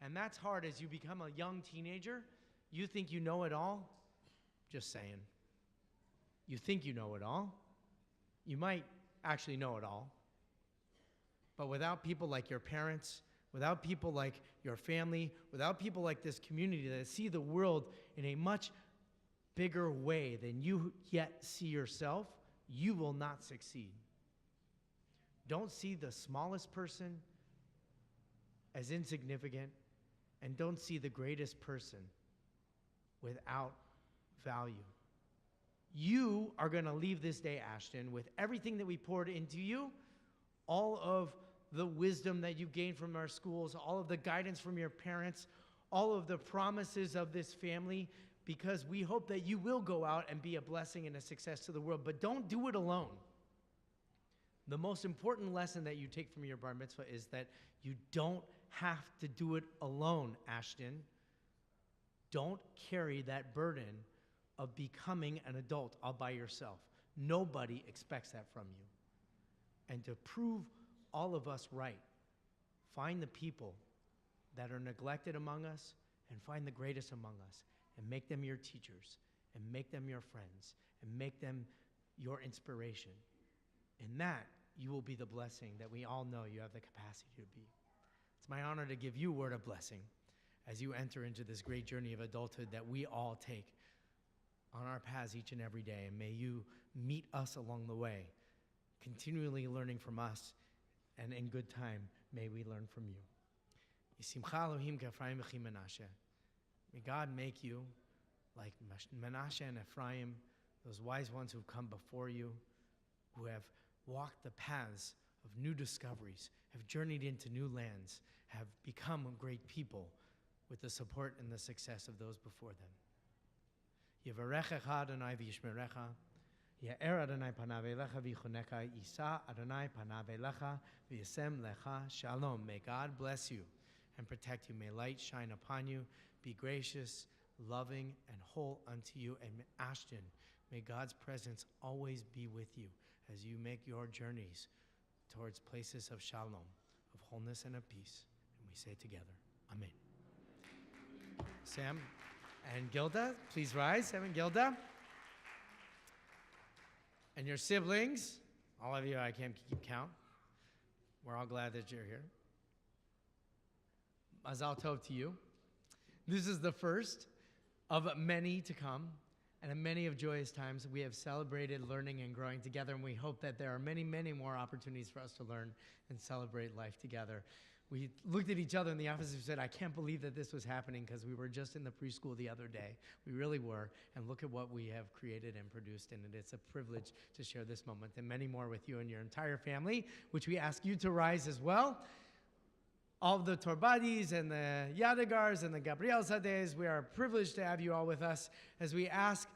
And that's hard as you become a young teenager. You think you know it all. Just saying. You think you know it all. You might actually know it all. But without people like your parents, without people like your family, without people like this community that see the world in a much bigger way than you yet see yourself, you will not succeed. Don't see the smallest person as insignificant, and don't see the greatest person without value. You are going to leave this day, Ashton, with everything that we poured into you, all of the wisdom that you gained from our schools, all of the guidance from your parents, all of the promises of this family, because we hope that you will go out and be a blessing and a success to the world. But don't do it alone. The most important lesson that you take from your bar mitzvah is that you don't have to do it alone, Ashton. Don't carry that burden of becoming an adult all by yourself. Nobody expects that from you. And to prove all of us right, find the people that are neglected among us and find the greatest among us and make them your teachers and make them your friends and make them your inspiration. In that, you will be the blessing that we all know you have the capacity to be. It's my honor to give you a word of blessing as you enter into this great journey of adulthood that we all take on our paths each and every day. And may you meet us along the way, continually learning from us, and in good time, may we learn from you. May God make you like Manasseh and Ephraim, those wise ones who've come before you, who have walked the paths of new discoveries, have journeyed into new lands, have become great people with the support and the success of those before them. Yevarechecha Adonai v'yishmerecha, Ya'er Adonai panav elecha v'yichunecha, Yisa Adonai panav elecha v'yasem lecha shalom. May God bless you and protect you. May light shine upon you. Be gracious, loving, and whole unto you. And Ashton, may God's presence always be with you as you make your journeys towards places of shalom, of wholeness and of peace. And we say together, Amen. Sam? And Gilda, please rise. Evan, Gilda. And your siblings, all of you, I can't keep count. We're all glad that you're here. Mazal tov to you. This is the first of many to come, and of many of joyous times. We have celebrated learning and growing together, and we hope that there are many, many more opportunities for us to learn and celebrate life together. We looked at each other in the office and said, I can't believe that this was happening because we were just in the preschool the other day. We really were, and look at what we have created and produced, and it's a privilege to share this moment and many more with you and your entire family, which we ask you to rise as well. All of the Torbadis and the Yadagars and the Gabriel Sades, we are privileged to have you all with us as we ask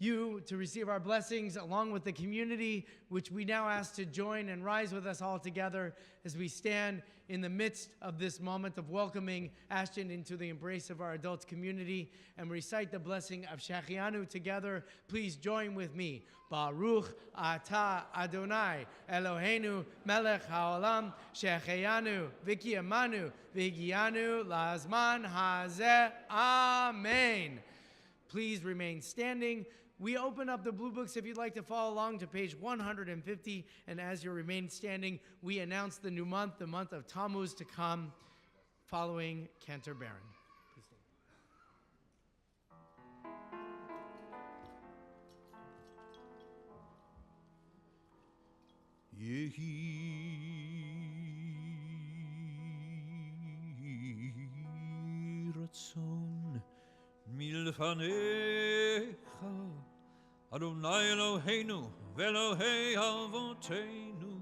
you to receive our blessings along with the community, which we now ask to join and rise with us all together as we stand in the midst of this moment of welcoming Ashton into the embrace of our adult community and recite the blessing of Shechianu together. Please join with me. Baruch atah Adonai Eloheinu melech haolam shechianu v'kiyamanu v'higianu lazman hazeh. Amen. Please remain standing. We open up the blue books if you'd like to follow along to page 150. And as you remain standing, we announce the new month, the month of Tammuz to come, following Cantor Baron. Yehi ratzon milfanecha Adonai Eloheinu ve'Elohei avotenu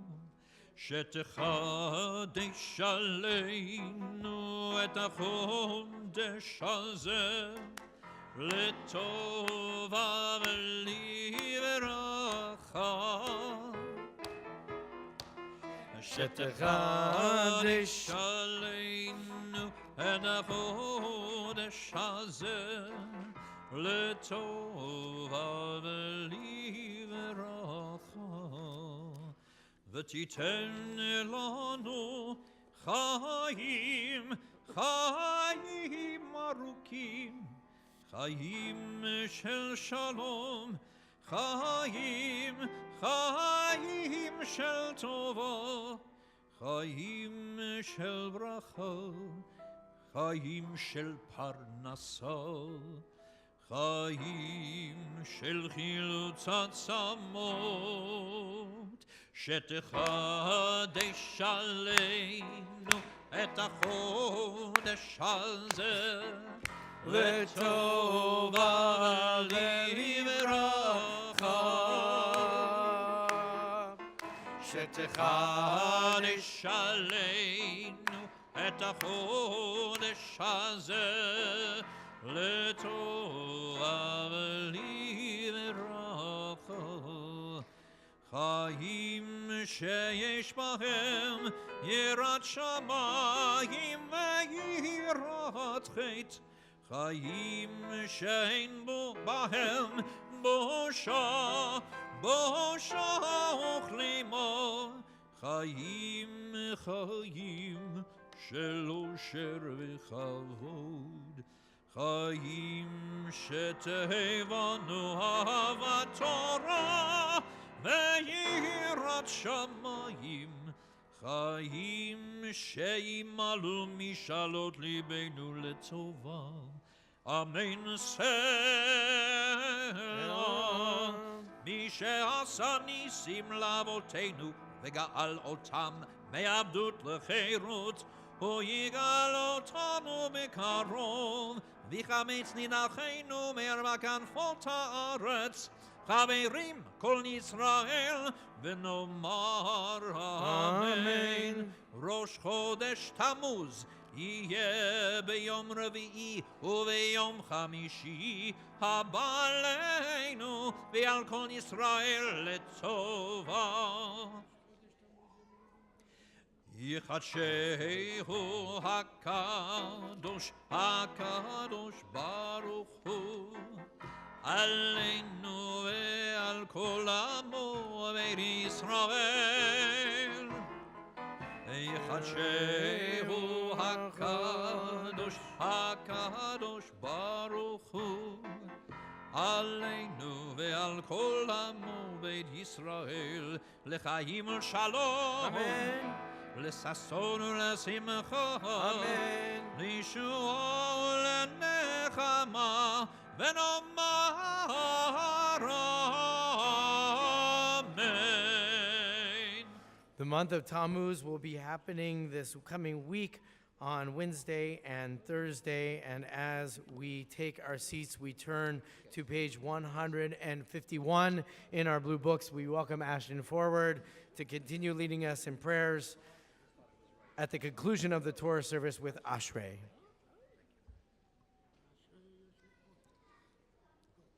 shetechadesh aleinu et hachodesh hazeh letova v'liveracha shetechadesh aleinu et hachodesh hazeh letova v'liveracha v'titen elanu chayim chayim arukim chayim shel shalom chayim chayim shel tova chayim shel bracha chayim shel parnasa חיים של חילוץ עצמות שתחדש עלינו את החודש הזה לטובה ולברכה שתחדש עלינו את החודש הזה לטובה ולברכה חיים שיש בהם יראת שמיים ויראת חטא חיים שאין בהם בושה וכלימה חיים חיים של אושר וכבוד חיים שתהבנו אהבת תורה ויראת שמיים חיים שימלאו משאלות ליבנו לטובה אמן סלע מי שעשה ניסים לאבותינו וגאל אותם מעבדות לחירות הוא יגאל אותנו בקרוב ויחמץ נידחנו מארבע כנפות הארץ חברים כל ישראל ונאמר אמן ראש חודש תמוז יהיה ביום רביעי וביום חמישי הבא עלינו ועל כל ישראל לטובה יחדשהו הקדוש הקדוש ברוך הוא עלינו ועל כל עמו בית ישראל יחדשהו הקדוש הקדוש ברוך עלינו ועל כל עמו בית ישראל, לחיים ולשלום. Amen. לששון ולשמחה. Amen. לישועה ולנחמה, ונאמר amen. The month of Tammuz will be happening this coming week on Wednesday and Thursday, and as we take our seats, we turn to page 151 in our blue books. We welcome Ashton forward to continue leading us in prayers at the conclusion of the Torah service with Ashrei.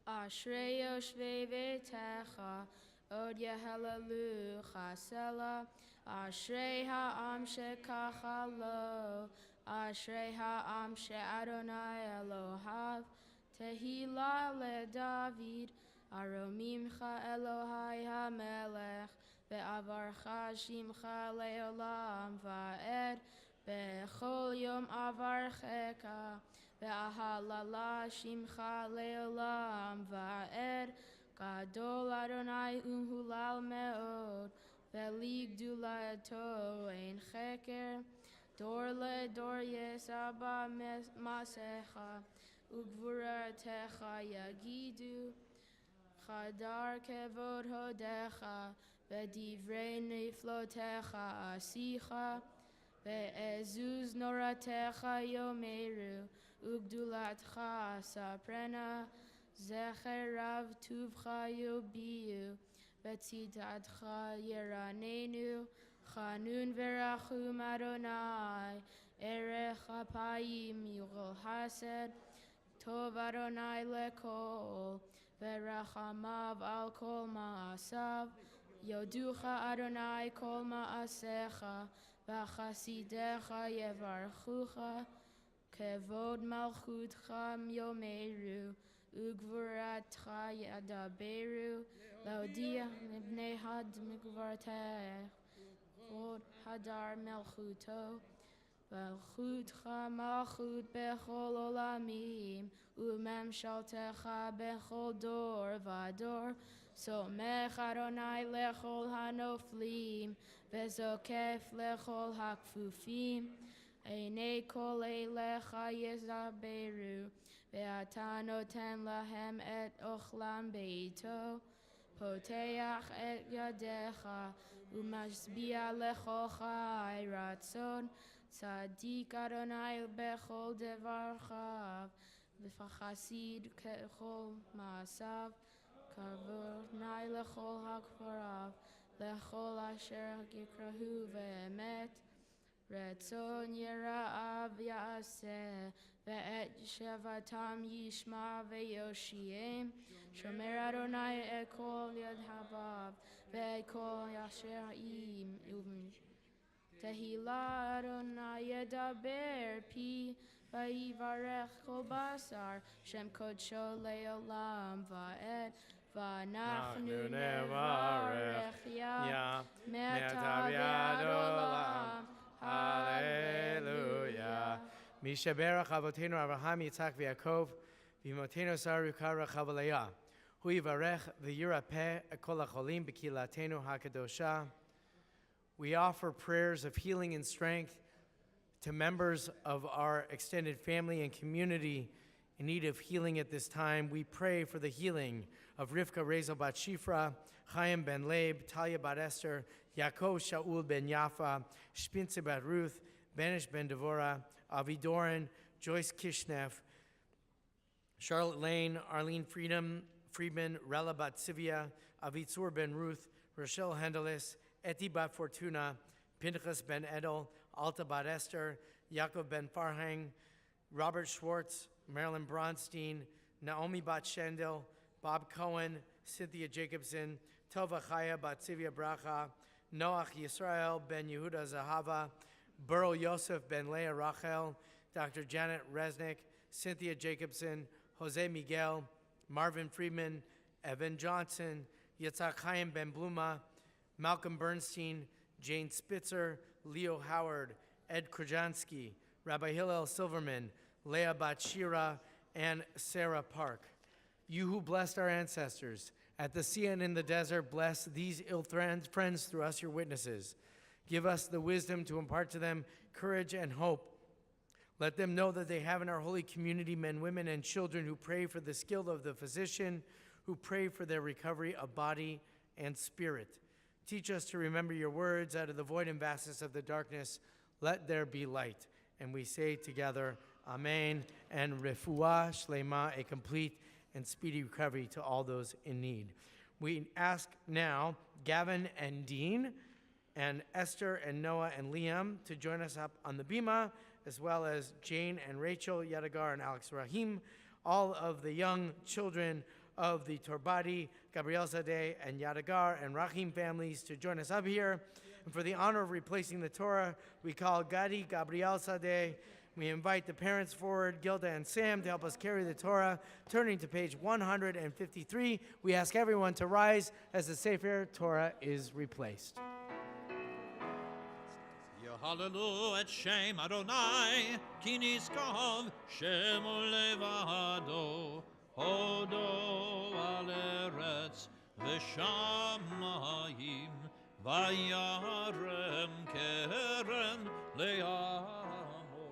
Ashrei yoshvei vetecha, od yehalalu chasela. Ashrei ha'am shekacha lo, Ashrei ha'am she'adonai Elohav. Tehillah leDavid, aromimcha Elohai hamelech, ve'avarcha shimcha le'olam va'ed, bechol yom avarcheka, ve'ahalala shimcha le'olam va'ed, gadol Adonai umhulal me'od, ve'ligdulato ein cheker, dor le'dor yesaba masecha, ugvuratecha yagidu, chadar kevod hodecha, ve'divrei niflotecha asicha, ve'ezuz noratecha yomeru, ugdulatcha saprena, zecher rav tuvcha yobiu, ve'tzitatcha yeranenu, chanun verachum Adonai, erech apayim yuchol hased, tov Adonai lekol, verachamav al kol ma'asav, yoducha Adonai kol ma'asecha, v'chasidecha yevarchucha, kevod malchutcha yomeru, ugvuratcha yadaberu, laudia mibnei had migvartech, vod hadar melchuto, Malchutcha malchut bechol olamim, umemshaltecha bechol dor vador, somech Adonai lechol hanoflim, vezokef lechol hakfufim, einei kol eilecha yezaberu, ve'ata noten lahem et ochlam beito, poteach et yadecha, umashbia lechol chai ratzon, Tzadik Adonai bechol devarchav, v'chasid kechol maasav, kavonai lechol hakvarav, lechol asher yikrahu ve'emet, retzon yera'av ya'aseh, ve'et shevatam yishma ve'yoshiem, shomer Adonai et kol yad havav, ve'et kol asher im uvim. Tehillah Adonai yedaber pi, vayivarech kol basar, Shem kodsho le'olam va'ed, va'anachnu nevarech ya, me'atav yad olam, hallelujah. Mishaberach avotenu Avraham, Yitzhak v'Yaakov, v'imotenu Saru kara chavaleya. Hu yivarech v'yira peh kol hacholim b'kilatenu hakadosha. We offer prayers of healing and strength to members of our extended family and community in need of healing at this time. We pray for the healing of Rivka Rezel bat Shifra, Chaim ben Leib, Talia bat Esther, Yaakov Shaul ben Yafa, Shpinze bat Ruth, Banish ben Devorah, Avi Doran, Joyce Kishnef, Charlotte Lane, Arlene Friedman, Rella bat Sivia, Avitzur ben Ruth, Rochelle Hendelis, Eti bat Fortuna, Pinchas ben Edel, Alta bat Esther, Yaakov ben Farhang, Robert Schwartz, Marilyn Bronstein, Naomi bat Shendel, Bob Cohen, Cynthia Jacobson, Tova Chaya bat Sivia Bracha, Noach Yisrael ben Yehuda Zahava, Burl Yosef ben Leah Rachel, Dr. Janet Resnick, Cynthia Jacobson, Jose Miguel, Marvin Friedman, Evan Johnson, Yitzhak Chaim ben Bluma, Malcolm Bernstein, Jane Spitzer, Leo Howard, Ed Krajansky, Rabbi Hillel Silverman, Leah Batshira, and Sarah Park. You who blessed our ancestors at the sea and in the desert, bless these ill friends through us, your witnesses. Give us the wisdom to impart to them courage and hope. Let them know that they have in our holy community men, women, and children who pray for the skill of the physician, who pray for their recovery of body and spirit. Teach us to remember your words out of the void and vastness of the darkness. Let there be light. And we say together, Amen, and refuah shlema, a complete and speedy recovery to all those in need. We ask now Gavin and Dean and Esther and Noah and Liam to join us up on the bima, as well as Jane and Rachel, Yadagar and Alex Rahim, all of the young children of the Torbadi, Gabriel Zadeh, and Yadagar and Rahim families to join us up here. And for the honor of replacing the Torah, we call Gadi, Gabriel Zadeh. We invite the parents forward, Gilda and Sam, to help us carry the Torah. Turning to page 153, we ask everyone to rise as the Sefer Torah is replaced. Hallelu et Shem Adonai, ki niskov Shemo levado, hodo al eretz v'shamayim, vayarem kerem le'amo,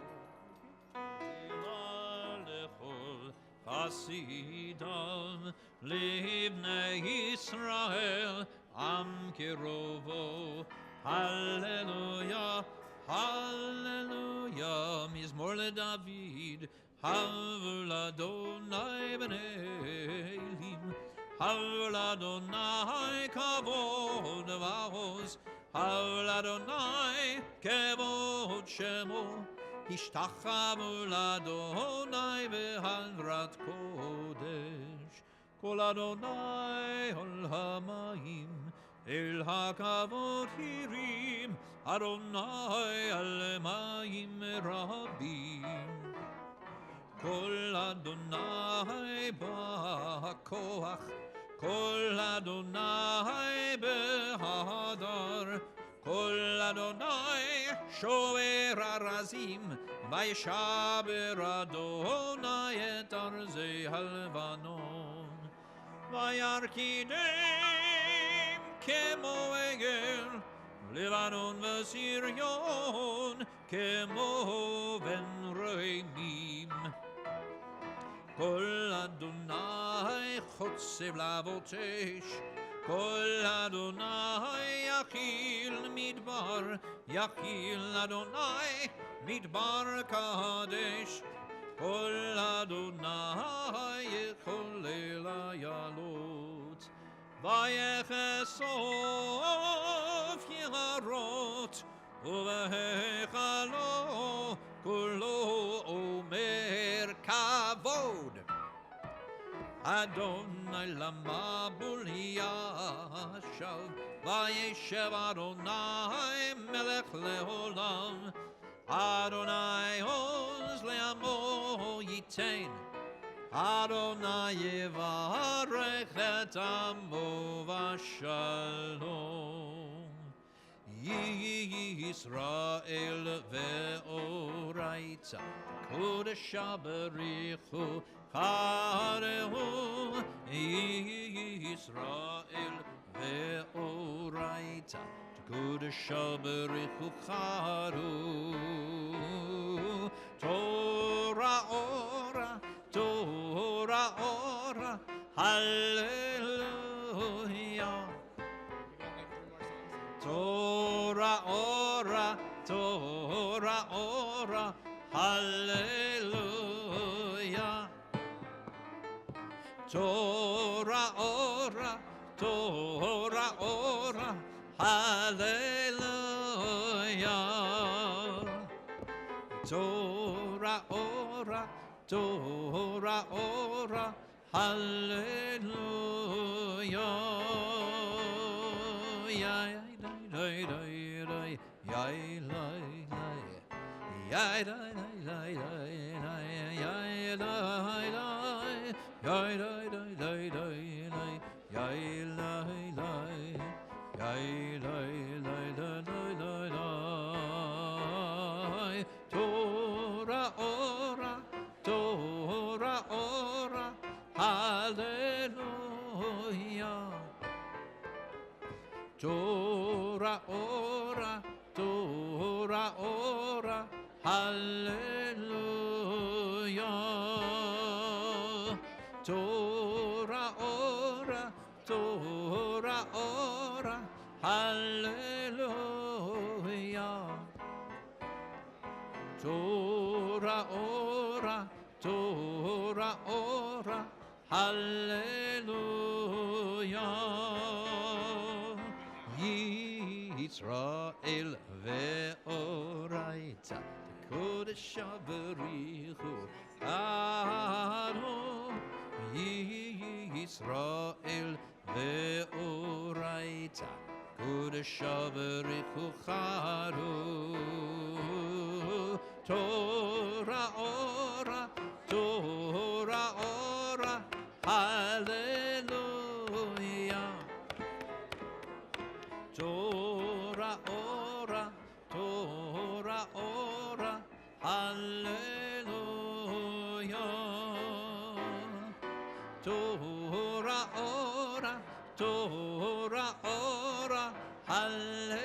ila lechol chasidam, livnei Yisrael, am kirovo. Hallelujah, hallelujah, Mizmor leDavid, Havul Adonai b'nei Elim, Havul Adonai kavod v'ahoz, Havul Adonai kevod shemo, Ishtachavu l'Adonai v'havrat kodesh, Kol Adonai ol hamayim, El hakavod hirim, Adonai al mayim rabim. Kol Adonai ba'koach, Kol Adonai behadar, Kol Adonai shover arazim, Vayishaber Adonai et arzei halvanon, Vayarkidem Kemo egel, Lebanon v'Sirion, Kemo ben Reimim. Kol Adonai chotzev lavotesh, Kol Adonai yachil midbar, Yachil Adonai midbar kadesh, Kol Adonai yecholel ayalot. Vayechesov Yarot, Uvehechalo, Kulo Omer Kavod. Adonai lama buliyashav, Vayeshev Adonai melech leolam, Adonai oz leamo yitein, Adonai yevarech et amo v'shalom. Yisrael ve'oraita, kodesh berichu charehu. Yisrael ve'oraita, kodesh berichu charehu. Torah ora, Torah ora, hallelujah. Torah ora, Torah ora, hallelujah. Torah ora, Torah ora, hallelujah. Torah ora, Torah ora, hallelujah. Torah ora, Torah ora, hallelujah. Torah ora, Torah ora, hallelujah. Torah ora, Torah ora, hallelujah. Yisrael ve'oraita, Kodesh averichu ado. Yisrael ve'oraita, Kodesh averichu ado. Torah ora, Torah ora, hallelujah. Torah ora, Torah ora, hallelujah. Torah ora, Torah ora, hallelujah.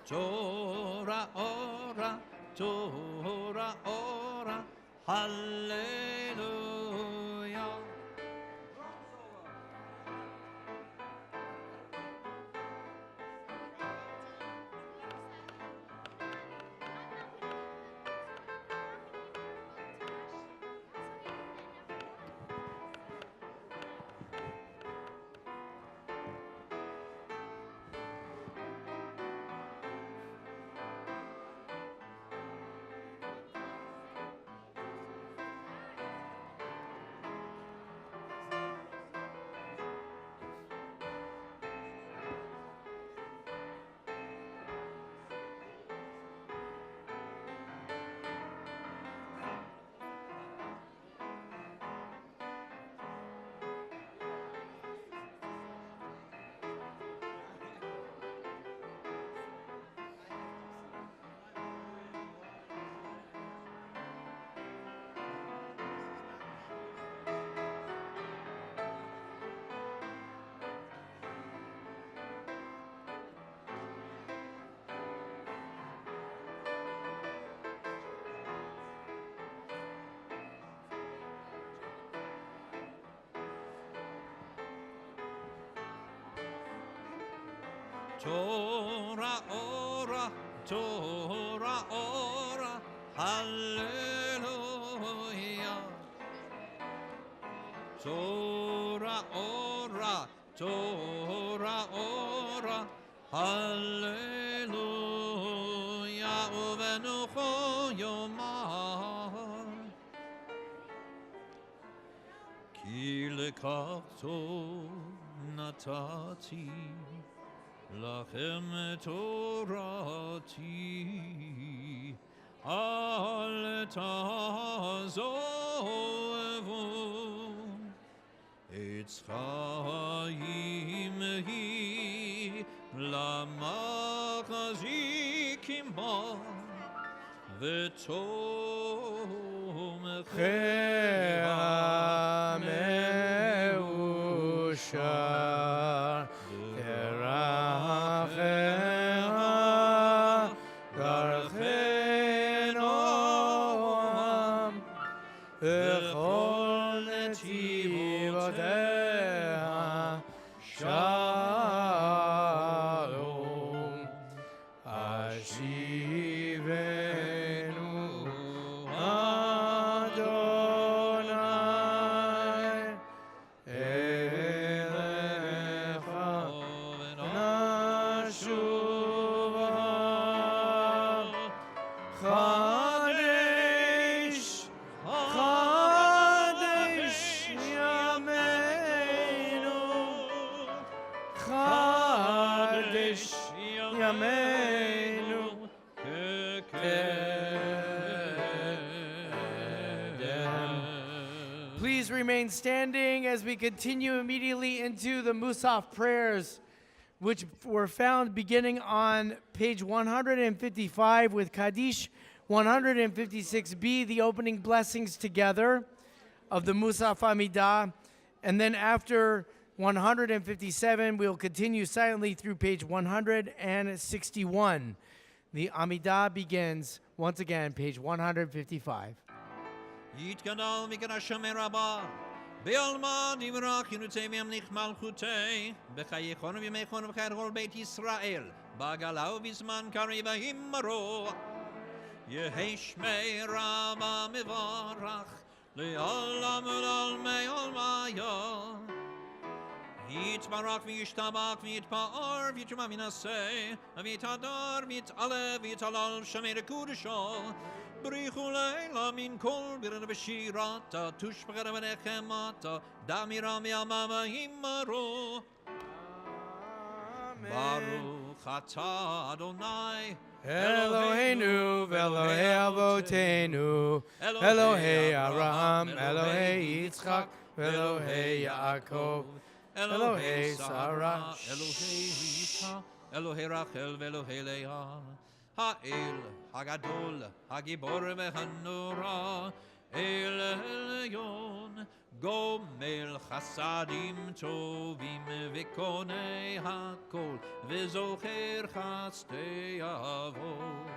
Torah ora, Torah ora, hallelujah. Torah ora, Torah ora, hallelujah. Torah ora, Torah ora, hallelujah. Uvenucho yomar, ki lekachto natati. Lachem Torati al tazovu Etz chaim hi lamachzikim ba Chea me'ushar Please remain standing as we continue immediately into the Musaf prayers, which were found beginning on page 155 with Kaddish 156b, the opening blessings together of the Musaf Amidah. And then after 157, we'll continue silently through page 161. The Amidah begins once again, page 155. יתגדל ויקרשם מרבה. בעלמא דברך ינוצא וימליך מלכותי, בחייכון ובימיכון ובחיי כל בית ישראל, בעגלה ובזמן קריב ההימרו. יהי שמי רבה מברך, לעולם ולעולמי עולמיה. יתברך וישתבח ויתפאר ויתרומם וינשא, ויתהדר ויתעלה ויתהלל שמי קודשו. בריחו לילה מן כל בירה ושירתה, תושבחה ונחמתה, דמירה מימיו ההימרו. ברוך אתה אדוני Eloheinu ve'Elohei Avotenu, Elohei Abraham, Elohei Yitzchak, Elohei Yaakov, Elohei Sarah, Elohei Rita, Elohei Rachel ve'Elohei Leah, Ha'el, Hagadol, Hagibor ve'Hanora, El Elyon, Gomel Chasadim Tovim V'Konei Hakol V'Zocher Chastei Avot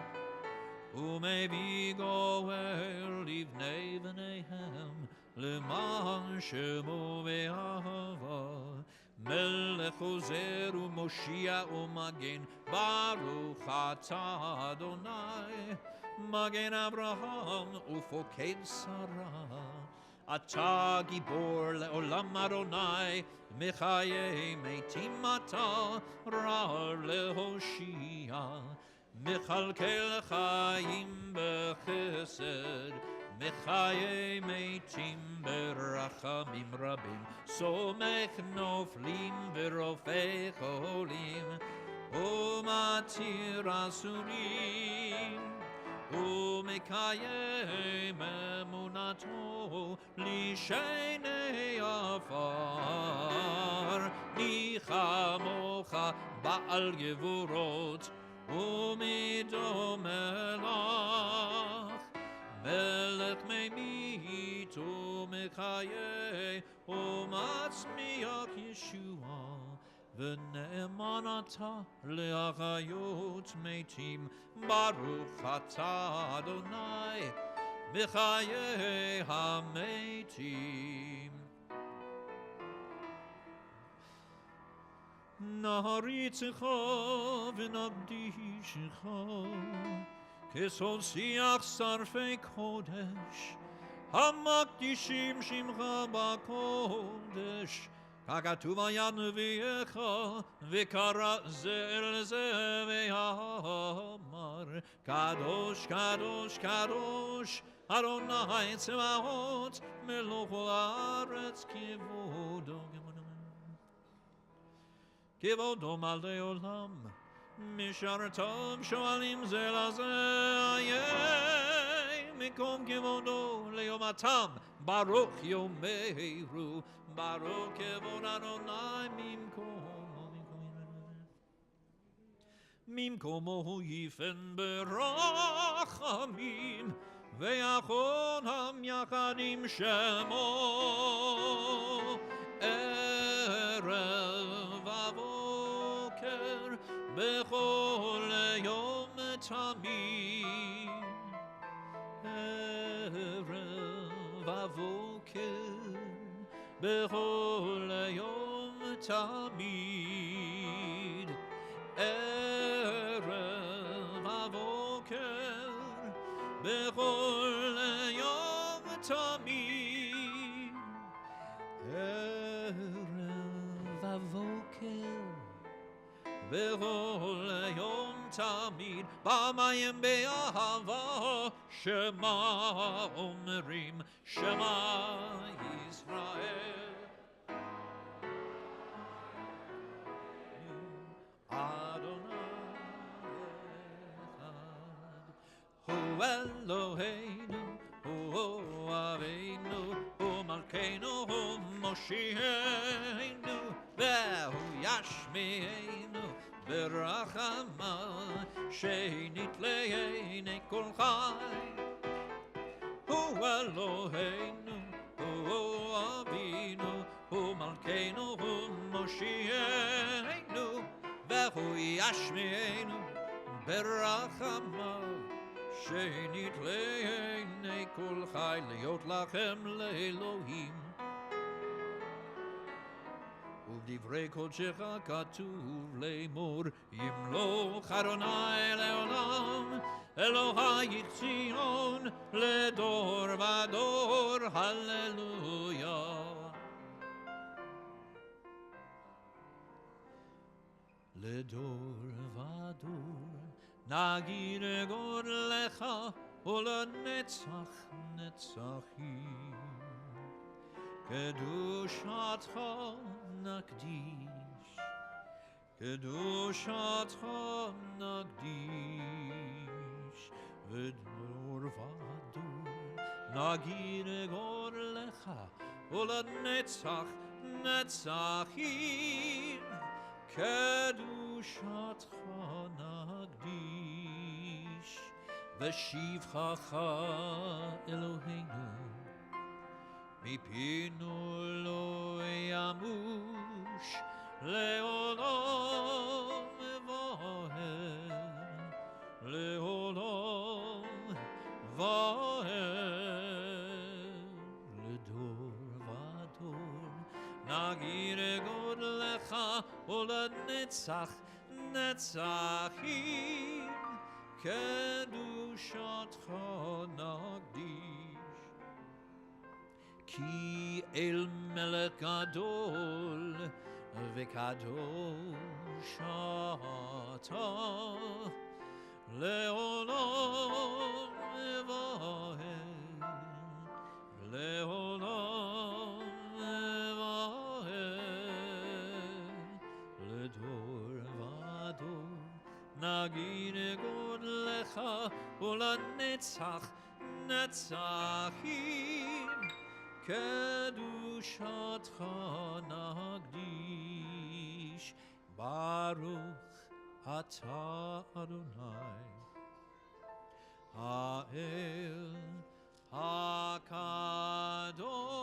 Umevi Goel Livnei V'neihem L'man Shemo V'Ahava Melech Ozer U'Moshia U'Magen Baruch Atah Adonai Magen Abraham U'Foked Sarah אתה גיבור לעולם אדוני, מחיי מתים אתה, רע להושיע. מכלכל חיים בחסד, מחיי מתים ברחמים רבים. סומך נופלים ורופא חולים, ומתיר אסורים. ומקיים אמונתו לשני עפר. ניחמוך בעל גבורות ומדומה לך. מלך ממית ומחיה ומצמיח ישועה. ונאמן אתה להחיות מתים. ברוך אתה אדוני בחיי המתים. נעריצך ונקדישך כסוד שיח שרפי קודש המקדישים שמך בקודש. ככתוב היד נביאך וקרא זה אל זה ואמר קדוש קדוש קדוש אדוני צבאות מלוך הארץ כבודו כבודו מלא עולם משרתיו שואלים זה לזה איה מקום כבודו ליומתם ברוך יאמרו ברוך כבוד אדוני ממקומו יפן ברחמים ויחונם יחד עם שמו ערב ובוקר בכל יום תמיד ערב ובוקר בכל יום תמיד ערב ובוקר בכל יום תמיד ערב ובוקר בכל יום תמיד במים באהבה שמה אומרים שמה ישראל אדוני אחד הוא אלוהינו הוא אבינו הוא מלכנו הוא מושיענו והוא ישמיענו ברחמה שנית לעיני כל חי הוא אלוהינו הוא אבינו הוא מלכנו הוא מושיענו והוא ישמיענו ברחמה שנית לעיני כל חי להיות לכם לאלוהים. ובדברי קודשך כתוב לאמור, ימלוך אדוני לעולם, אלוהי ציון לדור ודור, הללויה. לדור ודור נגיד גודלך ולנצח נצחים. קדושתך נקדיש, קדושתך נקדיש, ודור ודור נגיד גודלך ולנצח נצחים. קדושתך נקדיש, ושבחך אלוהינו מפינו לא ימוש לעולם ועד, לעולם ועד. לדור ודור נגיד גודלך ולנצח נצחים. קדושתך נקדיש, כי אל מלך גדול וקדוש אתה לעולם ועד, לעולם ועד. לדור ודור נגיד גודלך ולנצח נצחים. קדושתך נקדיש. ברוך אתה אדוני האל הקדוש.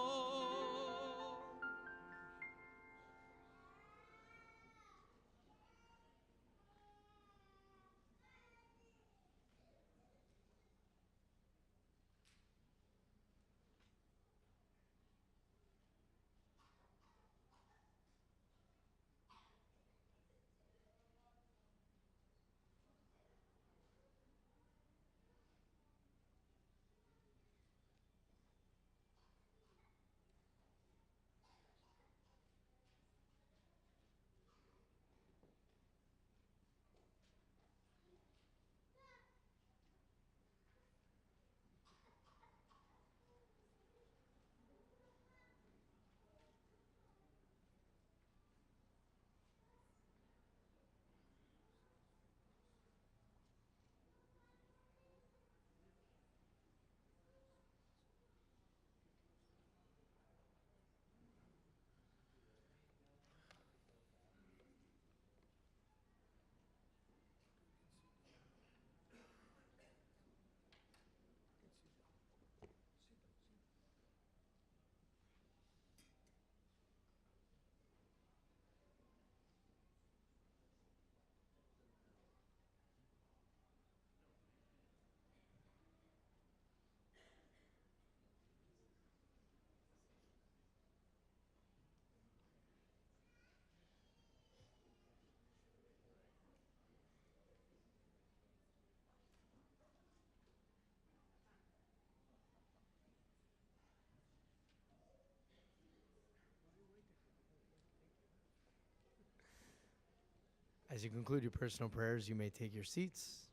As you conclude your personal prayers, you may take your seats.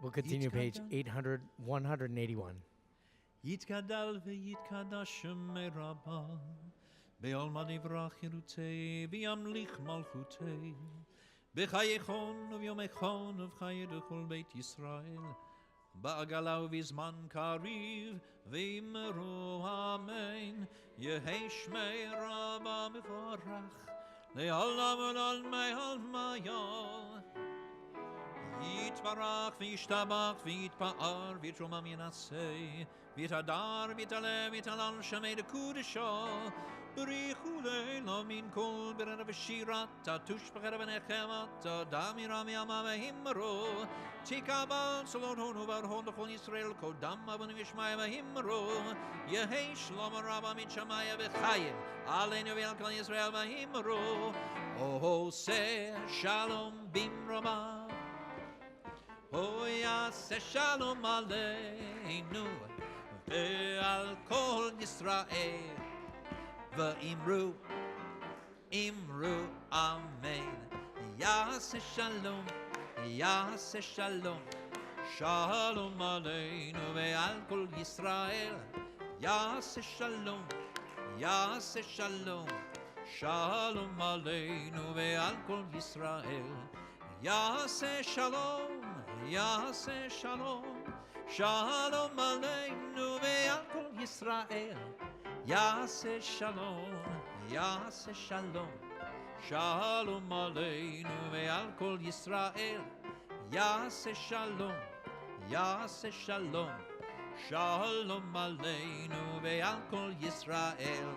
We'll continue page 181. יתגדל ויתקדש שמי רבה, בעלמא יברח חירותי וימליך מלכותי, בחייכון וביומכון ובחיי כל בית ישראל, בעגלה ובזמן קריב ואמרו אמן. יהי שמי רבה מבורך לעולם ולעולמי עלמיה. יתברך וישתבח ויתפאר ויתרומם ינסה ויתהדר ויתעלה ויתהלל שמי לקודשו. בריחו לילה מן כל ברנה ושירתה תושבחה ונחמתה דמירה מימה ואמרו תקבל צלותנו והרהון לכל ישראל קודם אבנו ישמעיה והימרו יהי שלום רבה משמיה וחיים עלינו ועל כל ישראל והימרו עושה שלום במרומיו יעשה שלום עלינו ועל כל ישראל ואמרו אמן יעשה שלום שלום עלינו ועל כל ישראל יעשה שלום שלום עלינו ועל כל ישראל יעשה שלום שלום עלינו ועל כל ישראל יעשה שלום שלום עלינו ועל כל ישראל יעשה שלום שלום עלינו ועל כל ישראל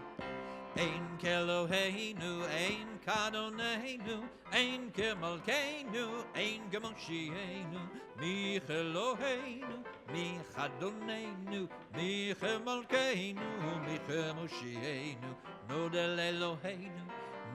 אין כאלוהינו אין כאדוננו אין כמלכנו אין כמושיענו מי כאלוהינו מי כאדוננו מי כמלכנו מי כמושיענו נודה לאלוהינו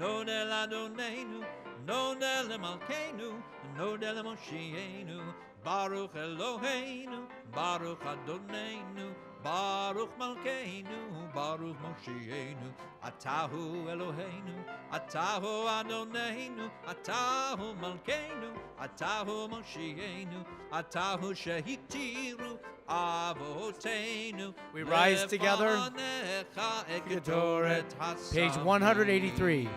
נודה לאדוננו נודה למלכנו נודה למושיענו ברוך אלוהינו ברוך אדוננו ברוך מלכנו ברוך מושיענו אתה הוא אלוהינו אתה הוא אדוננו אתה הוא מלכנו אתה הוא מושיענו אתה הוא שהתירו אבותינו. We rise together. Page 183.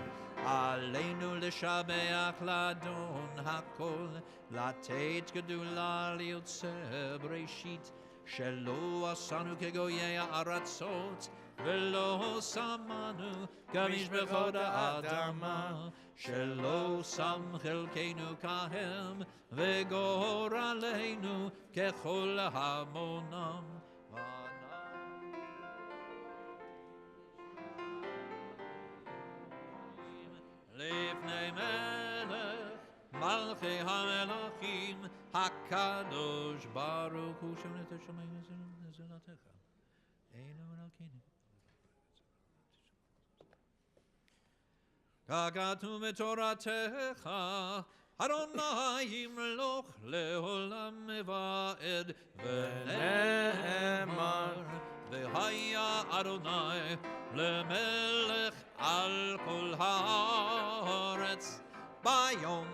עלינו לשבח לאדון הכל, לתת גדולה ליוצר בראשית, שלא עשנו כגויי הארצות, ולא שמנו כמשפחות האדמה, שלא שם חלקנו כהם, וגורלנו ככל המונם. לפני מלך מלכי המלכים הקדוש ברוך הוא שומר את השמיים וזולתך אינו מלכנו ככתוב בתורתך אדוני ימלוך לעולם ועד ונאמר והיה אדוני למלך על כל הארץ ביום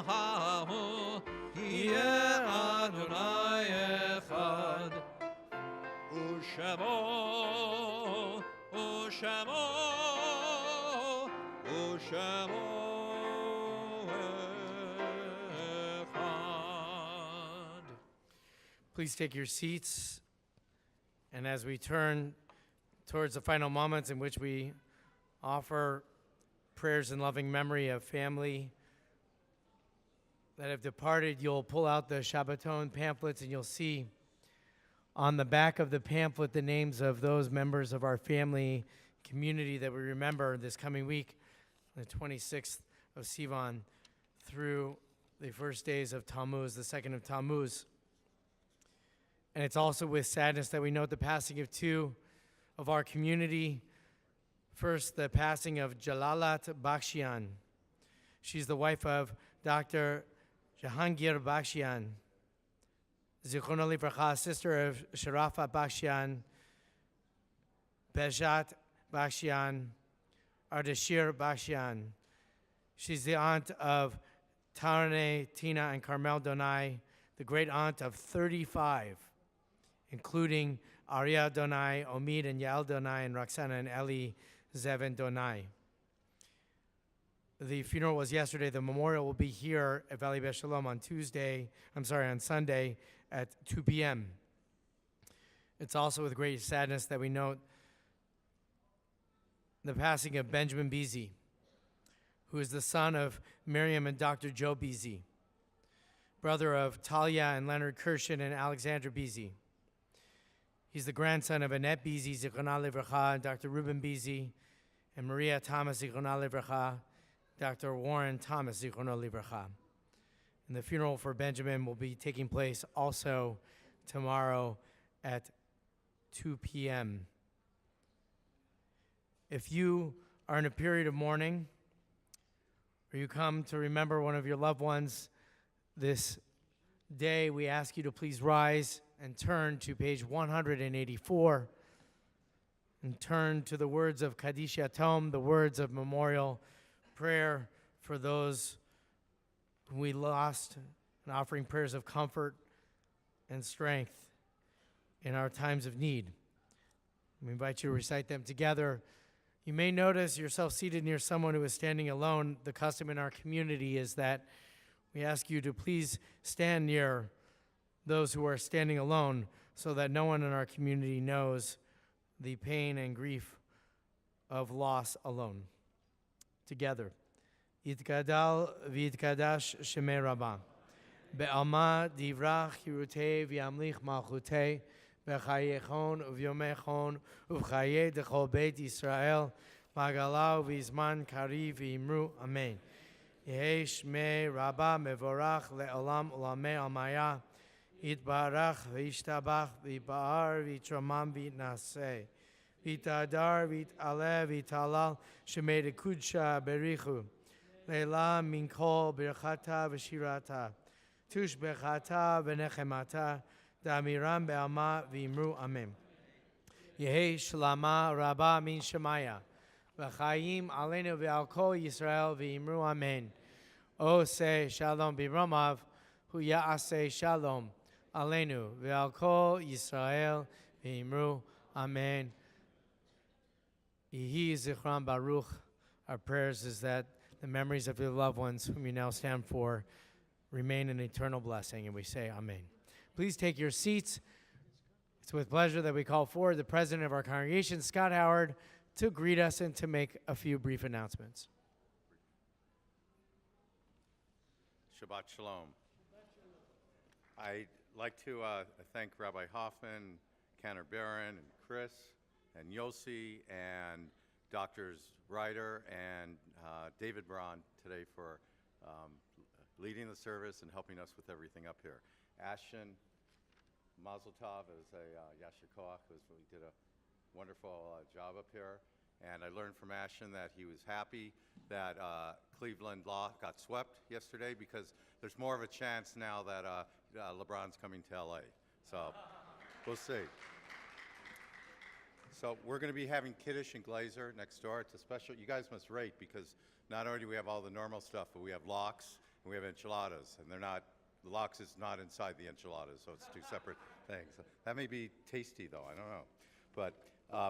ההוא יהיה אדוני אחד ושמו אחד. Please take your seats, and as we turn towards the final moments in which we offer prayers in loving memory of family that have departed, you'll pull out the Shabbaton pamphlets and you'll see on the back of the pamphlet the names of those members of our family community that we remember this coming week, the 26th of Sivan through the first days of Tammuz, the second of Tammuz. And it's also with sadness that we note the passing of two of our community. First, the passing of Jalalat Bakshian. She's the wife of Dr. Jahangir Bakshian, Zichrono Livracha, sister of Sharafa Bakshian, Bejat Bakshian, Ardashir Bakshian. She's the aunt of Tarane, Tina, and Carmel Donai, the great aunt of 35, including Arya Donai, Omid and Yael Donai, and Roxana and Eli Zevin Donai. The funeral was yesterday. The memorial will be here at Valley Beth Shalom on Sunday at 2 p.m. It's also with great sadness that we note the passing of Benjamin Beasy, who is the son of Miriam and Dr. Joe Beasy, brother of Talia and Leonard Kirshen and Alexandra Beasy. He's the grandson of Annette Beasy, Zichrono Livracha, and Dr. Reuben Beasy, and Maria Thomas, Zichrono Livracha, Dr. Warren Thomas, Zichrono Livracha. And the funeral for Benjamin will be taking place also tomorrow at 2 p.m. If you are in a period of mourning, or you come to remember one of your loved ones this day, we ask you to please rise and turn to page 184 and turn to the words of Kaddish Yatom, the words of memorial prayer for those whom we lost, and offering prayers of comfort and strength in our times of need. We invite you to recite them together. You may notice yourself seated near someone who is standing alone. The custom in our community is that we ask you to please stand near those who are standing alone so that no one in our community knows the pain and grief of loss alone. Together. Yitgadal v'yitkadash shemei Rabbah. Be'alma divrach hirutei v'yamlich malchutei b'chayechon uvyomechon uv'chayei dechol beit Yisrael b'agalau v'izman kariv v'imru. Amen. Yehei shmei Rabbah mevorach le'olam ulamei almaya yitbarach v'yishtabach v'yipa'ar v'yitramam v'yitnaseh v'yitadar v'yit'aleh v'yit'alal shemei dekudsha berichu leila min kol birchata v'shirata tush bechata v'nechemata da'amiram be'alma v'imru. Amen. Yehei shlama Rabbah min shemaya v'chayim aleinu v'al kol Yisrael v'imru. Amen. O say shalom b'romav hu ya'aseh shalom aleinu v'al kol Yisrael v'imru. Amen. Yehi zichram baruch. Our prayers is that the memories of your loved ones whom you now stand for remain an eternal blessing, and we say amen. Please take your seats. It's with pleasure that we call forward the president of our congregation, Scott Howard, to greet us and to make a few brief announcements. Shabbat Shalom. I'd like to thank Rabbi Hoffman, Cantor Barron, and Chris, and Yossi, and Doctors Ryder and David Braun today for leading the service and helping us with everything up here. Ashton Mazel Tov is a Yasher Koach, who did a wonderful job up here. And I learned from Ashton that he was happy that Cleveland Law got swept yesterday because there's more of a chance now that LeBron's coming to LA. So we'll see. So we're going to be having Kiddush and Glazer next door. It's a special, you guys must rate because not only do we have all the normal stuff, but we have lox and we have enchiladas, and they're not, the lox is not inside the enchiladas, so it's two separate things. That may be tasty though, I don't know. But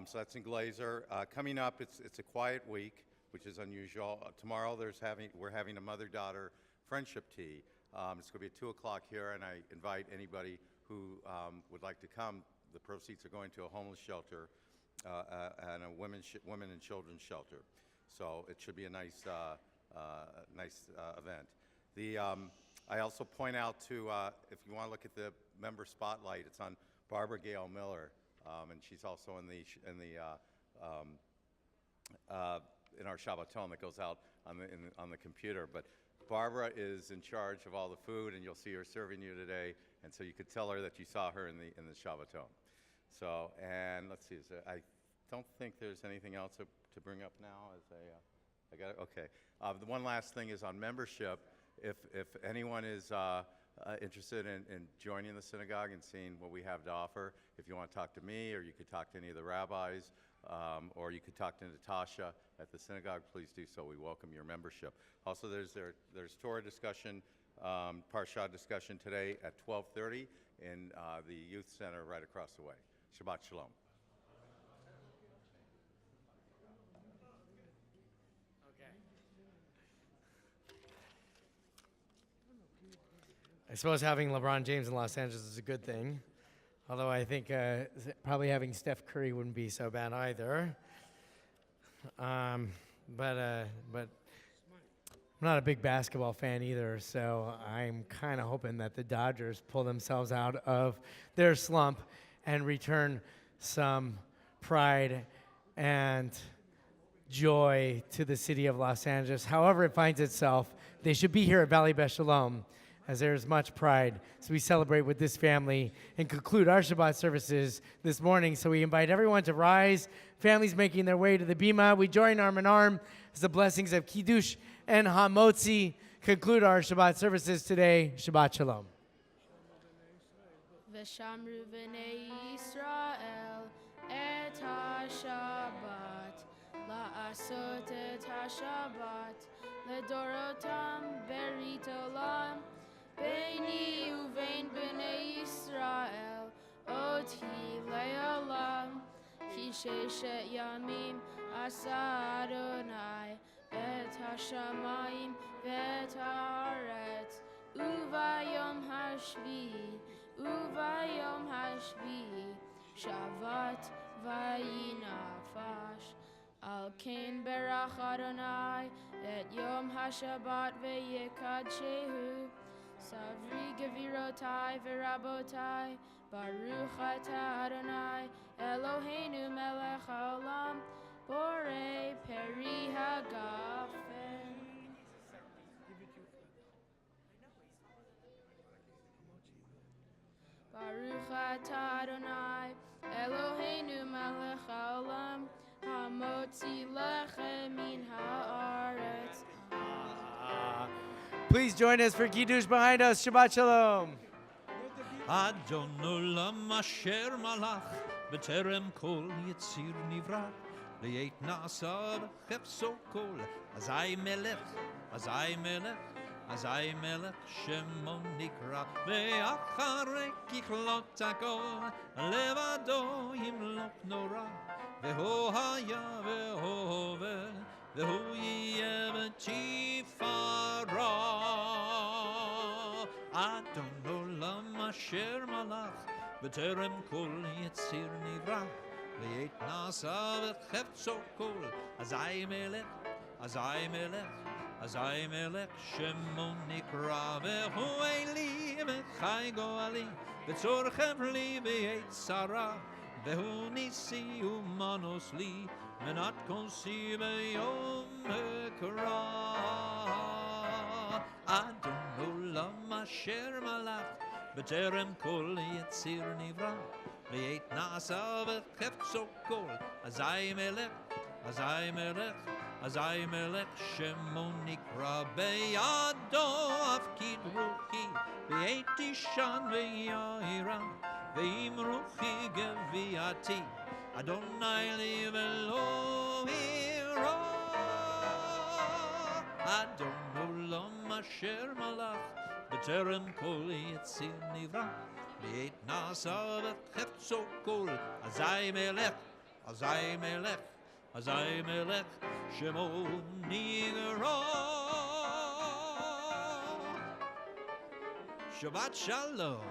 so that's in Glazer. Coming up, it's a quiet week, which is unusual. Tomorrow we're having a mother-daughter friendship tea. It's going to be at 2 o'clock here, and I invite anybody who would like to come. The proceeds are going to a homeless shelter and a women and children's shelter. So it should be a nice event. I also point out to, if you want to look at the member spotlight, it's on Barbara Gail Miller, and she's also in our Shabbaton that goes out on the computer. But Barbara is in charge of all the food, and you'll see her serving you today, and so you could tell her that you saw her in the Shabbaton. So, and let's see, I don't think there's anything else to bring up now. I got it. Okay. The one last thing is on membership. If anyone is interested in joining the synagogue and seeing what we have to offer, if you want to talk to me, or you could talk to any of the rabbis, or you could talk to Natasha at the synagogue, please do so. We welcome your membership. Also, there's Torah discussion, Parsha discussion today at 12:30 in the youth center right across the way. Shabbat Shalom. I suppose having LeBron James in Los Angeles is a good thing, although I think probably having Steph Curry wouldn't be so bad either. But I'm not a big basketball fan either, so I'm kind of hoping that the Dodgers pull themselves out of their slump and return some pride and joy to the city of Los Angeles. However it finds itself, they should be here at Valley Beth Shalom. as there is much pride as we celebrate with this family and conclude our Shabbat services this morning. So we invite everyone to rise. Families making their way to the Bima, we join arm in arm as the blessings of Kiddush and Hamotzi conclude our Shabbat services today. Shabbat Shalom. V'shamru v'nei Yisrael et ha-Shabbat, la'asot et ha-Shabbat, ledorotam berit olam, beini uvein b'nei Yisrael, oti le'olam, ki sheshet yamim asa Adonai, et ha-shamayim v'et ha'aretz, uvayom hashvi, Uvayom hashvi, Shabbat vayinafash. Al kain berach Adonai, et yom hashabat v'yekadshehu. Savri gevirotai v'rabotai, baruch ata Adonai, Eloheinu melech haolam, borei peri hagafen. Baruch atah Adonai, Eloheinu melech haolam, hamotzi lechem min haaretz. Please join us for Kiddush behind us. Shabbat Shalom. Adon olam asher malach b'terem kol yitzir nivra li'et na'asa v'chefso kol azai melech Azai melech shemo nikra ve'acharei kichlot hakol levado yimlok nora ve'ho haya ve'ho hove ve'hu yeh v'tifara Adon olam asher malach b'terem kol yitzir nivra li'et na'asa v'chefso kol azai melech Azai melech shemo nikra ve'hu eli v'chai goali v'tzorchem li v'yet sara ve'hu nisi umanos li menat konsi ve'yom hekra Adon olam asher malach b'terem kol yitzir nivra v'yet na'asa v'chefso kol Azai melech shemo nikra beyado afkid ruchi ve'et ishan ve'yahira ve'im ruchi geviati Adonai li ve'lo hira Adon olam asher malach b'terem kol yitzir nivra ve'et na'asa v'chefso kol Azai melech shemo nikra Shabbat Shalom.